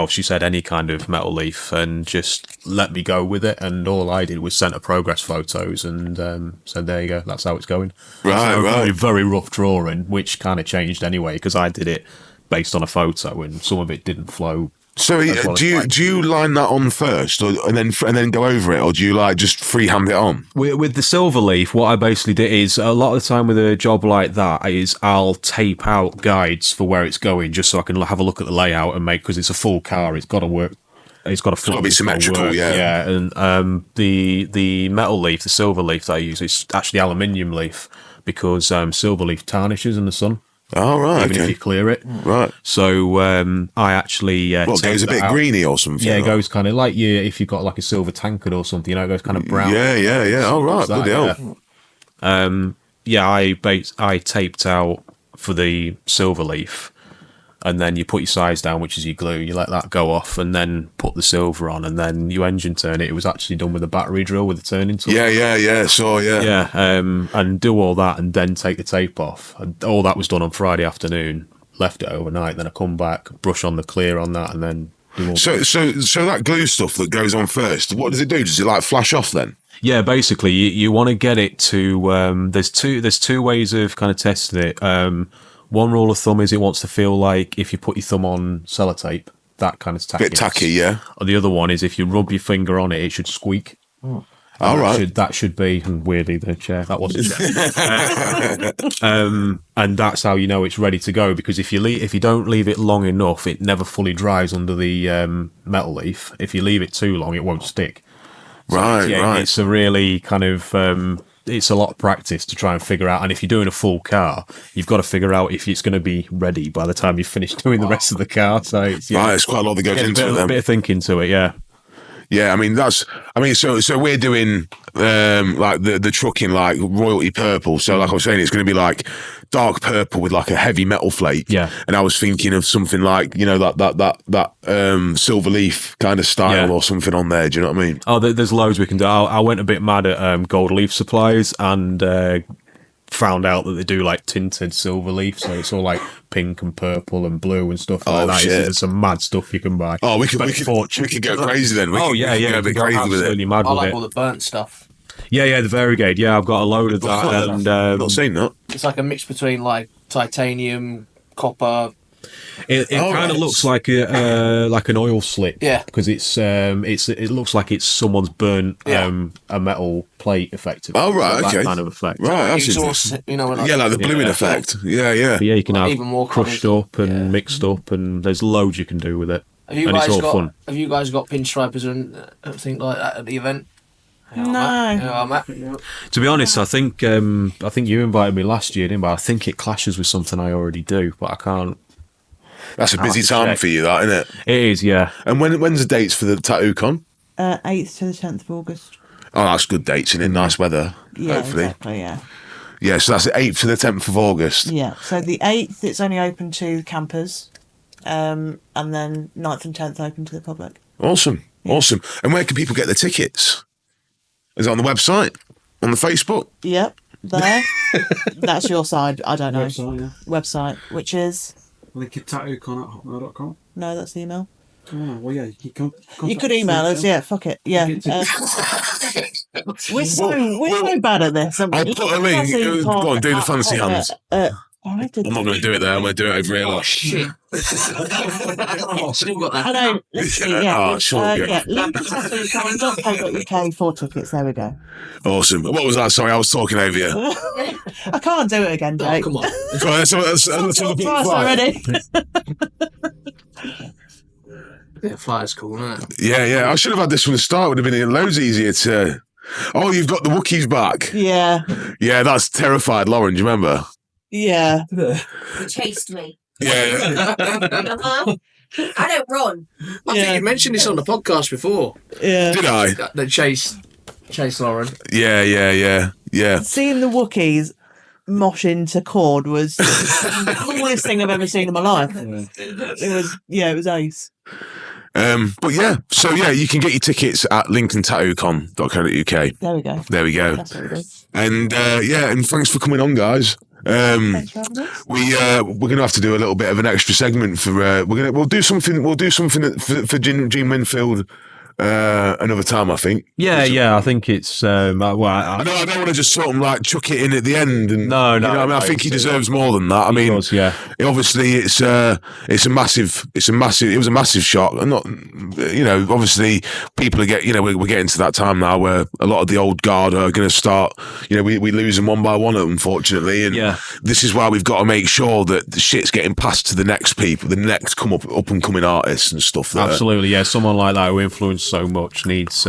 F: She said any kind of metal leaf, and just let me go with it. And all I did was sent her progress photos and said, there you go, that's how it's going.
A: Right.
F: Very, very rough drawing, which kind of changed anyway, because I did it based on a photo and some of it didn't flow.
A: So do you line that on first, and then go over it, or do you like just freehand it on?
F: With the silver leaf, what I basically did is, a lot of the time with a job like that, is I'll tape out guides for where it's going, just so I can have a look at the layout and because it's a full car, it's got to work. It's got to
A: be symmetrical,
F: yeah. And the metal leaf, the silver leaf that I use, is actually aluminium leaf, because silver leaf tarnishes in the sun.
A: Oh, right.
F: Even if you clear it.
A: Right.
F: So I actually...
A: goes a bit greeny or something?
F: Yeah, it goes kind of like if you've got like a silver tankard or something, it goes kind of brown.
A: Yeah. Oh, right. Bloody hell.
F: I taped out for the silver leaf, and then you put your size down, which is your glue, you let that go off, and then put the silver on, and then you engine turn it. It was actually done with a battery drill with a turning tool.
A: Yeah.
F: And do all that, and then take the tape off. And all that was done on Friday afternoon, left it overnight, then I come back, brush on the clear on that, and then do all
A: So that glue stuff that goes on first, what does it do? Does it like flash off then?
F: Yeah, basically, you want to get it to... there's two ways of kind of testing it. One rule of thumb is it wants to feel like if you put your thumb on sellotape, that kind of tacky.
A: Bit tacky, yeah.
F: Or the other one is if you rub your finger on it, it should squeak.
A: Oh. All right.
F: That should be, and weirdly the chair, that wasn't chair. And that's how you know it's ready to go, because if you don't leave it long enough, it never fully dries under the metal leaf. If you leave it too long, it won't stick. So
A: Right.
F: It's a really kind of... it's a lot of practice to try and figure out, and if you're doing a full car, you've got to figure out if it's going to be ready by the time you finish doing the rest of the car. So it's
A: quite a lot that goes into it.
F: A bit of thinking to it, yeah.
A: Yeah, so we're doing like the trucking like royalty purple. So like I was saying, it's going to be like dark purple with like a heavy metal flake.
F: Yeah.
A: And I was thinking of something like, that silver leaf kind of style or something on there. Do you know what I mean?
F: Oh, there's loads we can do. I went a bit mad at Gold Leaf Supplies and found out that they do like tinted silver leaf, so it's all like pink and purple and blue and stuff like that.
A: Shit.
F: There's some mad stuff you can buy.
A: Oh, we could go crazy then. We can go a bit crazy with it.
F: Absolutely mad
B: I
F: with
B: like
F: it.
B: all the burnt stuff.
F: Yeah, the Varigade. Yeah, I've got a load of that. And
A: not seen that.
B: It's like a mix between like titanium, copper.
F: It kind of looks like an oil slick.
B: Yeah,
F: because it looks like it's someone's burnt a metal plate effectively.
A: Oh right,
F: that
A: okay,
F: kind of effect.
A: Right, that's
B: exhaust,
A: like the bluing effect. Yeah.
F: But yeah, you can have
B: even more
F: crushed
B: colours.
F: up and mixed up, and there's loads you can do with it.
B: Have you
F: and
B: guys
F: it's all
B: got?
F: fun.
B: Have you guys got pinstripers and everything like that at the event?
D: No.
F: To be honest, I think you invited me last year, didn't you? I think it clashes with something I already do, but I can't.
A: That's a busy time for you, that, isn't it?
F: It is, yeah.
A: And when's the dates for the tattoo con?
D: 8th to the 10th of August.
A: Oh, that's good dates, in nice weather.
D: Yeah,
A: hopefully.
D: exactly. Yeah.
A: Yeah, so that's the 8th to the 10th of August.
D: Yeah. So the 8th, it's only open to campers, and then 9th and 10th open to the public.
A: Awesome. And where can people get the tickets? Is it on the website? On the Facebook?
D: Yep. There. That's your side. I don't know.
C: Website,
D: which is
C: lincolntattoocon@hotmail.com.
D: no, that's the email.
C: Oh, well, yeah,
D: You could email us. Yeah, fuck it. Yeah. We're so bad at this.
A: I'll put a link. Go on, do the fancy hands.
D: I'm not
A: going to do it there. I'm going to do it over here.
B: Oh, shit. Still got that.
D: I know. Let's see. Yeah.
A: Oh, sure.
D: lincolntattoocon.co.uk 4 tickets. There we go.
A: Awesome. What was that? Sorry, I was talking over you.
D: I can't do it again, Jake.
B: Oh, come on.
A: Go on, that's
D: Twice already.
B: Yeah, flyer's cool, isn't it?
A: Yeah. I should have had this from the start. Would have been loads easier to. Oh, you've got the Wookiees back.
D: Yeah.
A: Yeah, that's terrified Lauren. Do you remember?
D: Yeah.
E: He chased me.
A: Yeah.
E: I don't run.
B: I think you mentioned this on the podcast before.
D: Yeah.
A: Did I?
B: The chase Lauren.
A: Yeah.
D: Seeing the Wookiees mosh into chord was the coolest thing I've ever seen in my life. It was ace.
A: But yeah, so yeah, you can get your tickets at lincolntattoocon.co.uk.
D: There we go.
A: That's
D: what we do.
A: And and thanks for coming on, guys.
D: Thanks for having us.
A: We're gonna have to do a little bit of an extra segment for we'll do something for Gene Winfield another time, I think.
F: Yeah, I think it's
A: I don't want to just sort of like chuck it in at the end. And
F: No,
A: you know what I mean, I think he deserves more than that. I mean, obviously it was a massive shock, and not, obviously people are we're getting to that time now where a lot of the old guard are going to start. We lose them one by one, unfortunately, and this is why we've got to make sure that the shit's getting passed to the next people, the next up and coming artists and stuff.
F: Absolutely, yeah. Someone like that who influenced so much needs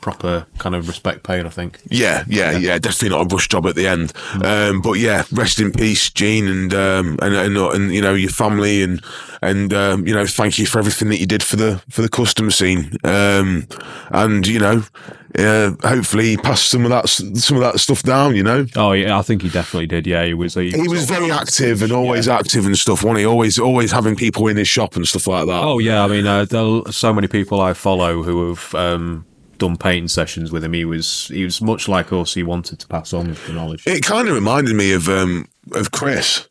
F: proper kind of respect paid, I think.
A: Yeah, definitely not a rush job at the end. But yeah, rest in peace, Gene, and your family, and thank you for everything that you did for the custom scene. Hopefully he passed some of that stuff down.
F: Oh yeah, I think he definitely did. Yeah, he was
A: very active and always active and stuff. Wasn't he? Always having people in his shop and stuff like that.
F: Oh yeah, I mean, there are so many people I follow who have done painting sessions with him. He was much like us. He wanted to pass on the knowledge.
A: It kind of reminded me of Chris.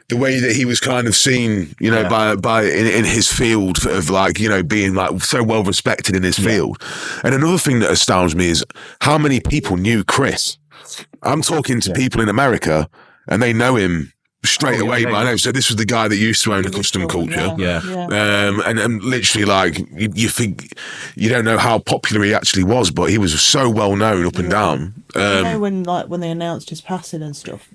A: The way that he was kind of seen, by in his field of being like so well respected in his field. And another thing that astounds me is how many people knew Chris. I'm talking to people in America and they know him straight away by now. So this was the guy that used to own a custom culture. And literally you think you don't know how popular he actually was, but he was so well known up and down.
D: When they announced his passing and stuff,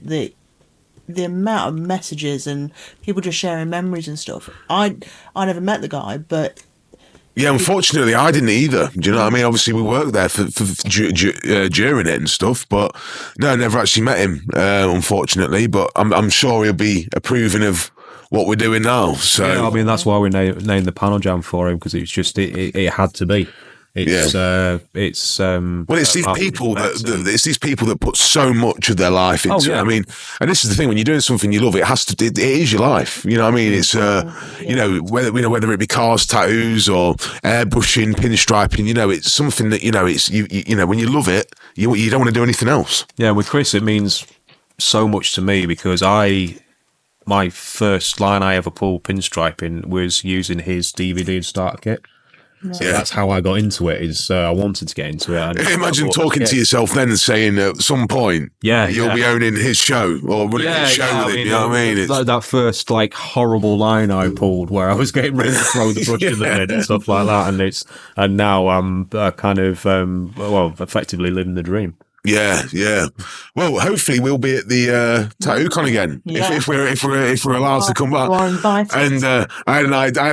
D: the amount of messages and people just sharing memories and stuff. I never met the guy, but
A: yeah, unfortunately, I didn't either. Do you know what I mean? Obviously, we worked there for during it and stuff, but no, I never actually met him, unfortunately. But I'm sure he'll be approving of what we're doing now. So
F: yeah, I mean, that's why we named the panel jam for him, because it's just it had to be. It's these
A: people these people that put so much of their life into it. I mean, and this is the thing, when you're doing something you love, it is your life. You know what I mean? It's whether it be cars, tattoos, or airbrushing, pinstriping. It's something that it's when you love it, you don't want to do anything else.
F: Yeah, with Chris, it means so much to me because my first line I ever pulled pinstriping was using his DVD and starter kit. So that's how I got into it. I wanted to get into it.
A: Imagine talking to yourself then and saying at some point, you'll be owning his show or running his show with him. You know what I mean?
F: That first horrible line I pulled where I was getting ready to throw the brush in the bin and stuff like that, and now I'm kind of effectively living the dream.
A: Yeah. Well, hopefully we'll be at the TattooCon again if we're allowed to come back. And I had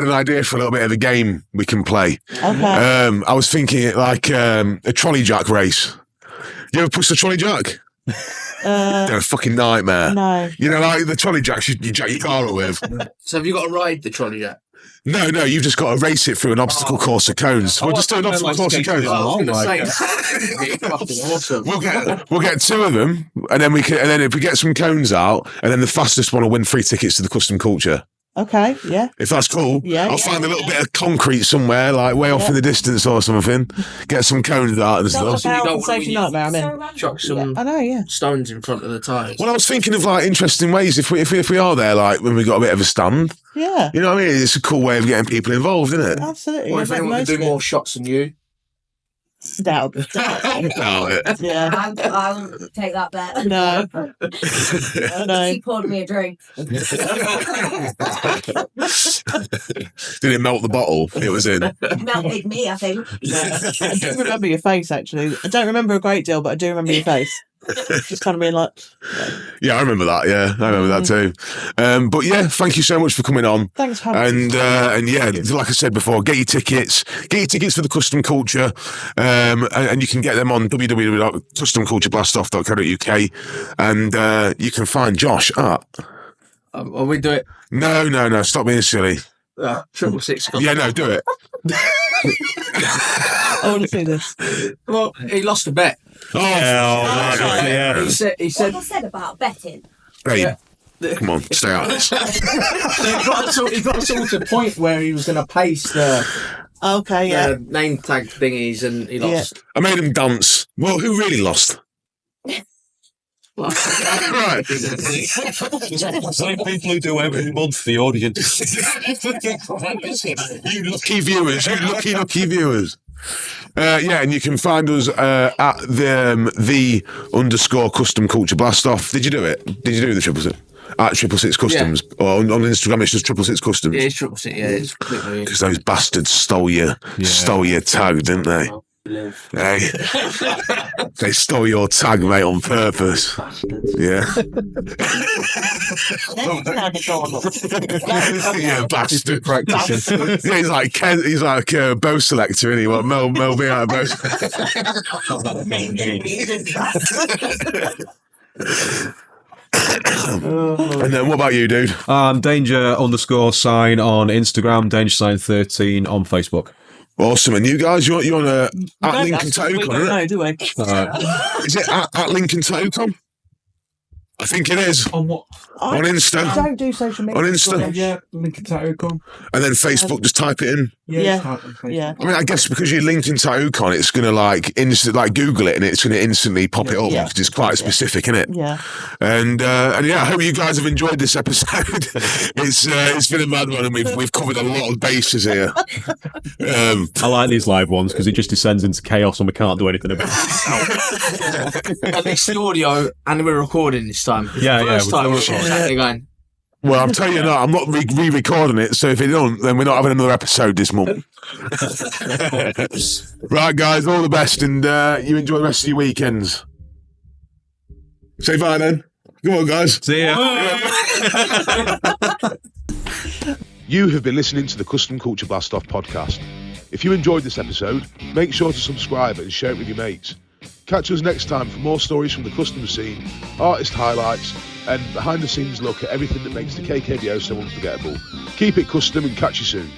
A: an idea for a little bit of a game we can play.
D: Okay.
A: I was thinking like a trolley jack race. You ever push the trolley jack? They're a fucking nightmare.
D: No.
A: Like the trolley jacks you jack your car up with.
B: So have you got to ride the trolley jack?
A: No, you've just got to race it through an obstacle course of cones. We'll just do an obstacle course of cones.
B: Awesome.
A: We'll get 2 of them, and then if we get some cones out, and then the fastest one will win 3 tickets to the Custom Culture.
D: Okay, yeah.
A: If that's cool,
D: Yeah.
A: I'll find a little bit of concrete somewhere, like way off in the distance or something. Get some cones out and stuff.
D: Safety nightmare, I mean.
B: Chuck some
D: I know, yeah.
B: stones in front of the tyres.
A: Well, I was thinking of like interesting ways if we are there, like when we got a bit of a stand.
D: Yeah.
A: You know what I mean? It's a cool way of getting people involved, isn't it?
D: Absolutely.
B: Or if anyone can do more shots than you.
D: Doubt it. Yeah.
E: I won't take that bet.
D: No. No.
E: She poured me a drink.
A: Did it melt the bottle it was in?
E: It melted me, I think.
D: I do remember your face, actually. I don't remember a great deal, but I do remember your face. Just kind of being like...
A: Yeah, I remember that. Yeah, I remember that too. But yeah, thank you so much for coming on.
D: Thanks for having
A: me. And yeah, like I said before, get your tickets for the Custom Culture, and you can get them on www.customcultureblastoff.co.uk, and you can find Josh at...
B: Will we do it?
A: No, stop being silly.
B: 666.
A: Yeah, no, do it.
D: I want to see this.
B: Well, he lost a bet.
A: Yeah.
B: He said.
E: What I said about betting.
A: Hey, come on, stay out of this.
B: He got sort of point where he was going to paste the name tag thingies, and he lost.
A: Yeah. I made him dance. Well, who really lost? Right.
J: Same people who do every month for the audience.
A: You lucky viewers. Yeah, and you can find us at the _ Custom Culture Blastoff. Did you do it? Did you do the 666? At 666 Customs. Yeah. Or on Instagram, it's just 666 Customs.
B: Yeah, it's 666, yeah. It's completely...
A: Because those bastards stole your tag, didn't they? Hey, they stole your tag, mate, on purpose. Yeah. Yeah, bastard. Yeah, he's like Ken. He's like a bow selector, isn't he? What Mel being out of bow. And then what about you, dude?
F: Danger _ on Instagram, Danger Sign 13 on Facebook.
A: Awesome. And you guys, you're on at Lincoln Tattoo Con, isn't it?
D: No, do we?
A: Is it at Lincoln Tattoo Con? I think it is.
C: On what?
A: On Insta.
D: I don't do social media.
A: On Insta.
C: Yeah, Lincoln Tattoo Con.
A: And then Facebook, just type it in.
C: Yeah.
D: Yeah.
A: I mean, I guess because you're Lincoln Tattoo Con, it's going to like Google it and it's going to instantly pop it up because it's quite specific, isn't it?
D: Yeah.
A: And yeah, I hope you guys have enjoyed this episode. It's been a mad one and we've covered a lot of bases here.
F: I like these live ones because it just descends into chaos and we can't do anything about it.
B: At least the audio, and we're recording this time.
F: Yeah.
B: First time we're sat going.
A: Well, I'm telling you now, I'm not re-recording it, so if it don't, then we're not having another episode this month. Right, guys, all the best, and you enjoy the rest of your weekends. Say bye then. Come on, guys.
F: See ya.
A: You have been listening to the Custom Culture Blastoff podcast. If you enjoyed this episode, make sure to subscribe and share it with your mates. Catch us next time for more stories from the custom scene, artist highlights, and behind-the-scenes look at everything that makes the KKBO so unforgettable. Keep it custom and catch you soon.